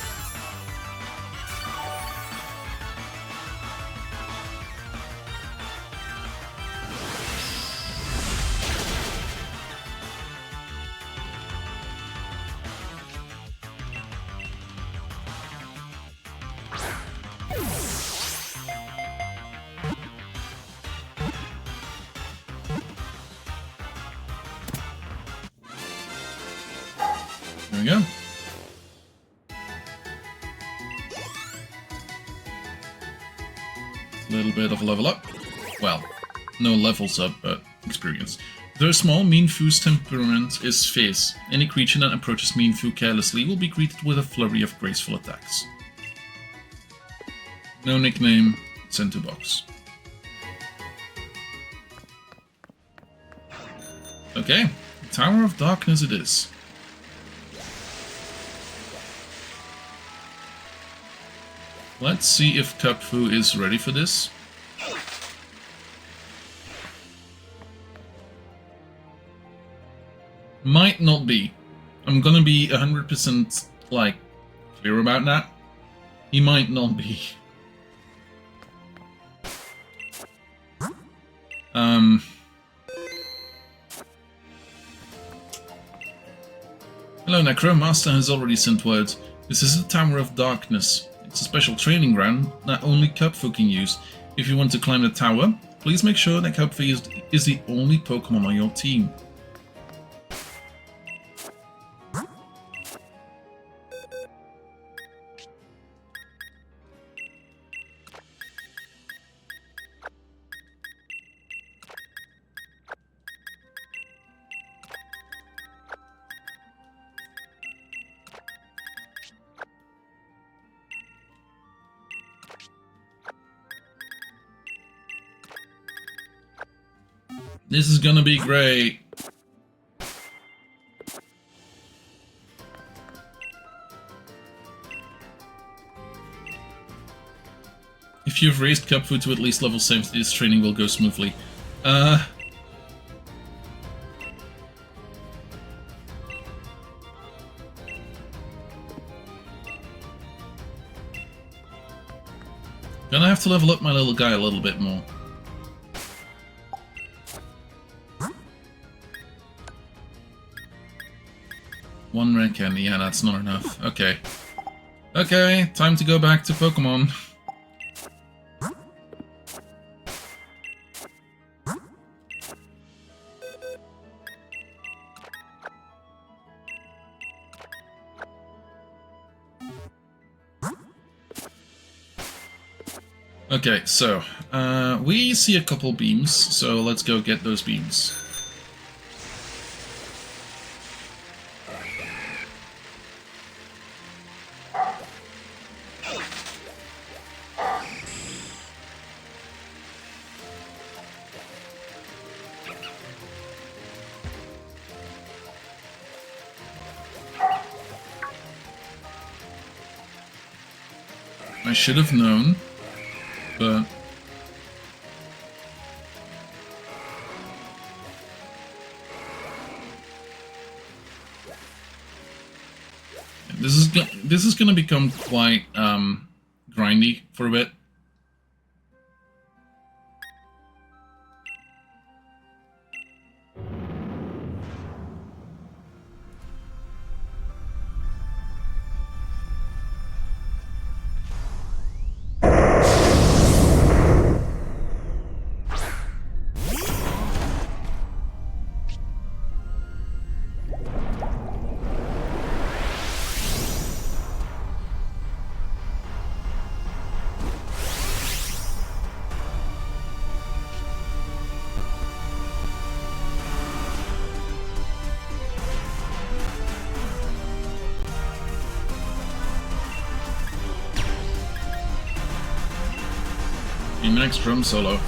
There we go. Little bit of a level up. Well, no levels up, but experience. Their small, mean Foo's temperament is fierce. Any creature that approaches mean Foo carelessly will be greeted with a flurry of graceful attacks. No nickname, sent to box. Okay, Tower of Darkness it is. Let's see if Kupfu is ready for this. Might not be. I'm gonna be 100% like clear about that. He might not be. Hello Necro, Master has already sent word. This is the Tower of Darkness. It's a special training ground that only Kupfu can use. If you want to climb the tower, please make sure that Kupfu is the only Pokemon on your team. This is gonna be great. If you've raised Kupfu to at least level 70, this training will go smoothly. Gonna have to level up my little guy a little bit more. One rare candy, yeah, that's not enough. Okay. Okay, time to go back to Pokemon. Okay, so, we see a couple beams, so let's go get those beams. I should have known, but this is gonna become quite grindy for a bit. Next drum solo.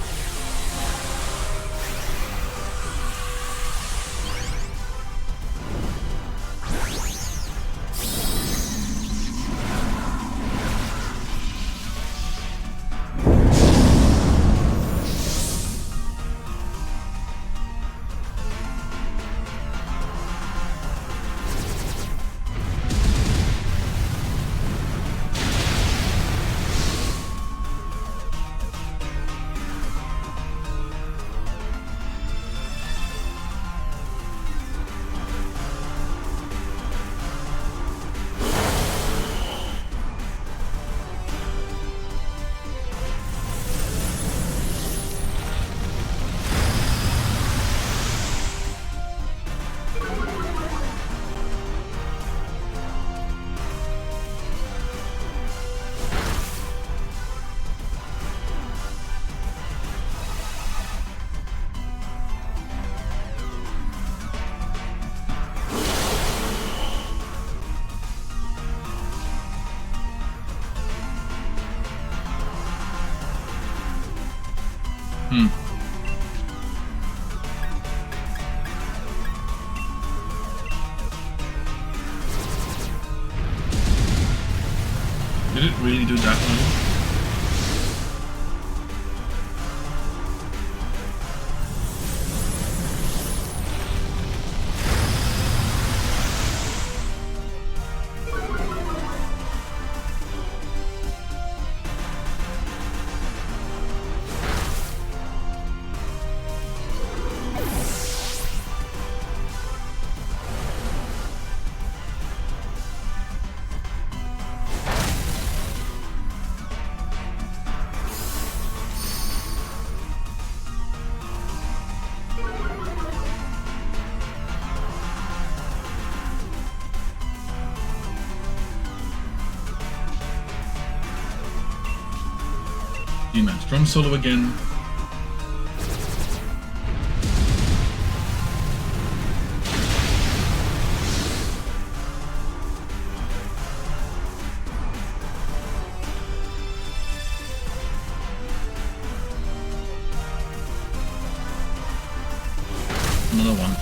Did it really do that well? D-Max drum solo again. Another one.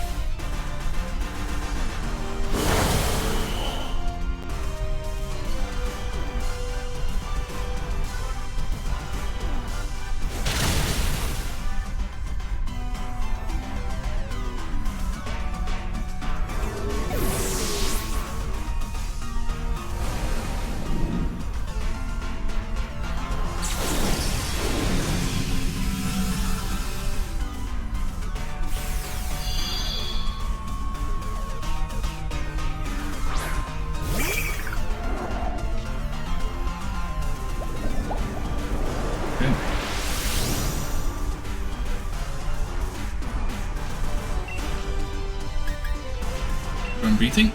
Drum beating,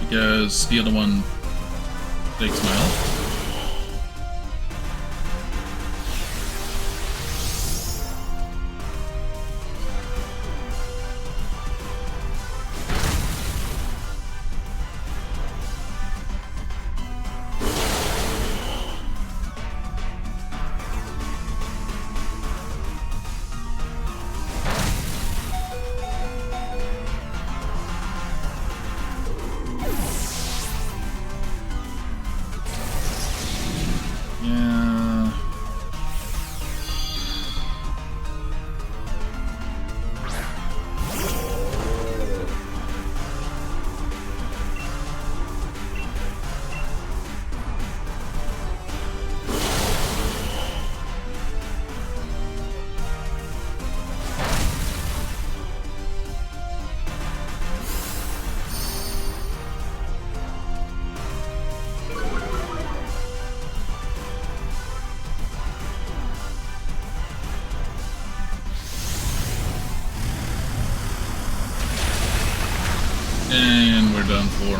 because the other one takes my health. done for.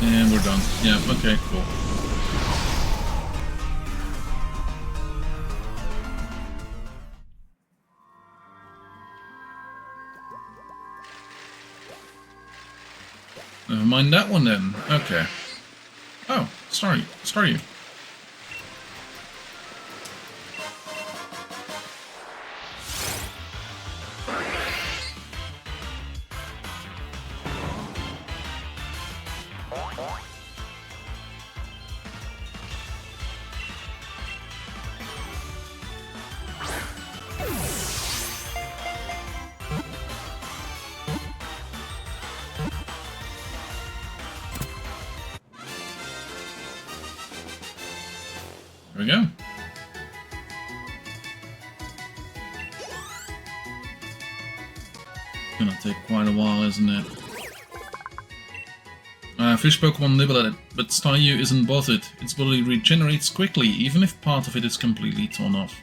And we're done. Yeah, okay, cool. Never mind that one then. Okay. Oh, sorry. Sorry. There we go. Gonna take quite a while, isn't it? Fish Pokemon nibble at it, but Staryu isn't bothered. Its body regenerates quickly, even if part of it is completely torn off.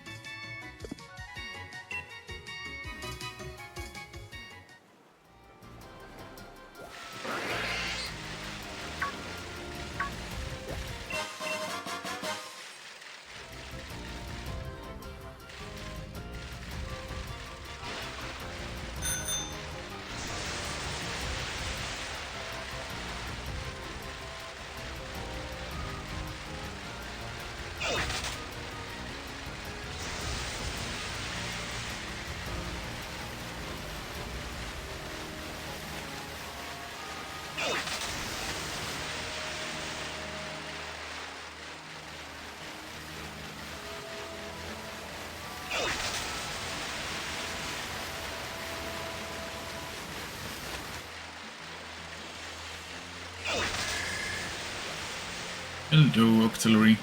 Hello, Octillery.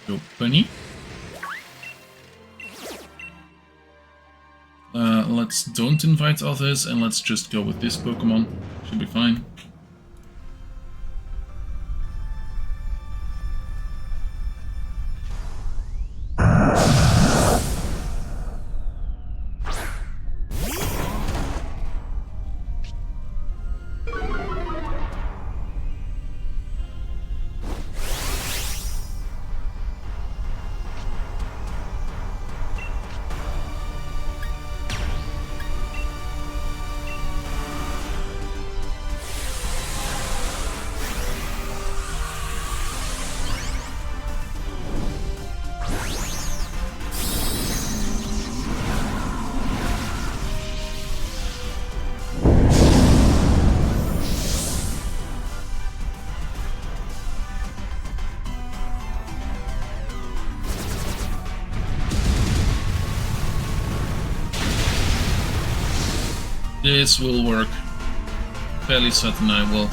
Go, Bunny. Let's don't invite others and let's just go with this Pokemon. Should be fine. This will work. Fairly certain I will.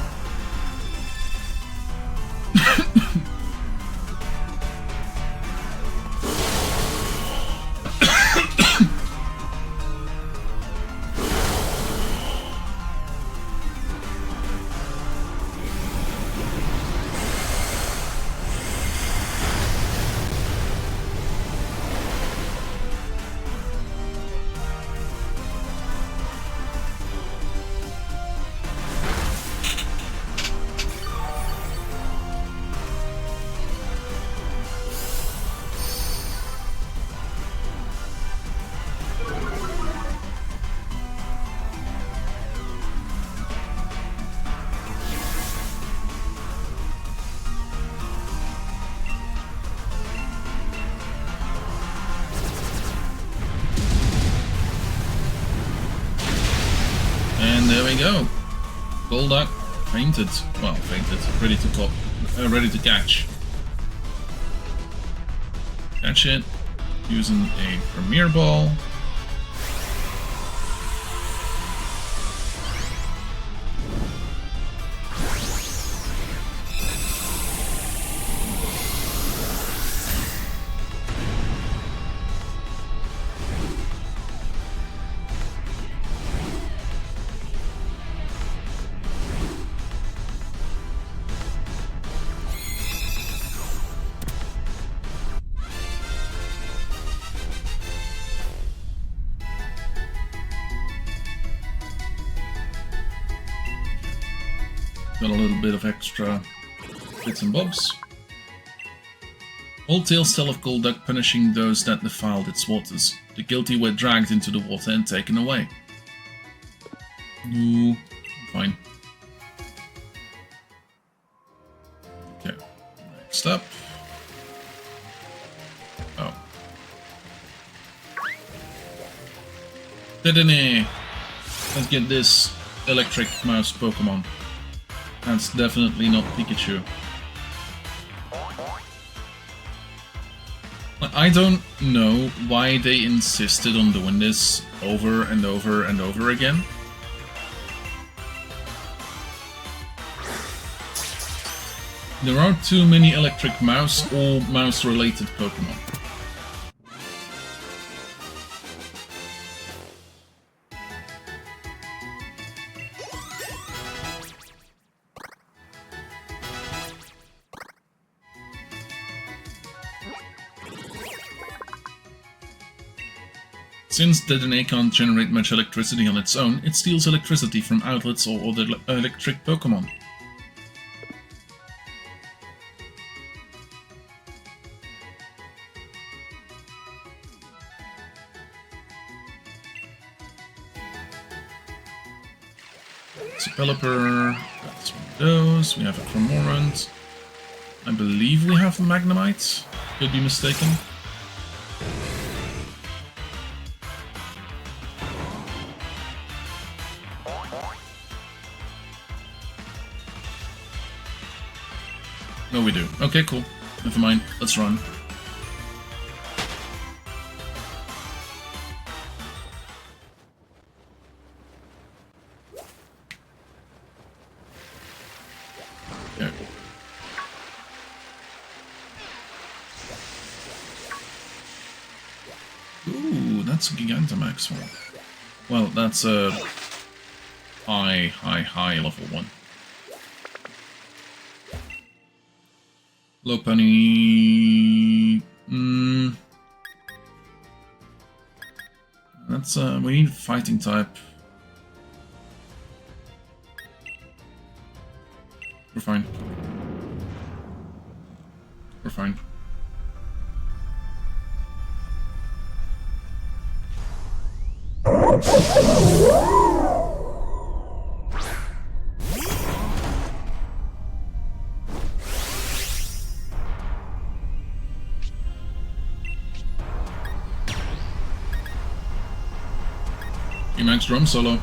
And there we go. Golduck fainted. Well, fainted. Ready to pop. Ready to catch. Catch it using a Premier Ball. Got a little bit of extra bits and bobs. Old tales tell of Golduck punishing those that defiled its waters. The guilty were dragged into the water and taken away. Ooh, fine. Okay, next up. Oh. Dedenne! Let's get this electric mouse Pokemon. That's definitely not Pikachu. I don't know why they insisted on doing this over and over and over again. There are too many electric mouse or mouse-related Pokemon. Since Dedenne can't generate much electricity on its own, it steals electricity from outlets or other electric Pokemon. It's a Pelipper, that's one of those, we have a Cramorant. I believe we have a Magnemite, could be mistaken. No, we do. Okay, cool. Never mind. Let's run. Okay. Ooh, that's a Gigantamax one. Well, that's a high level one. Lopunny. That's we need a fighting type. We're fine. We're fine. Max drum solo.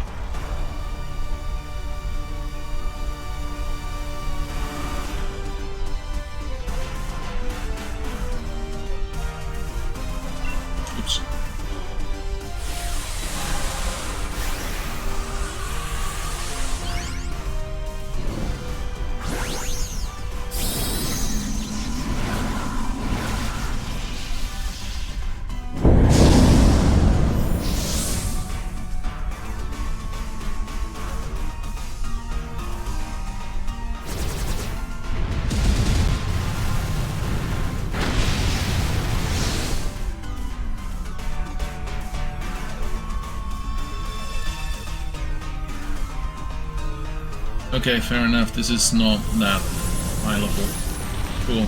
Oops. Okay, fair enough. This is not that high level. Cool.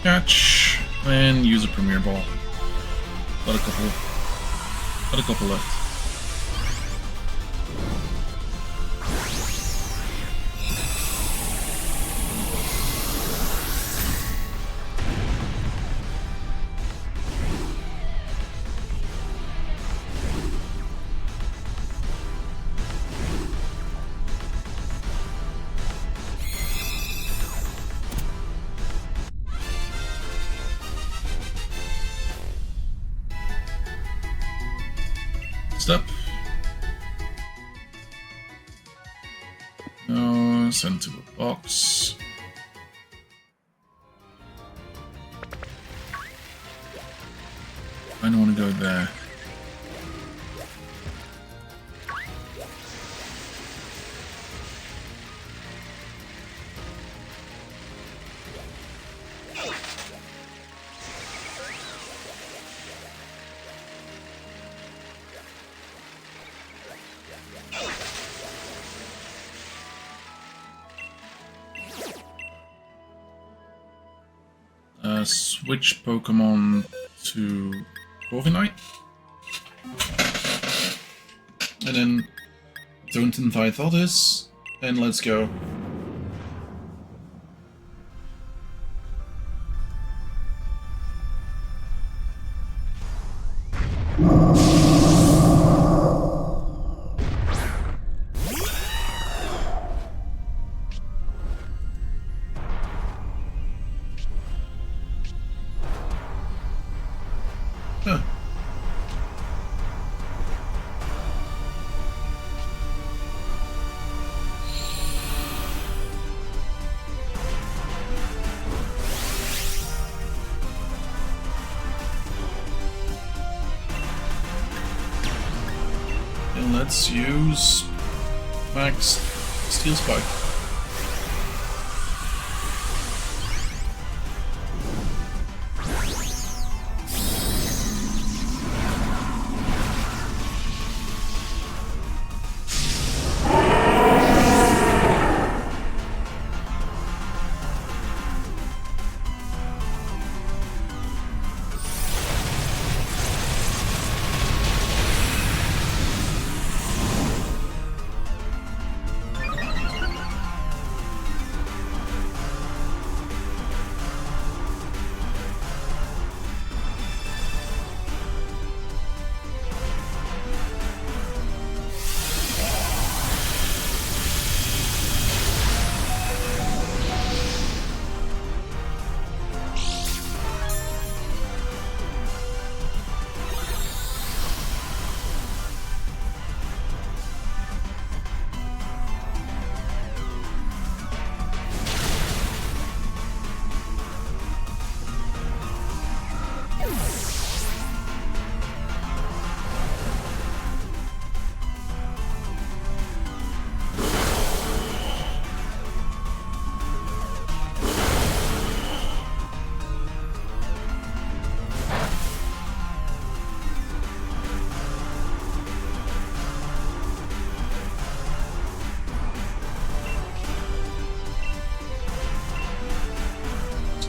Catch and use a Premier Ball. Got a couple Got a couple left. Step. No, send to a box. I don't want to go there. Switch Pokemon to Corviknight. And then don't invite others, and let's go. Huh. And let's use Max Steel Spike.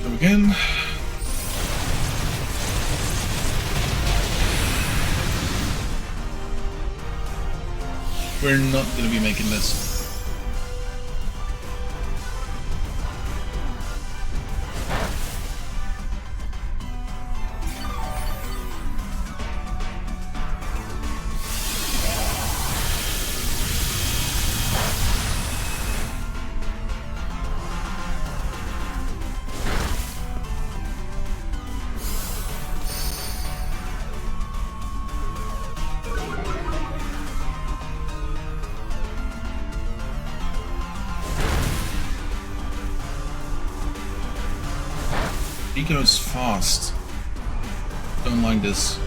Again. We're not going to be making this. He goes fast. Don't like this.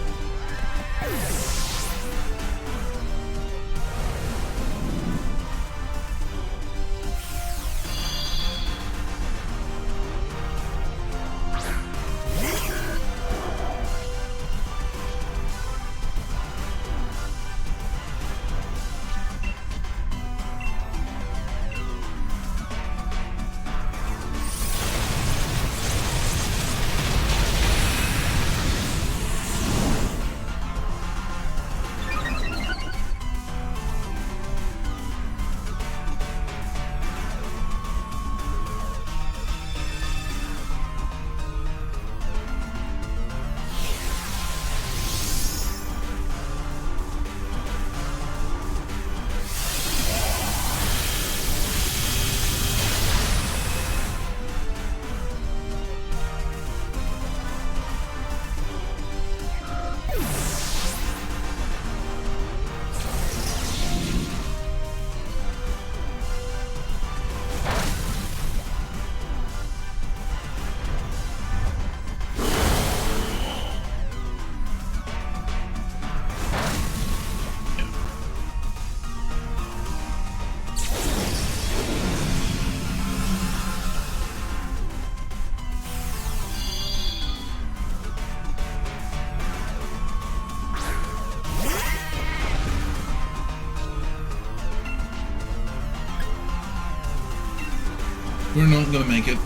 We're not gonna make it.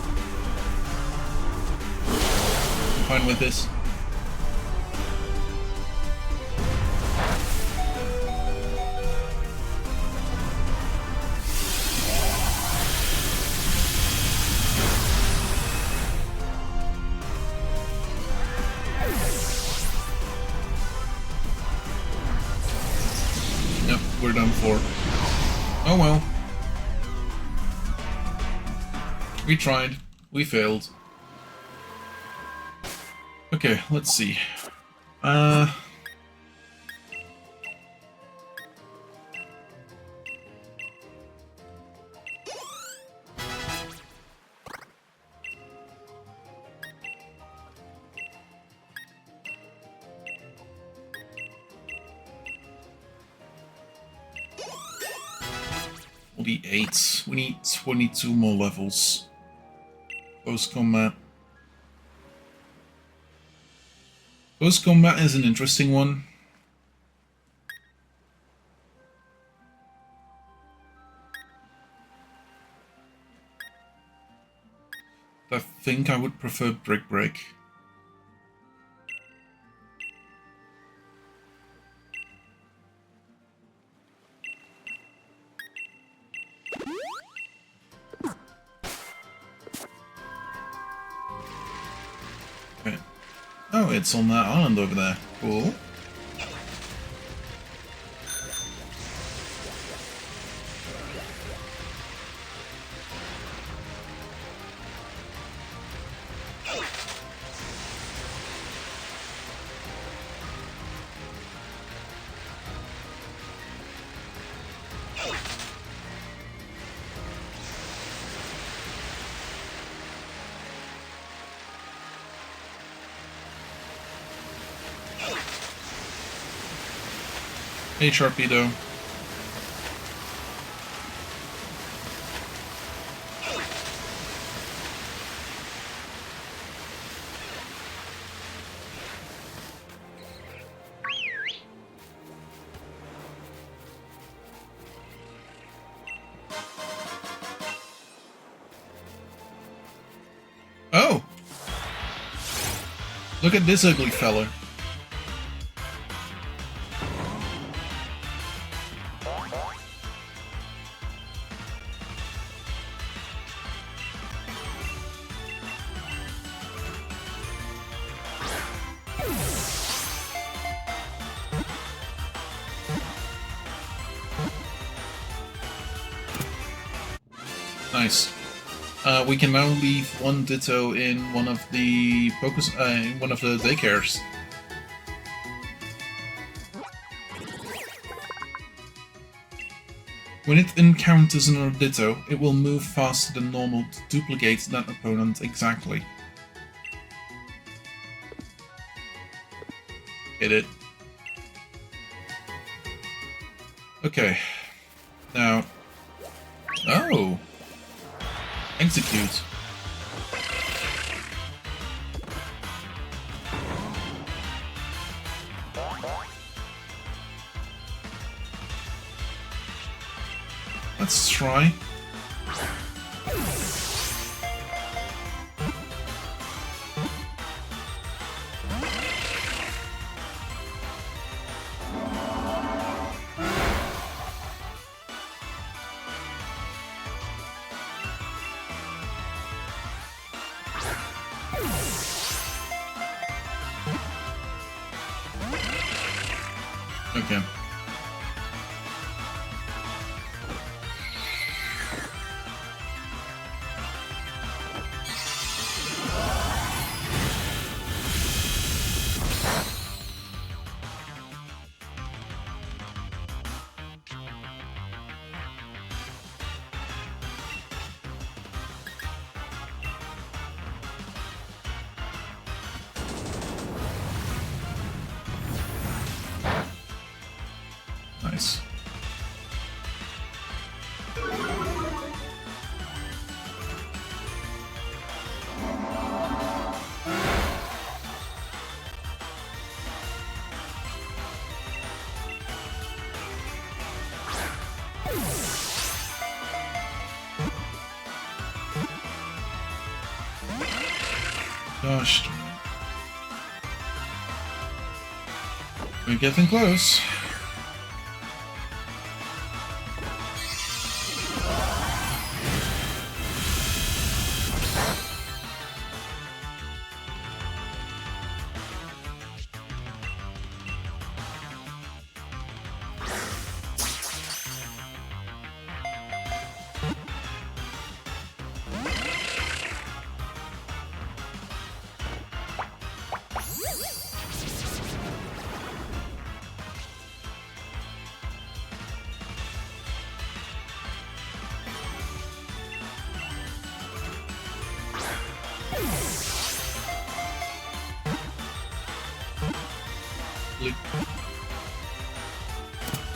I'm fine with this. Yep, we're done for. Oh well. We tried. We failed. Okay, let's see. We'll be 8. We need 22 more levels. Post-combat. Post-combat is an interesting one. I think I would prefer Brick Break. Okay. Oh, it's on that island over there. Cool. Hey, Sharpedo. Oh! Look at this ugly fella. Nice. We can now leave one Ditto in one of the one of the daycares. When it encounters another Ditto, it will move faster than normal to duplicate that opponent exactly. Get it? Okay. Now... Oh! Execute. Let's try. Okay. Nice. Gosh. We're getting close.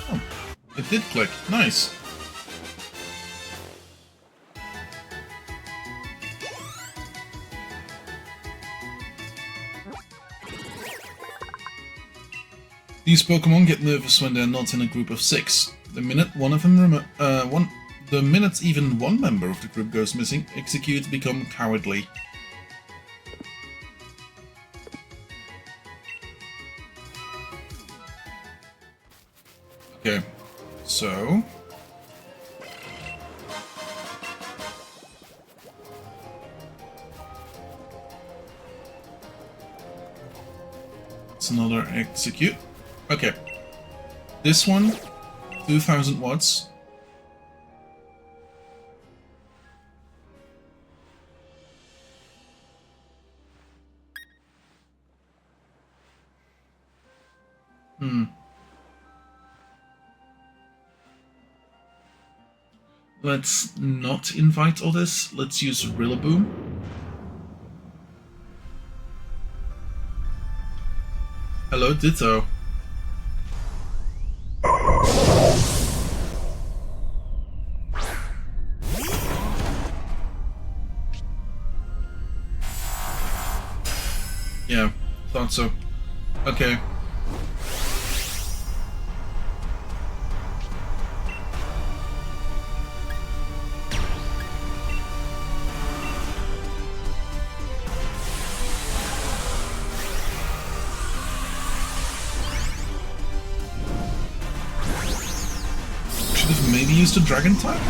Oh, it did click. Nice. These Pokemon get nervous when they're not in a group of 6. The minute even one member of the group goes missing, Execute become cowardly. Okay, so it's another Execute. Okay, this one, 2000 watts. Let's not invite others. Let's use Rillaboom. Hello, Ditto. Yeah, thought so. Okay. Should have maybe used a Dragon type?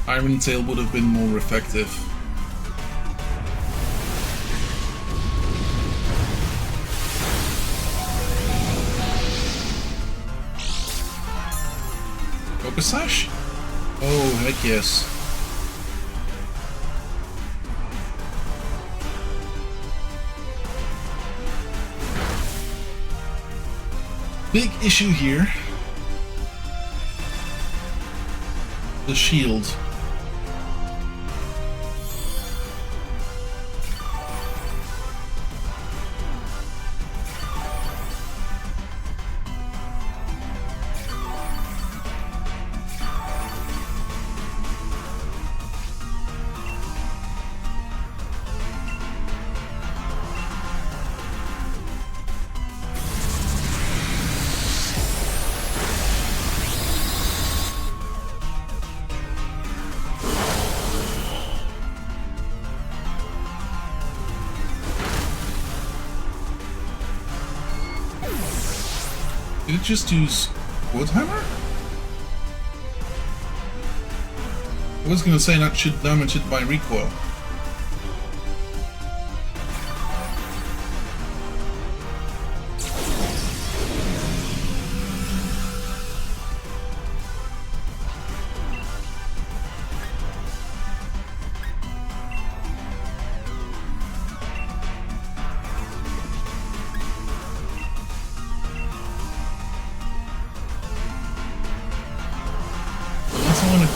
Iron Tail would have been more effective. Focus Sash? Oh, heck yes. Big issue here. The shield. Did it just use wood hammer? I was gonna say that should damage it by recoil.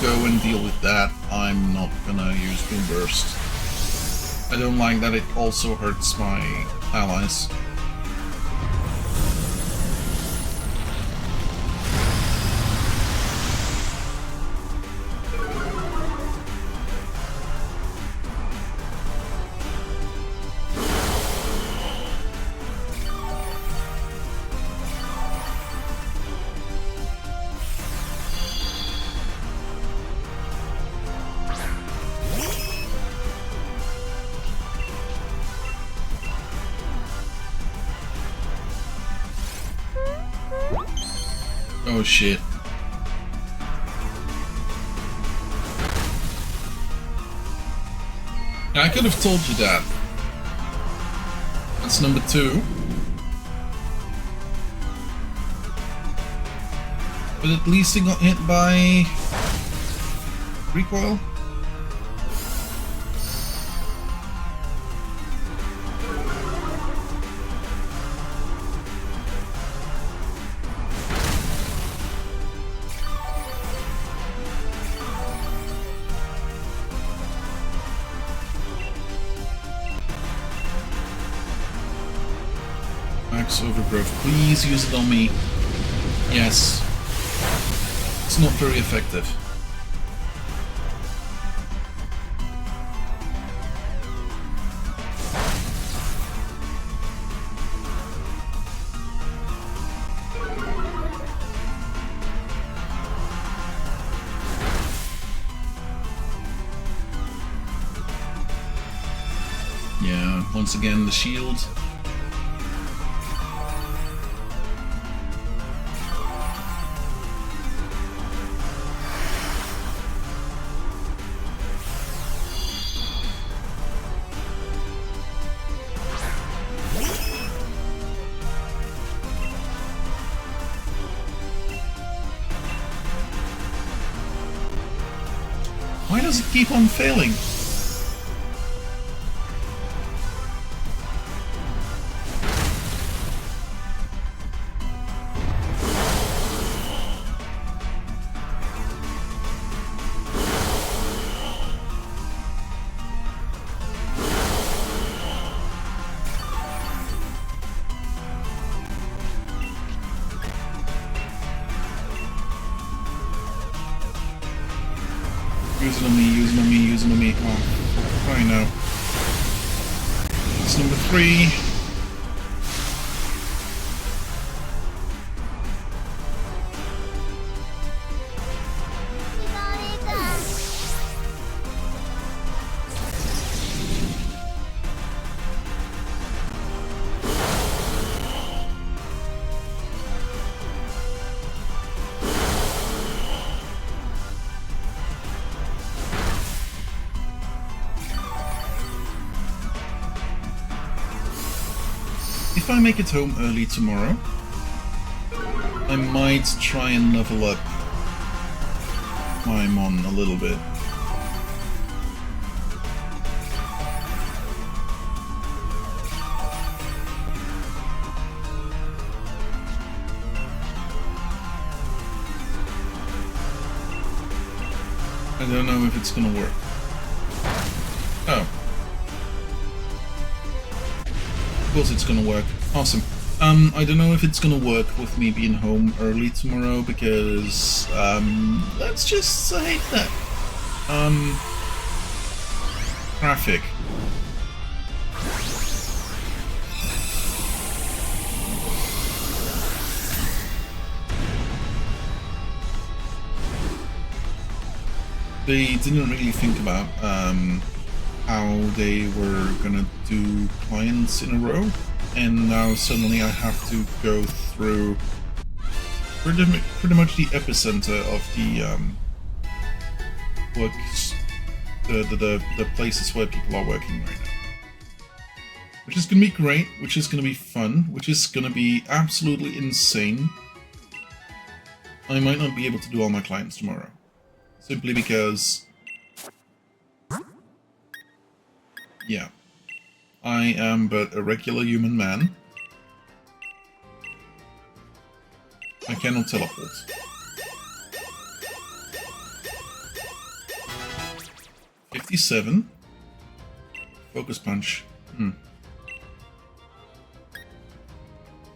Go and deal with that, I'm not gonna use Boom Burst. I don't like that it also hurts my allies. Oh shit. I could have told you that. That's number 2. But at least he got hit by recoil. Max Overgrowth, please use it on me. Yes. It's not very effective. Yeah, once again the shield. Why does it keep on failing? Use it on me, use it on me, use it on me. Oh, I know. It's number 3. If I make it home early tomorrow, I might try and level up my Mon a little bit. I don't know if it's gonna work. Oh. Of course it's gonna work. Awesome. I don't know if it's gonna work with me being home early tomorrow because, let's just say that, traffic. They didn't really think about, how they were gonna do clients in a row, and now suddenly I have to go through pretty much the epicenter of the works, the places where people are working right now. Which is gonna be great, which is gonna be fun, which is gonna be absolutely insane. I might not be able to do all my clients tomorrow. Simply because... yeah. I am but a regular human man. I cannot teleport. $57. Focus punch.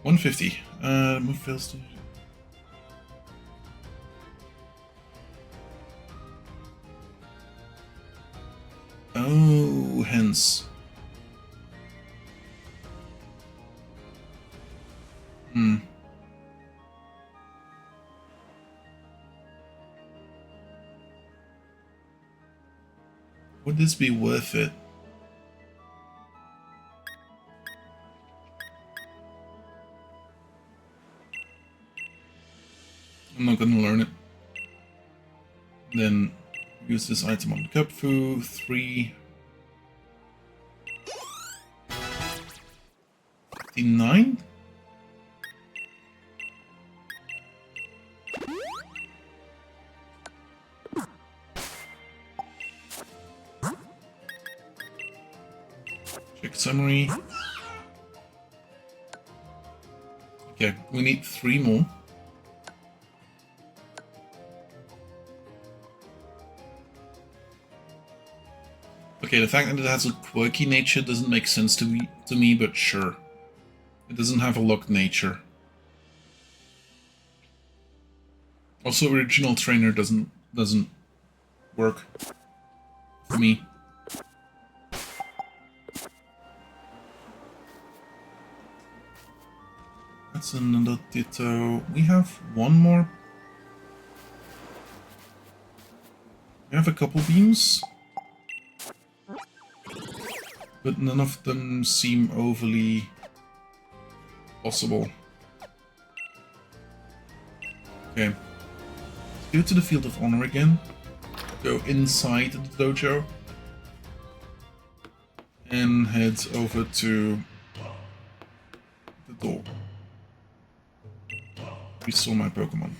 150. Move fails to... oh, hence. Would this be worth it? I'm not gonna learn it. Then use this item on Cupfu. 3. 59? Check summary. Okay, we need 3 more. Okay, the fact that it has a quirky nature doesn't make sense to me, but sure. It doesn't have a locked nature. Also, original trainer doesn't work for me. That's another Ditto. We have one more. We have a couple beams, but none of them seem overly possible. Okay. Let's go to the Field of Honor again. Go inside the dojo. And head over to the door. We saw my Pokemon.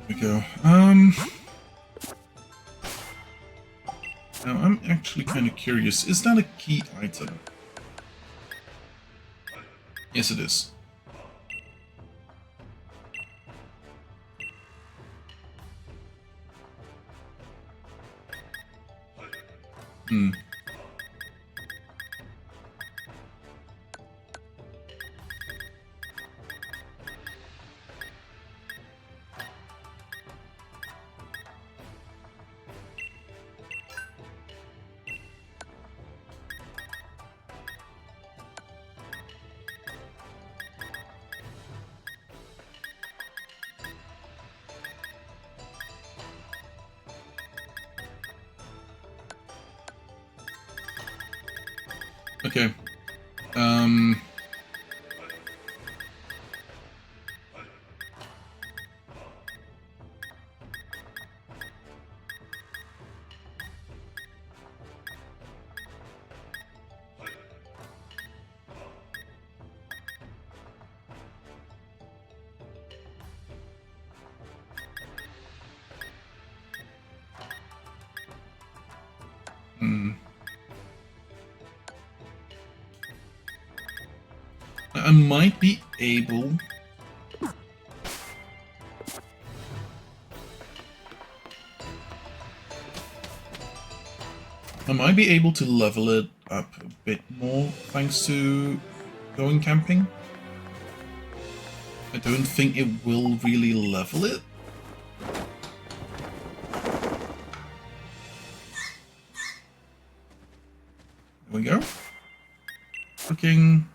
We go. Now I'm actually kind of curious. Is that a key item? Yes, it is. Okay. I might be able I might be able to level it up a bit more thanks to going camping. I don't think it will really level it. There we go. Cooking.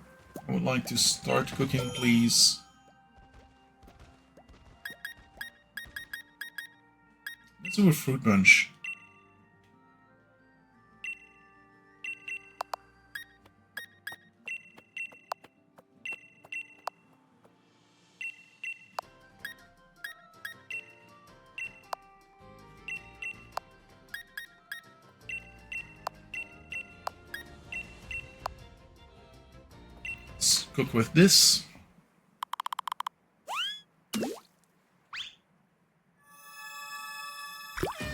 I would like to start cooking, please. Let's do a fruit bunch. Let's cook with this.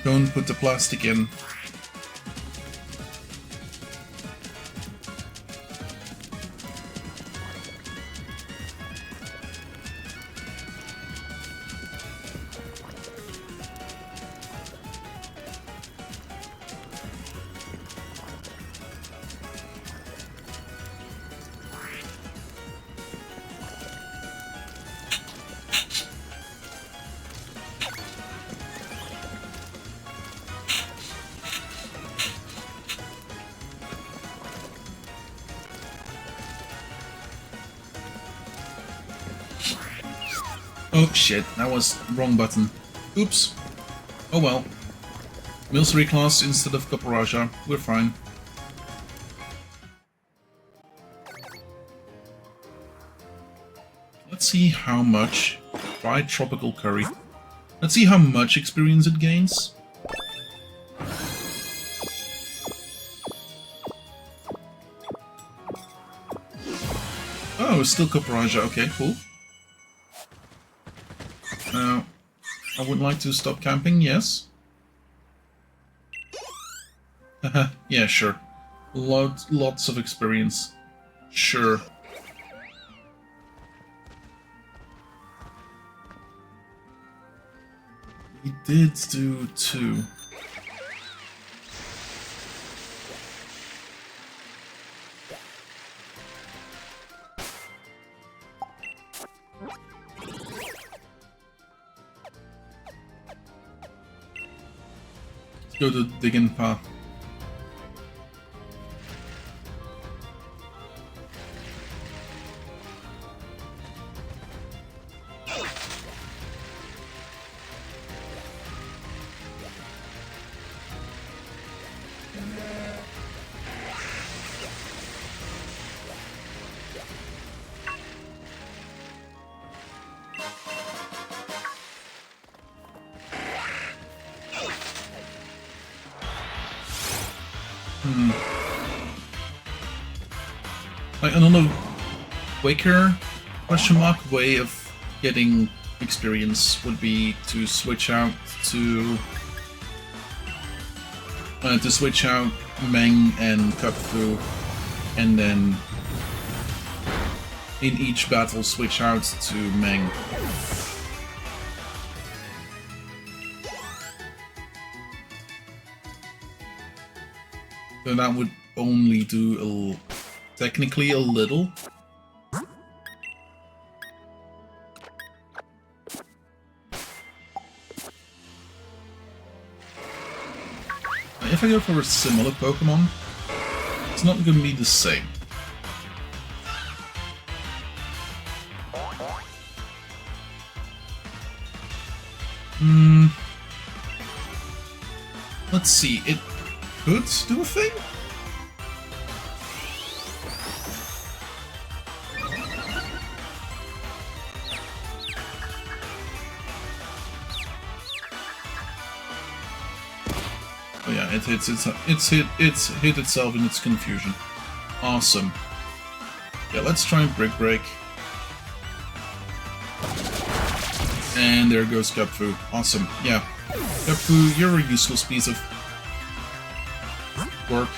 Don't put the plastic in. Oh shit, that was wrong button. Oops. Oh well. Military class instead of Caparaja. We're fine. Let's see how much. Fried tropical curry. Let's see how much experience it gains. Oh, still Caparaja. Okay, cool. Now, I would like to stop camping, yes? Haha, yeah, sure. Lots of experience. Sure. We did do 2. Let's go to digging path. Like another quicker question mark way of getting experience would be to switch out Meng and Kupfu, and then in each battle switch out to Meng. So that would only do technically a little. If I go for a similar Pokémon, it's not going to be the same. Let's see, it could do a thing? Oh yeah, it's hit itself in its confusion. Awesome. Yeah, let's try Brick Break. And there goes Kupfu. Awesome. Yeah. Kupfu, you're a useless piece of work.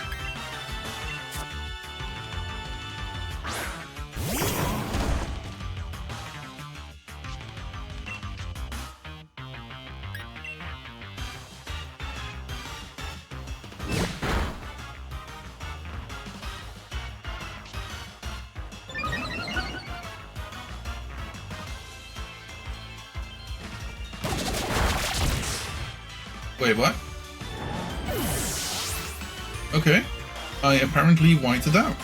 Wait, what? Okay. I apparently whited out.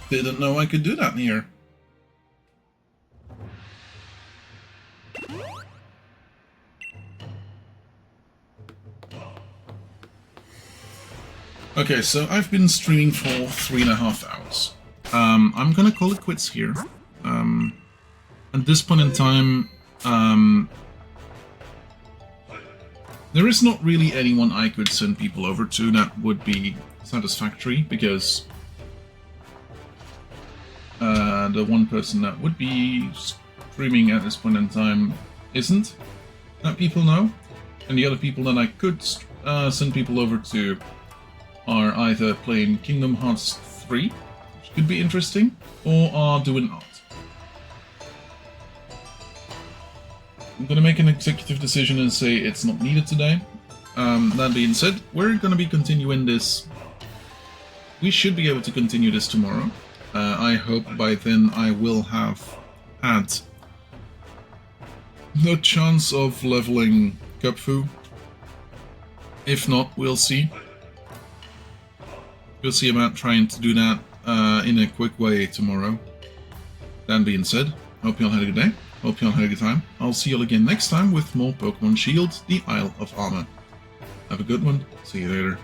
Didn't know I could do that here. Okay, so I've been streaming for 3.5 hours. I'm gonna call it quits here. At this point in time, there is not really anyone I could send people over to that would be satisfactory, because the one person that would be streaming at this point in time isn't, that people know, and the other people that I could send people over to are either playing Kingdom Hearts 3, which could be interesting, or are doing art. I'm gonna make an executive decision and say it's not needed today. That being said, we're gonna be continuing this. We should be able to continue this tomorrow. I hope by then I will have had the chance of leveling Kupfu. If not, we'll see. We'll see about trying to do that in a quick way tomorrow. That being said, hope you all had a good day. Hope you all had a good time. I'll see you all again next time with more Pokemon Shield, the Isle of Armor. Have a good one. See you later.